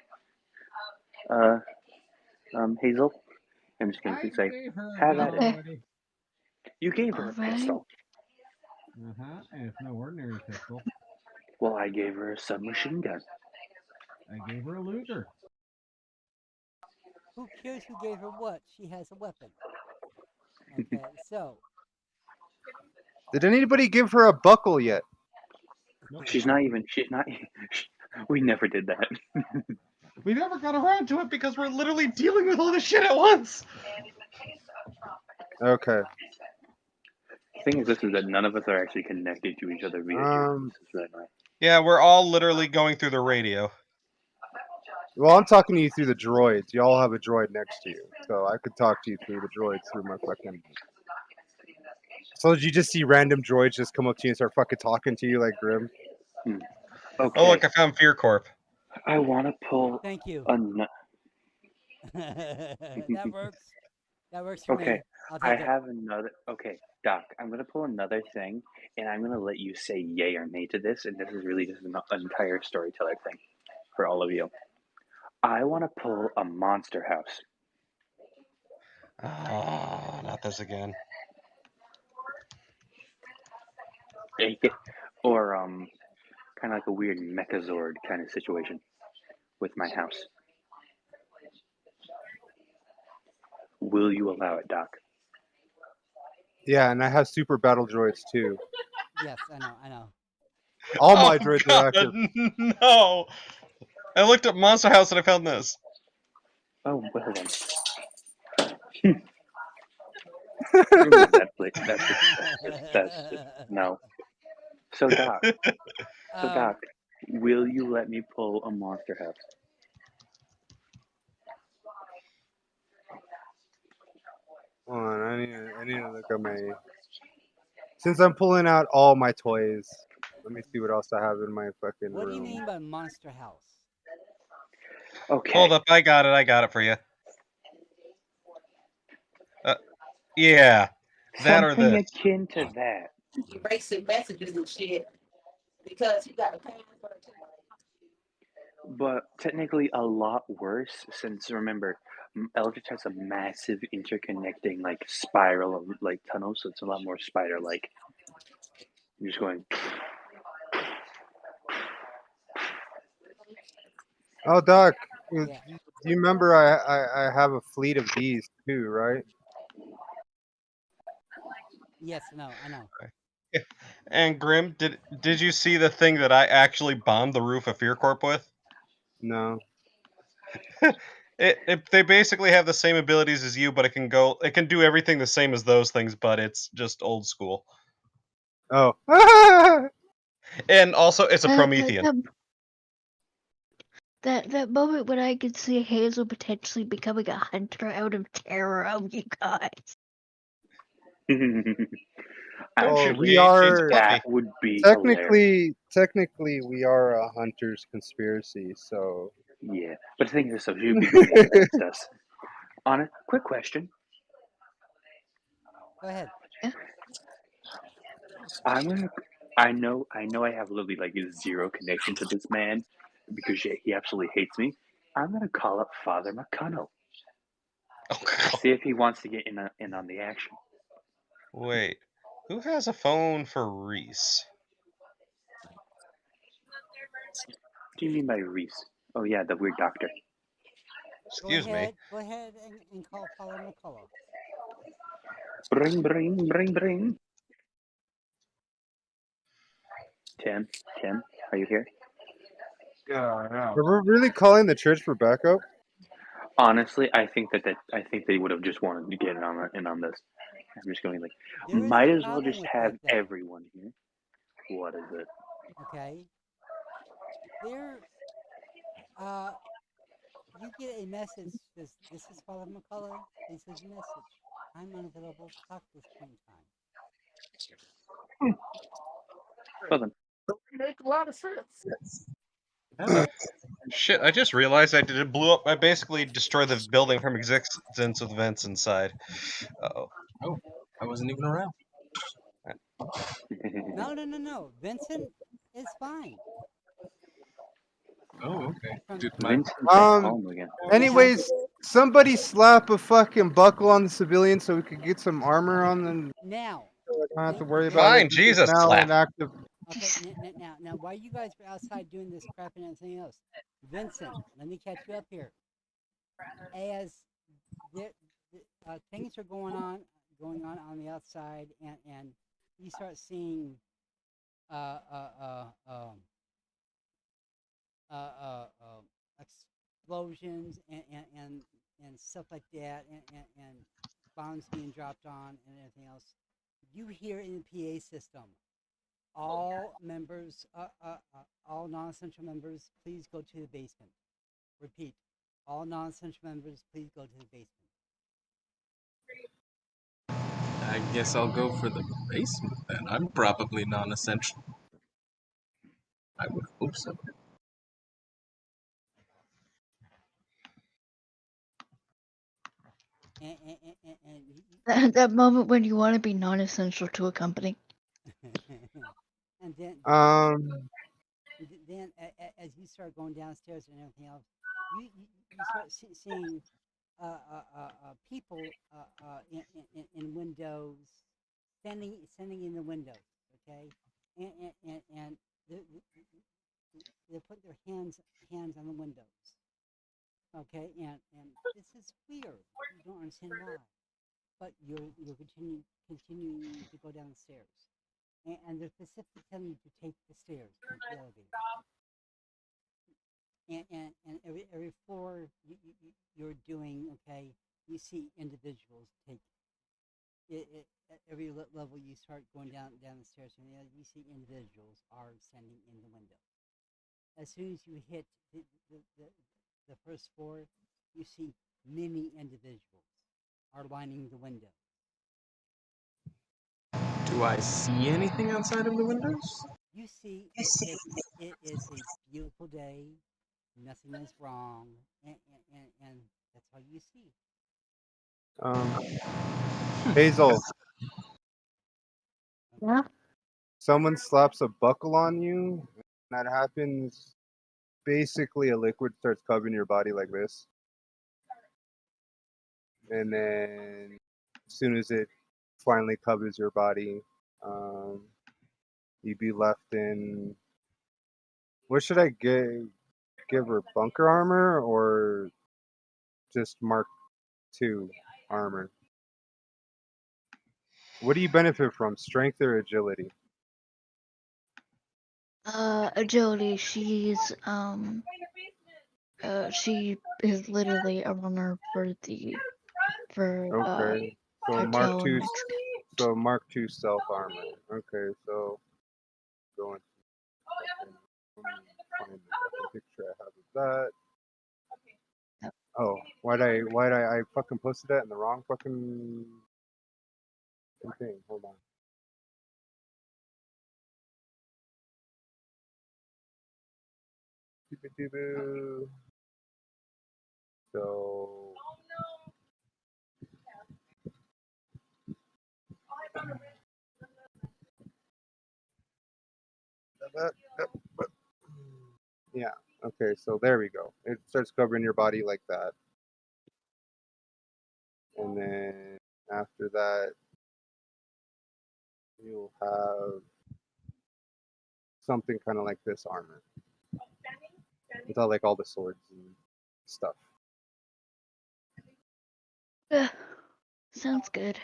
Hazel. I'm just gonna say, gave her a have gun at it. Okay. already. You gave her a Alright. pistol. And it's no ordinary pistol. Well, I gave her a submachine gun. I gave her a Luger. Who cares who gave her what? She has a weapon. Okay, so. Did anybody give her a buckle yet? Nope. She's not. We never did that. We never got around to it because we're literally dealing with all this shit at once. Okay. The thing is, this is that none of us are actually connected to each other via hearing. This is really nice. Yeah, we're all literally going through the radio. Well, I'm talking to you through the droids. Y'all have a droid next to you, so I could talk to you through the droids through my fucking. So did you just see random droids just come up to you and start fucking talking to you like Grim? Okay. Oh, look, I found Fear Corp. I want to pull. Thank you. That works. That works for Okay, me. I'll I take it. have another. Okay, Doc, I'm gonna pull another thing, and I'm gonna let you say yay or nay to this. And this is really just an entire storyteller thing for all of you. I want to pull a monster house. Oh, not this again. Or kind of like a weird Mechazord kind of situation with my house. Will you allow it, Doc? Yeah, and I have super battle droids too. Yes, I know. All my droids are God, active. no! I looked up Monster House and I found this. Oh, well then. That's no. So Doc, will you let me pull a monster house? Hold on, I need to look at my. Since I'm pulling out all my toys, let me see what else I have in my fucking What do you room. mean by monster house? Okay. Hold up, I got it for you. Yeah, that or Something this. akin to that. Erasing messages and shit because you got a password too. But technically a lot worse, since remember, Eldritch has a massive interconnecting like spiral of like tunnels, so it's a lot more spider-like. You're just going. Oh, Doc, Yeah. do you remember I have a fleet of these too, right? Yes, no, I know. And Grim, did you see the thing that I actually bombed the roof of Fear Corp with? No. They basically have the same abilities as you, but it can do everything the same as those things, but it's just old school. Oh. And also, it's a Promethean. That moment when I could see Hazel potentially becoming a hunter out of terror of you guys. Actually, we are that would be hilarious. technically we are a hunter's conspiracy, so Yeah, but the thing is, so you'd be going against us. On a quick question, Go ahead. Yeah. I know I have literally like zero connection to this man because he absolutely hates me. I'm gonna call up Father McConnell. See if he wants to get in on the action. Wait, who has a phone for Reese? What do you mean by Reese? Oh yeah, the weird doctor. Excuse me. Go ahead and call Father McCullough. Bring, bring, bring, bring. Tim, are you here? Yeah, Are we really calling the church for backup? Honestly, I think they would have just wanted to get in on this. I'm just going like, There is might a as well problem just with have that, though. everyone here. What is it? Okay. There, you get a message. This is Father McCullough. Please leave a message. I'm unavailable. Talk this point in time. Well then, Make a lot of sense. Shit, I just realized it blew up. I basically destroyed the building from existence with vents inside. Uh-oh. Oh, I wasn't even around. No. Vincent is fine. Oh, okay. From Dude, Vincent's at home again. Anyways, somebody slap a fucking buckle on the civilian so we could get some armor on them. now. I don't have to worry Now- about it. Fine, Jesus, Now slap. inactive. Okay, now, while you guys were outside doing this crap and everything else, Vincent, let me catch you up here. As there, things are going on the outside, and you start seeing uh, uh, uh, um, explosions and stuff like that, and bombs being dropped on and everything else. You hear in the PA system, all members, all non-essential members, please go to the basement. Repeat, all non-essential members, please go to the basement. I guess I'll go for the basement then. I'm probably non-essential. I would hope so. And That moment when you want to be non-essential to a company. and then as you start going downstairs and everything else, you start seeing people in windows, standing in the windows, okay, and they put their hands on the windows, okay, and this is weird. You don't understand why, but you're continuing to go down the stairs, and they're specifically telling you to take the stairs, take the elevator. And every floor you're doing, okay, you see individuals take at every level you start going down the stairs, and you see individuals are standing in the window. As soon as you hit the first floor, you see many individuals are lining the window. Do I see anything outside of the windows? You see it is a beautiful day. Nothing is wrong, and that's all you see. Hazel, Yeah. someone slaps a buckle on you. When that happens, basically a liquid starts covering your body like this. And then as soon as it finally covers your body, you'd be left in. What should I give her? Bunker armor or just Mark II armor? What do you benefit from, strength or agility? Agility. She is literally a runner for Okay, so Mark cartel II. next. So Mark II stealth armor. Okay, so going. Find the fucking picture I have of that. Oh, why'd I fucking posted that in the wrong fucking thing? Hold on. Doo-doo-doo-doo. So yeah. Okay, so there we go. It starts covering your body like that, and then after that, you'll have something kind of like this armor. without like all the swords and stuff. Sounds good.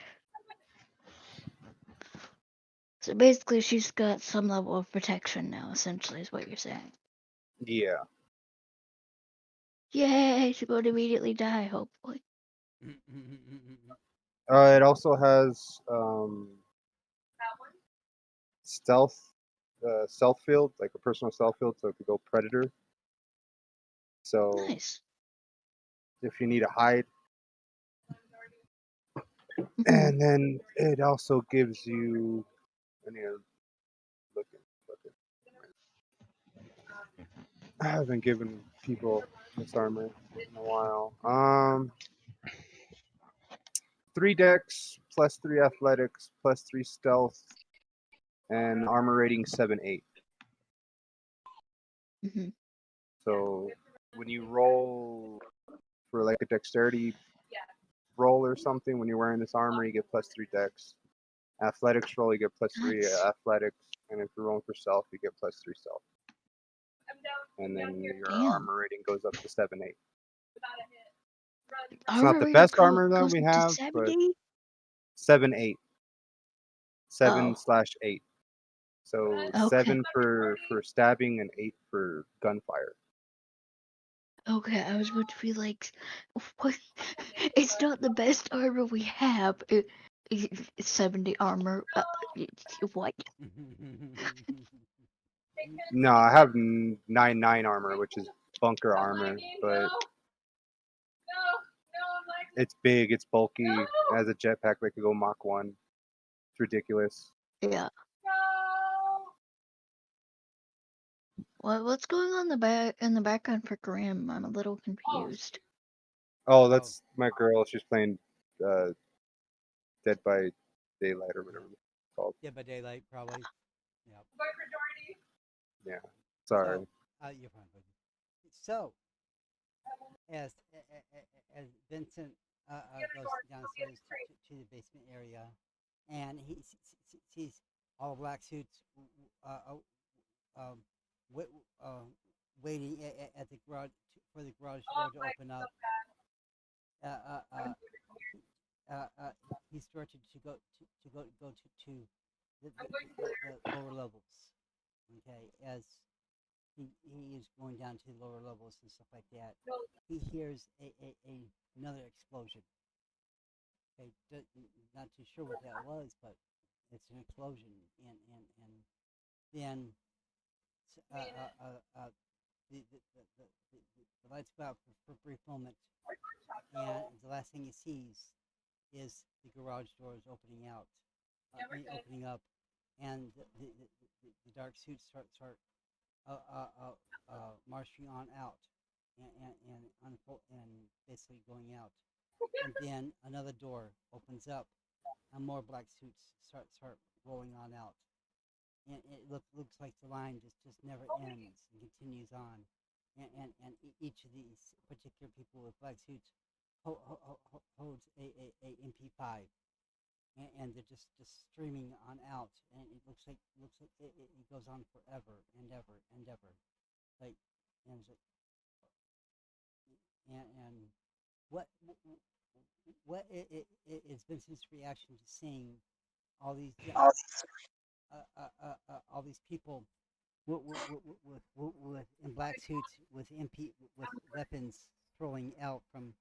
So basically, she's got some level of protection now. Essentially, is what you're saying. Yeah. Yay! She won't immediately die. Hopefully. It also has stealth field, like a personal stealth field, so it could go predator. So Nice. if you need to hide, Mhm. and then it also gives you. I need to look at. I haven't given people this armor in a while. 3 dex plus 3 athletics plus 3 stealth, and armor rating 7-8. Mhm. So when you roll for like a dexterity roll or something, when you're wearing this armor, you get plus 3 dex. Athletics roll, you get plus 3 Nice. athletics, and if you're rolling for stealth, you get plus 3 stealth. And then your Damn. armor rating goes up to 7-8. It's Armor not the rating best armor that goes we up to have, but 70. 7-8. Oh. 7/8. So Okay. 7 for stabbing and 8 for gunfire. Okay, I was about to be like, what? It's not the best armor we have. It's 70 armor. What? No, I have 9/9 armor, which is bunker armor, but it's big, it's bulky, it has a jetpack that could go Mach 1. It's ridiculous. Yeah. What's going on in the background for Graham? I'm a little confused. Oh, that's my girl. She's playing Dead by Daylight or whatever it's called. Dead by Daylight, probably. Yeah. Yeah. Sorry. So, you're fine, buddy. So, as Vincent goes downstairs to the basement area, and he sees all black suits waiting at the garage for the garage door to open up. He's directed to go to the lower levels. Okay, as he is going down to the lower levels and stuff like that. He hears another explosion. Okay, not too sure what that was, but it's an explosion, and then the lights go out for a brief moment, and the last thing he sees is the garage doors opening up, and the dark suits start marching on out, and basically going out, and then another door opens up, and more black suits start rolling on out, and it looks like the line just never ends and continues on, and each of these particular people with black suits holds a MP5, and they're just streaming on out, and it looks like it goes on forever and ever and ever, like, and and what is Vincent's reaction to seeing all these all these people with in black suits with with weapons throwing out from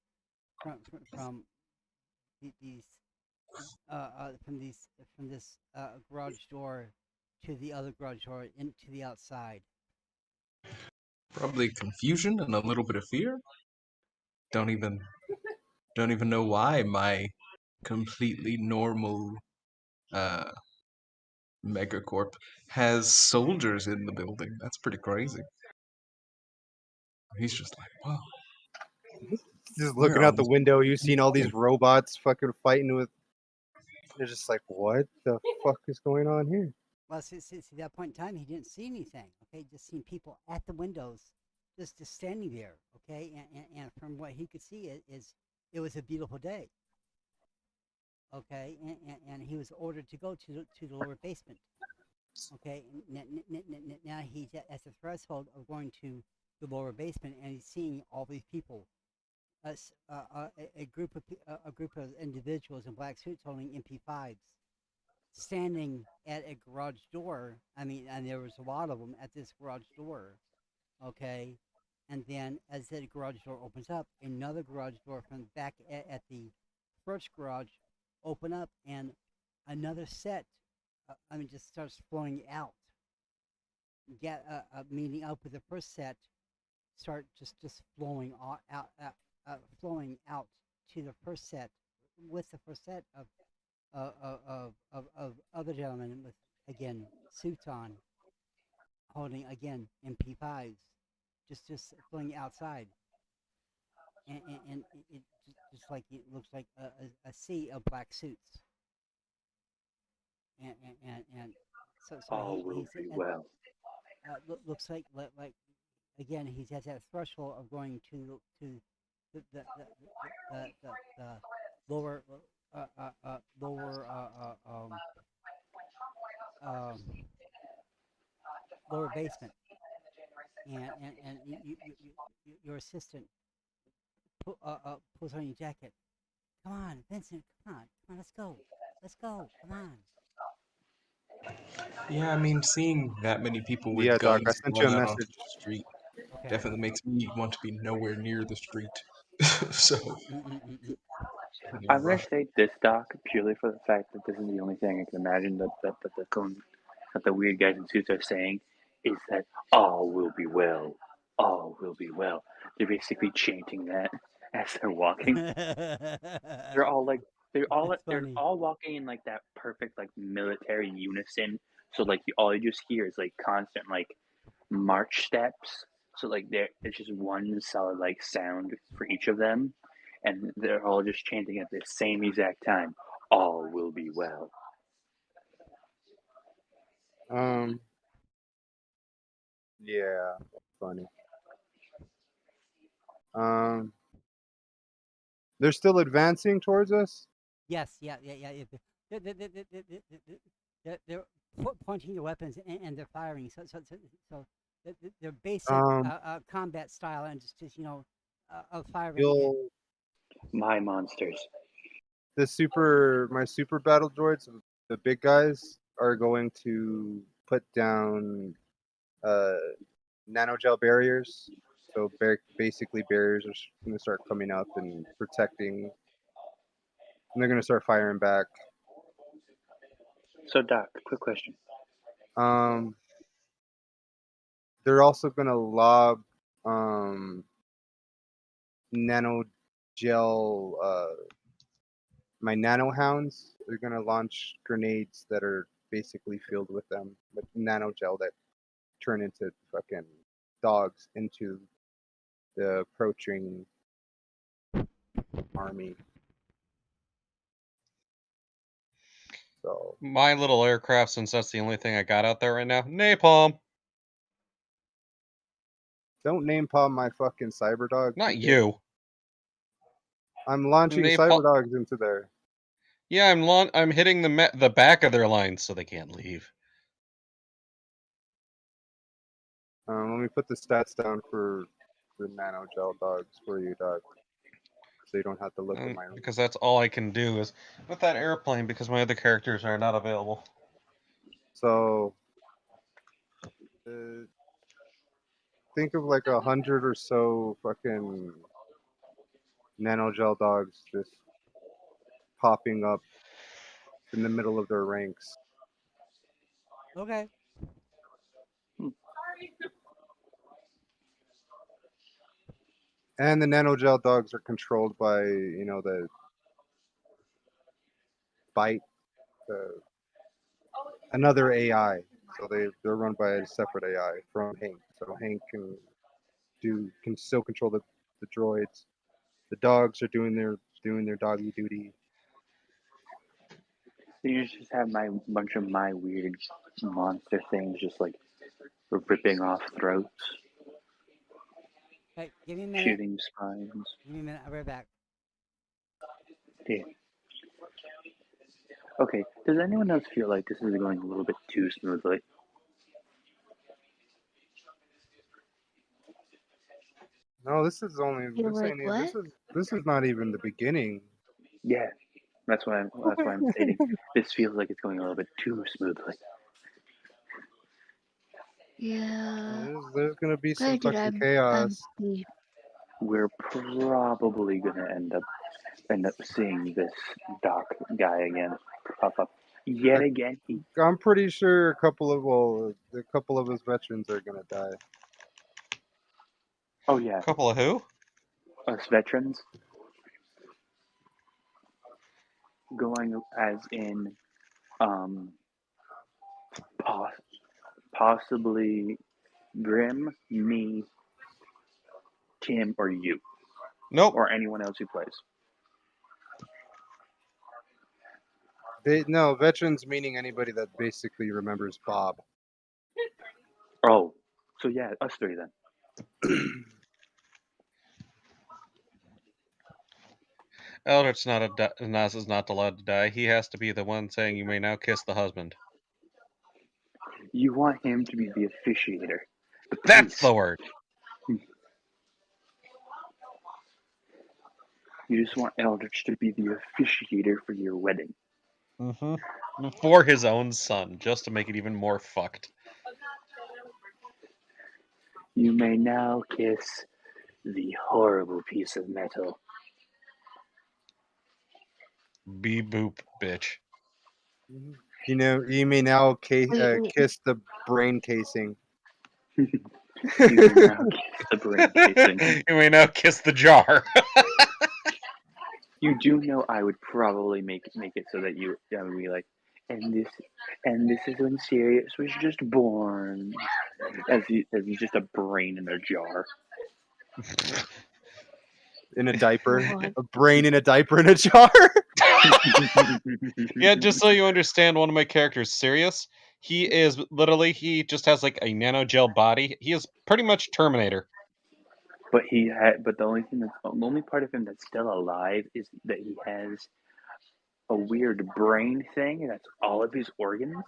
these from this garage door to the other garage door into the outside. Probably confusion and a little bit of fear. Don't even know why my completely normal uh, megacorp has soldiers in the building. That's pretty crazy. He's just like, wow. Just Where looking are out the these window, you've seen all these people? robots fucking fighting with. They're just like, what the fuck is going on here? Well, see, that point in time, he didn't see anything. Okay, just seen people at the windows, just standing there. Okay, and from what he could see, it was a beautiful day. Okay, and he was ordered to go to the lower basement. Okay, now he's at the threshold of going to the lower basement, and he's seeing all these people, a group of a group of individuals in black suits holding MP5s, standing at a garage door. I mean, and there was a lot of them at this garage door. Okay, and then as the garage door opens up, another garage door from back at the first garage open up, and another set. I mean, just starts flowing out. Get meeting up with the first set, start just flowing flowing out to the first set, with the first set of other gentlemen with, again, suits on, holding, again, MP5s, just flowing outside, and it just like it looks like a sea of black suits, and so All will he's be well. looks like again, he's at that threshold of going to the lower lower um, lower basement, and your assistant pulls on your jacket. Come on, Vincent. Come on. Let's go. Come on. Yeah, I mean, seeing that many people with Yeah, Doc, I guns sent you a going out onto message. the street Okay. definitely makes me want to be nowhere near the street. So, Mm-mm-mm-mm. pretty I'm gonna rough. say this doc purely for the fact that this is the only thing I can imagine that the weird guys in suits are saying is that all will be well, all will be well. They're basically chanting that as they're walking. They're all like That's they're funny. all walking in like that perfect like military unison. So like all you just hear is like constant like march steps. So like it's just one solid like sound for each of them, and they're all just chanting at the same exact time. All will be well. Um, yeah, funny. Um, they're still advancing towards us. Yes. Yeah. They're pointing their weapons, and they're firing. So their basic Um, combat style, and just of firing. you'll My monsters. my super battle droids, the big guys, are going to put down uh nanogel barriers. So basically, barriers are going to start coming up and protecting, and they're going to start firing back. So Doc, quick question. Um, they're also going to lob um, nanogel. My nano hounds. They're going to launch grenades that are basically filled with them, with nanogel that turn into fucking dogs into the approaching army. So My little aircraft, since that's the only thing I got out there right now, napalm. don't name palm my fucking cyber dogs. Not you. I'm launching Napalm. cyber dogs into there. Yeah, I'm hitting the back of their lines so they can't leave. Let me put the stats down for the nano gel dogs for you, Doc, so you don't have to look at my. Because that's all I can do is with that airplane because my other characters are not available. So think of like 100 or so fucking nano gel dogs just popping up in the middle of their ranks. Okay. And the nano gel dogs are controlled by the bite, another AI. So they're run by a separate AI from Hank. So Hank can still control the droids. The dogs are doing their doggy duty. You just have my bunch of my weird monster things just like ripping off throats, Hey, give me a minute. shooting spines. Give me a minute. I'll be right back. Yeah. Okay. Does anyone else feel like this is going a little bit too smoothly? No, this is only. You're This like, ain't. what? This is not even the beginning. Yeah, that's why I'm stating this feels like it's going a little bit too smoothly. Yeah. There's gonna be some Granted, fucking I'm chaos. the We're probably gonna end up seeing this Doc guy again pop up yet I- again. I'm pretty sure a couple of his veterans are gonna die. Oh yeah, Couple of who? us veterans going as in um possibly Grim, me, Tim, or you, Nope. or anyone else who plays. No, veterans meaning anybody that basically remembers Bob. Oh, so yeah, us three then. Eldritch Nas is not allowed to die. He has to be the one saying, "You may now kiss the husband." You want him to be the officiator, the That's priest. the word. You just want Eldritch to be the officiator for your wedding. Mm-hmm. For his own son, just to make it even more fucked. You may now kiss the horrible piece of metal. Be boop, bitch. You know, you may now wait. kiss the brain casing. You may now kiss the brain casing. You may now kiss the jar. You do know I would probably make it so that you would be like, and this is when Sirius was just born, as he's just a brain in a jar. In a diaper. God. A brain in a diaper in a jar. Yeah, just so you understand, one of my characters, Sirius, he just has like a nanogel body. He is pretty much Terminator. But the only part of him that's still alive is that he has a weird brain thing that's all of his organs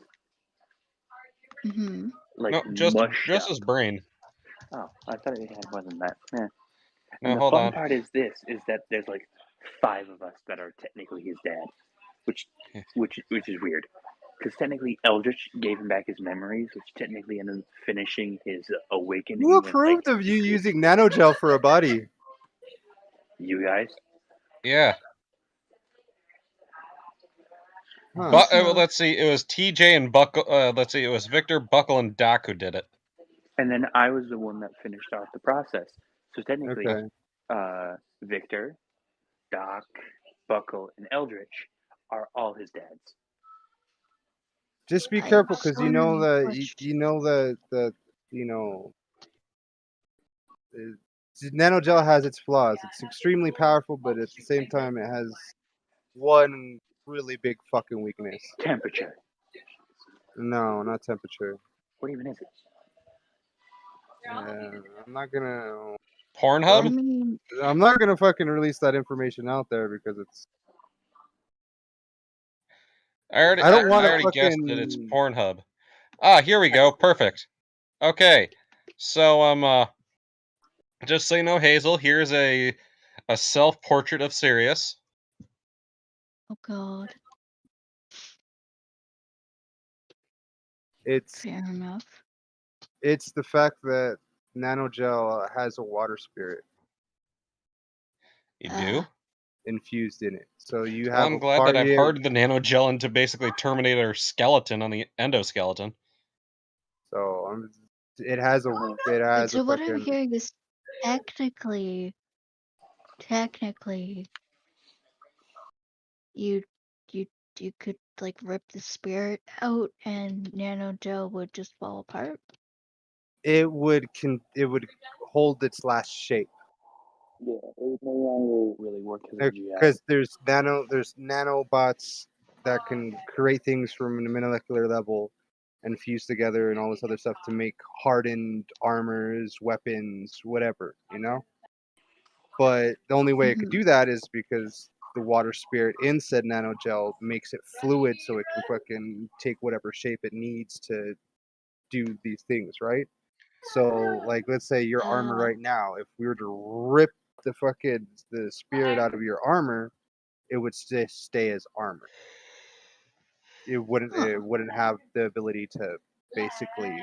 Mm-hmm. like No, mushed just up. his brain. Oh, I thought it had more than that. Yeah. No, And the hold fun on. part is that there's like 5 of us that are technically his dad, which is weird, because technically Eldritch gave him back his memories, which technically ended up finishing his awakening. Who And like, approved of you using nanogel for a body? you guys, Yeah. Huh. But Also, let's see, it was TJ and Buckle. Let's see, it was Victor, Buckle, and Doc who did it. and then I was the one that finished off the process. So technically, Okay. Victor, Doc, Buckle, and Eldritch are all his dads. Just be I careful, have because so you know many that questions. you know that you know nanogel has its flaws. It's extremely powerful, but at the same time, it has one really big fucking weakness. Temperature. No, not temperature. What even is it? I'm not gonna. Pornhub? I mean, I'm not gonna fucking release that information out there because it's. I don't want I to already guessed that it's fucking. Pornhub. Ah, here we go. Perfect. Okay. So just so you know, Hazel, here's a self-portrait of Sirius. oh God. It's Fair enough. it's the fact that nanogel has a water spirit You do? infused in it. So you Well, have I'm a glad that part. I've hardened the nanogel into basically Terminator skeleton on the endoskeleton. So it has a Wait, so what I'm fucking. hearing is technically, you you you could like rip the spirit out and nanogel would just fall apart. It would hold its last shape. Yeah, it no longer really work as a gel. Because there's nanobots that can create things from a molecular level and fuse together and all this other stuff to make hardened armors, weapons, whatever, you know? But the only way it could Mm-hmm. do that is because the water spirit in said nanogel makes it fluid so it can fucking take whatever shape it needs to do these things, right? So, like, let's say your armor right now, if we were to rip the spirit out of your armor, it would stay as armor. It wouldn't have the ability to basically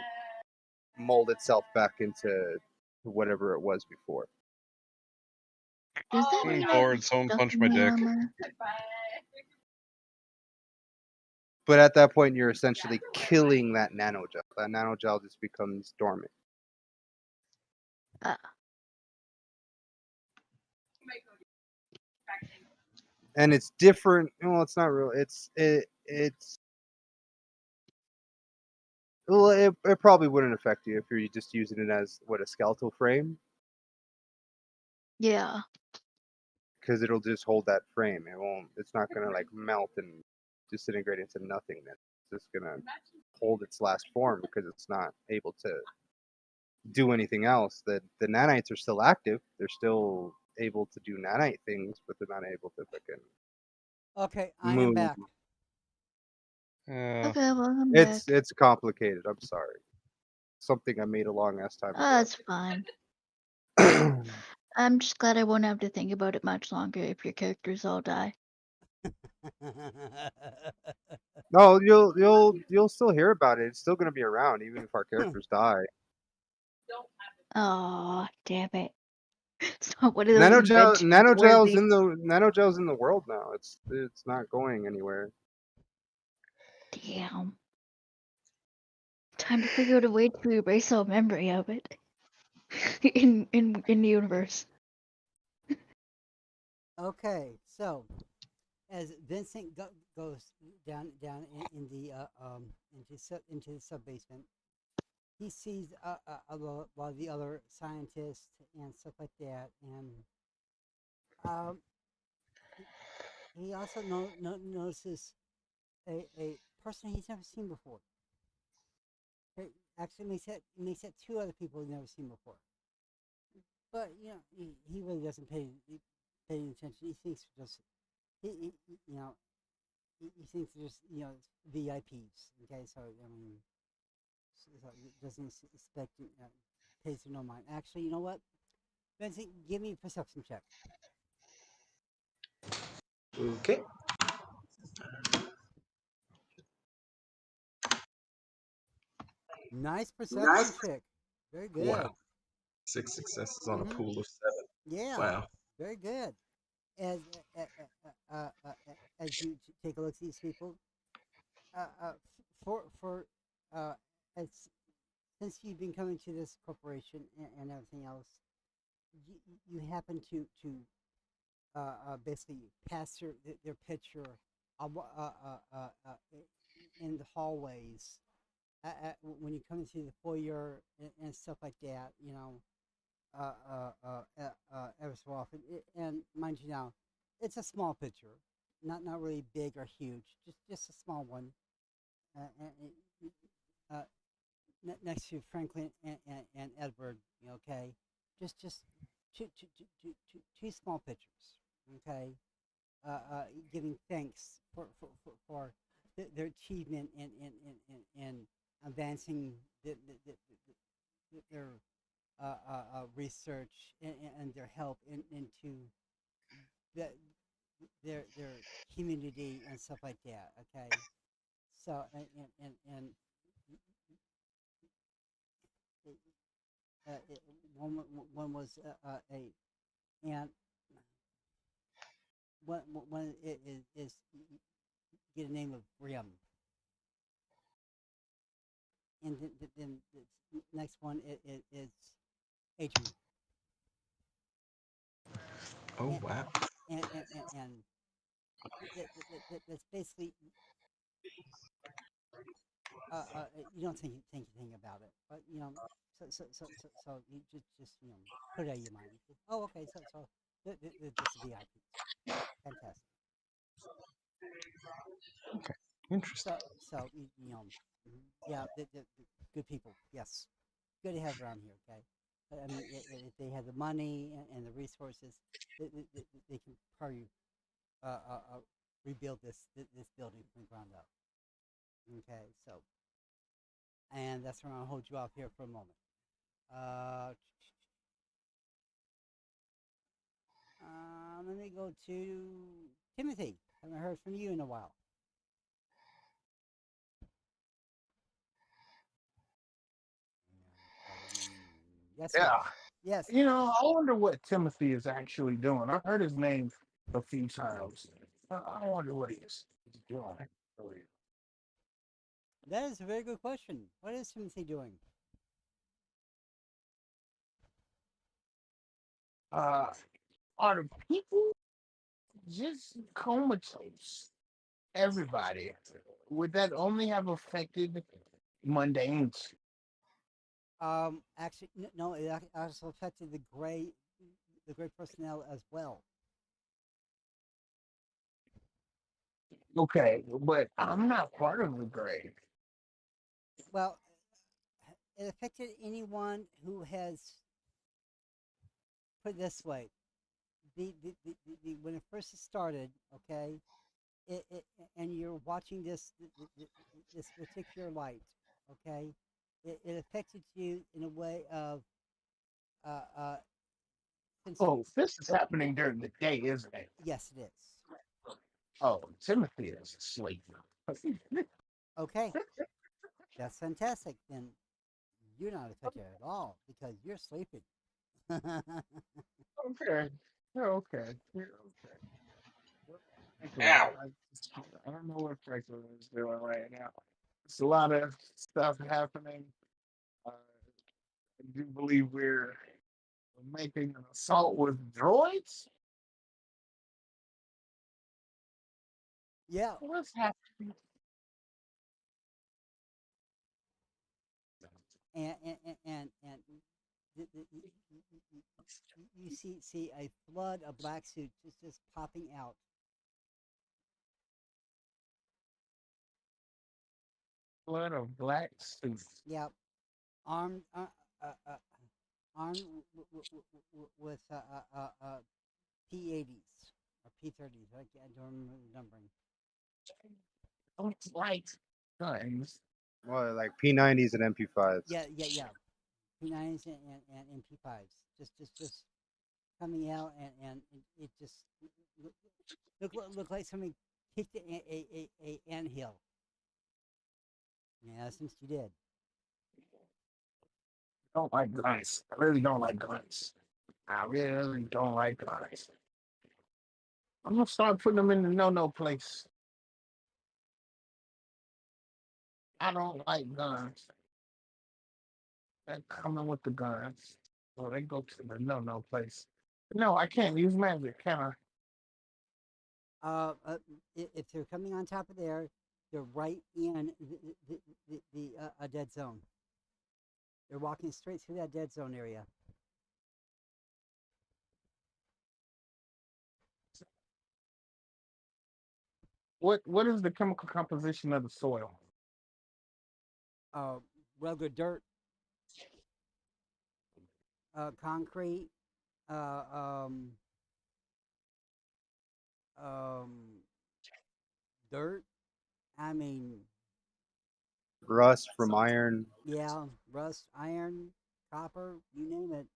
mold itself back into whatever it was before. Does that I'm mean I'd bored. be Someone stuck punch in my the dick. armor? But at that point, you're essentially killing that nanogel. That nanogel just becomes dormant. Ah, And it's different. Well, it's not real. It's well, it probably wouldn't affect you if you're just using it as a skeletal frame, yeah. because it'll just hold that frame. It won't. It's not gonna like melt and disintegrate into nothingness. It's just gonna hold its last form because it's not able to do anything else. The nanites are still active. They're still able to do nanite things, but they're not able to fucking Okay, I am move. back. Uh, Okay, welcome back. It's complicated. I'm sorry. Something I made a long ass time Oh, that's fine. ago. I'm just glad I won't have to think about it much longer if your characters all die. No, you'll still hear about it. It's still gonna be around even if our characters die. Oh, damn it. It's not one of those inventions where Nanogel's they... in the world now. It's not going anywhere. Damn. Time to figure out a way to erase all memory of it. in the universe. Okay, so as Vincent goes down in the into the sub basement, he sees a lot of the other scientists and stuff like that, and um, he also notices a person he's never seen before. Actually, makes that two other people he's never seen before. But he really doesn't pay any attention. He thinks just you know he thinks just VIPs. Okay, so I mean, so doesn't expect pays no mind. Actually, you know what? Vincent, give me a perception check. Okay. Nice perception check. Very Wow. good. 6 successes on a Mm-hmm. pool of 7. Yeah. Wow. Very good. As as you take a look at these people, for uh, as since you've been coming to this corporation and everything else, you happen to basically pass their picture in the hallways when you come into the foyer and stuff like that. Every so often, and mind you now, it's a small picture, not really big or huge, just a small one. Uh, uh, Next to Franklin and Edward. Okay, just two small pictures. Okay, giving thanks for their achievement in advancing their research and their help into the, their community and stuff like that. Okay, so and uh, it, one was a and one is get a name of Grimm, and then the next one is Adrian, Oh, and wow. and that's basically you don't think anything about it, but so you just put it out of your mind. Oh, okay, so this is VIP, fantastic. Okay. Interesting. So yeah, the good people, yes, good to have around here. Okay, but I mean, if they have the money and the resources, they can probably rebuild this building from the ground up. Okay, so and that's where I'll hold you off here for a moment. Uh, let me go to Timothy. Haven't heard from you in a while. Yes, sir. Yeah. Yes. You know, I wonder what Timothy is actually doing. I heard his name a few times. I wonder what he's doing. That is a very good question. What is Timothy doing? Uh, are the people just comatose? Everybody. Would that only have affected mundanes? Actually, no. It also affected the gray personnel as well. Okay, but I'm not part of the grade. Well, it affected anyone who has, put it this way, when it first started, okay, it and you're watching this particular light, okay, it affected you in a way of uh uh since Oh, this is happening during the day, isn't it? yes, it is. Oh, Timothy is asleep. Okay, that's fantastic. Then you're not affected at all because you're sleeping. Okay. Okay. Okay. Franklin, Ow! I don't know what Franklin is doing right now. It's a lot of stuff happening. I do believe we're making an assault with droids. Yeah, What's happening? and you see a flood of black suits just popping out. Blood of black suits. Yeah, armed armed with P80s or P30s. I don't remember the numbering. Looks like guns. Well, like P90s and MP5s. Yeah. P90s and MP5s. Just coming out and it just look like somebody kicked a anthill. Yeah, since you did. Don't like guns. I really don't like guns. I really don't like guns. I'm gonna start putting them in the no place. I don't like guns. They're coming with the guns. So they go to the no place. No, I can't use magic, can I? Uh, uh, if they're coming on top of there, they're right in the a dead zone. They're walking straight through that dead zone area. What is the chemical composition of the soil? Uh, Regular dirt, concrete, uh, um, um, dirt. I mean, Rust from iron. yeah, rust, iron, copper, you name it.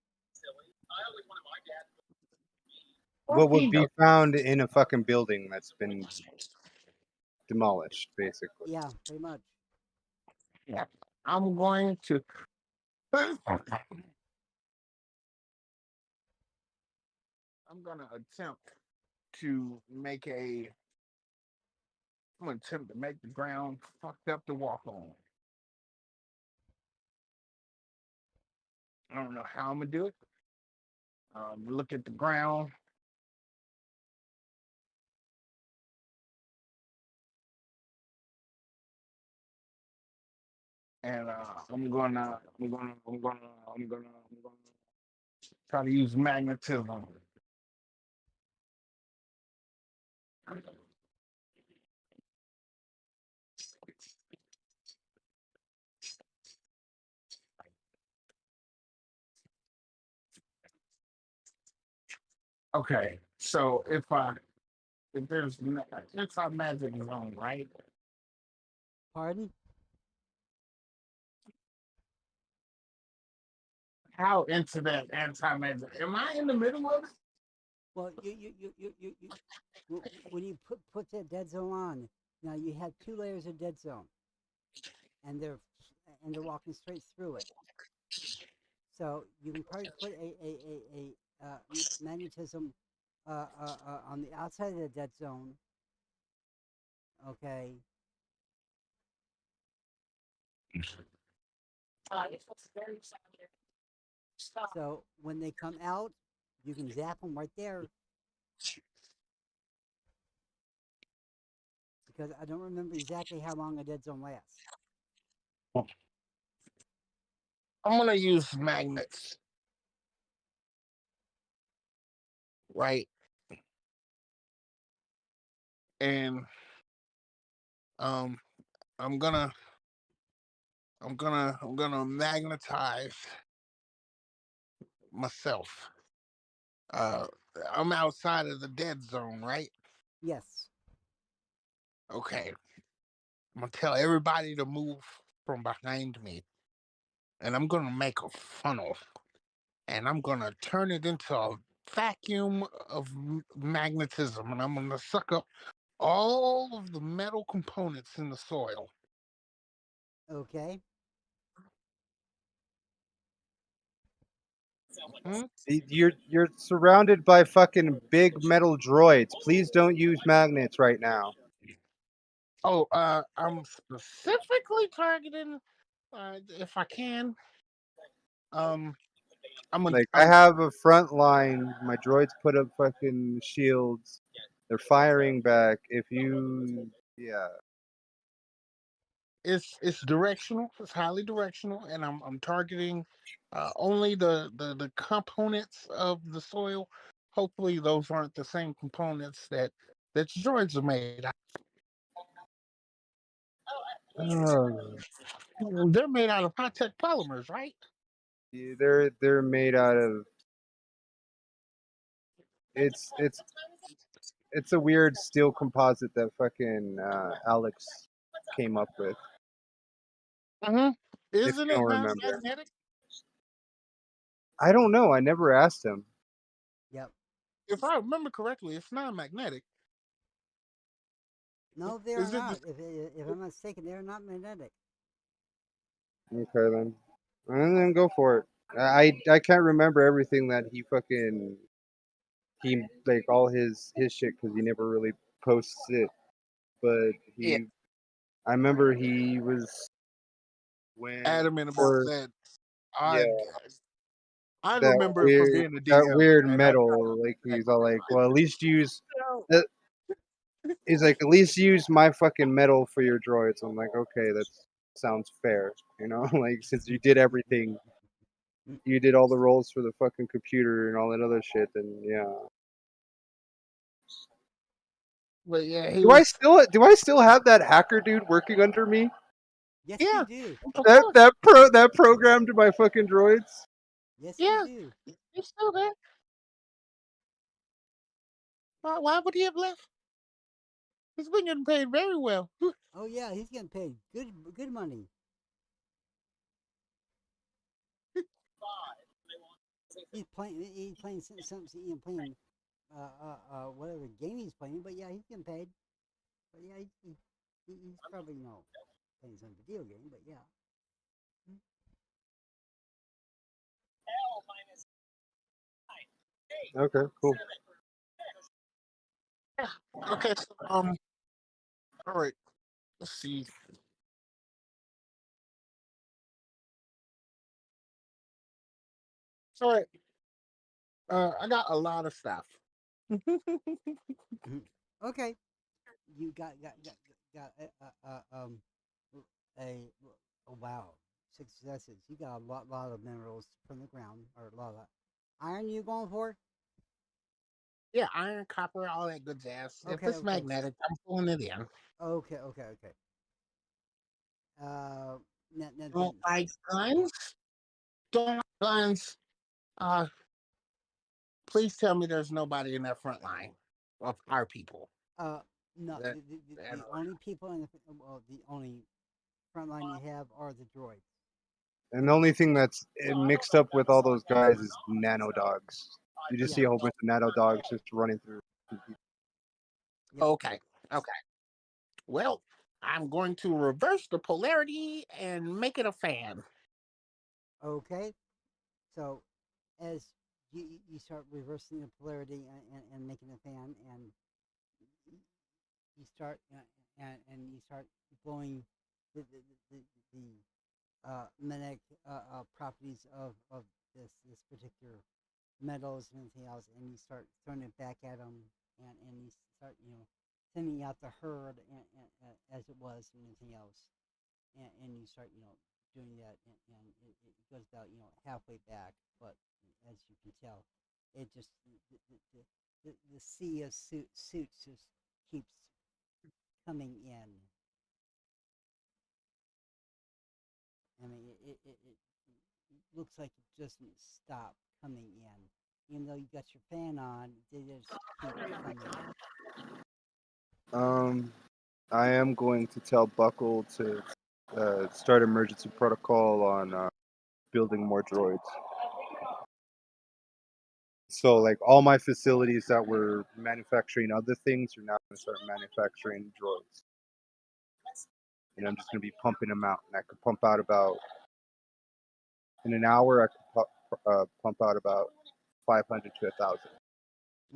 What would be Torpedo. found in a fucking building that's been demolished, basically. Yeah, pretty much. Yeah. I'm going to I'm gonna attempt to make a I'm gonna attempt to make the ground fucked up to walk on. I don't know how I'm gonna do it. Look at the ground and I'm gonna try to use magnetism. Okay, so if there's it's our magic zone, right? Pardon? how into that anti-magic? Am I in the middle of it? Well, when you put that dead zone on, now you have 2 layers of dead zone, and they're walking straight through it. So you can probably put a magnetism on the outside of the dead zone. Okay. So when they come out, you can zap them right there. Because I don't remember exactly how long a dead zone lasts. I'm gonna use magnets, right? And um, I'm gonna I'm gonna magnetize myself. Uh, I'm outside of the dead zone, right? Yes. Okay. I'm gonna tell everybody to move from behind me, and I'm gonna make a funnel, and I'm gonna turn it into a vacuum of magnetism, and I'm gonna suck up all of the metal components in the soil. Okay. Hmm? You're surrounded by fucking big metal droids. Please don't use magnets right now. Oh, I'm specifically targeting, if I can. Um, I'm a, Like I I'm. have a front line. My droids put up fucking shields. They're firing back. If you, yeah, It's directional. It's highly directional, and I'm targeting only the components of the soil. Hopefully, those aren't the same components that droids are made out. oh, They're made out of high tech polymers, right? yeah, they're made out of. It's it's it's a weird steel composite that fucking Alex came up with. Mm-hmm. If Isn't you it don't not remember, magnetic? I don't know. I never asked him. Yep. If I remember correctly, it's not magnetic. No, they are Is it? not. If I'm not mistaken, they are not magnetic. Okay then, and then go for it. I can't remember everything that he like all his shit because he never really posts it. But Yeah, I remember he was when adamant about for that. yeah I remember it from being a that DM, weird and I metal. Like like, he's all like, well, at least use. no. Uh, he's like, at least use my fucking metal for your droids. I'm like, okay, that sounds fair. You know, like since you did everything, you did all the roles for the fucking computer and all that other shit. Then yeah. But yeah, he was. Do I still have that hacker dude working under me? Yes, you Yeah, do. of course. That programmed my fucking droids? Yes, you Yeah, do. he's still there. Why would he have left? He's been getting paid very well. Oh yeah, he's getting paid good money. He's playing playing whatever game he's playing. But yeah, he's getting paid. But yeah, he's probably playing some video game. But yeah. Okay, cool. Yeah. Okay. So, all right. Let's see. All right. I got a lot of stuff. Mhm. Okay, you got a oh, wow, successes. You got a lot of minerals from the ground, or a lot of iron. You going for? Yeah, iron, copper, all that good jazz. If Okay, it's okay, magnetic, I'm pulling it in. okay. Uh, now Don't then, like guns. Don't like guns. Uh, please tell me there's nobody in that front line of our people. uh, no, That, the only people in the only front line you have are the droids. And the only thing that's mixed up with all those guys is nano dogs. You just see a whole bunch of nano dogs just running through. Okay. Okay. Well, I'm going to reverse the polarity and make it a fan. Okay, so as you start reversing the polarity and making a fan, and you start and you start blowing the the, the, magnetic properties of this particular metals and anything else, and you start throwing it back at them, and you start sending out the herd as it was and anything else, and you start doing that, and it goes about halfway back, but as you can tell, it just the sea of suits just keeps coming in. I mean, it looks like it doesn't stop coming in. Even though you got your fan on, they just keep coming in. I am going to tell Buckle to start emergency protocol on building more droids. So, like, all my facilities that were manufacturing other things are now going to start manufacturing droids. And I'm just going to be pumping them out. And I could pump out about, in an hour, I could pump out about 500 to 1,000.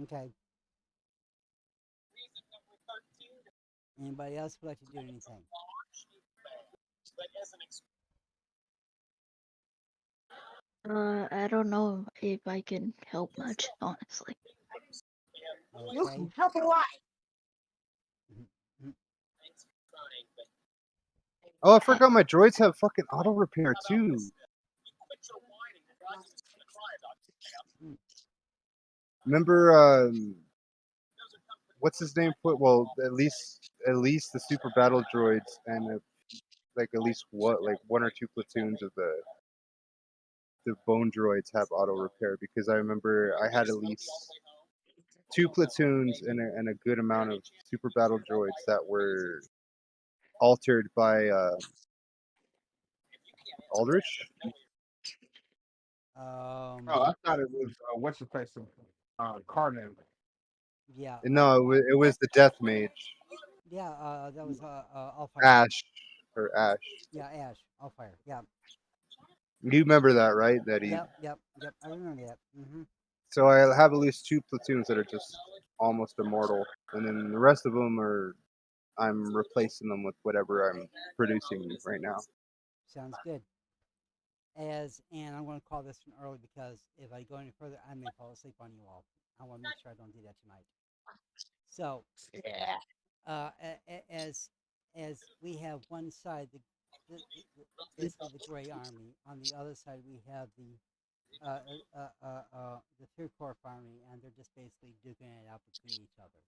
Okay. Anybody else would like to do anything? I don't know if I can help much, honestly. You Okay. can help a lot. Oh, I forgot my droids have fucking auto repair too. Remember, what's his name? Well, at least the super battle droids and like at least one or two platoons of the bone droids have auto repair, because I remember I had at least two platoons and a good amount of super battle droids that were altered by Aldrich. Um. Oh, I thought it was what's the face of Carnan. Yeah. No, it was the Death Mage, Yeah. That was all fire. Ash or Ash. Yeah, Ash. All fire. Yeah. You remember that, right? That he. Yep. I remember that. Mm-hmm. So I have at least two platoons that are just almost immortal, and then the rest of them are I'm replacing them with whatever I'm producing right now. Sounds good. And I'm going to call this one early because if I go any further, I may fall asleep on you all. I want to make sure I don't do that tonight. So, Yeah. as we have one side, basically the Gray Army. On the other side, we have the Third Corps Army, and they're just basically duking it out between each other.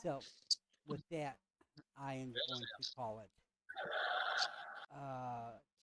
So, with that, I am going to call it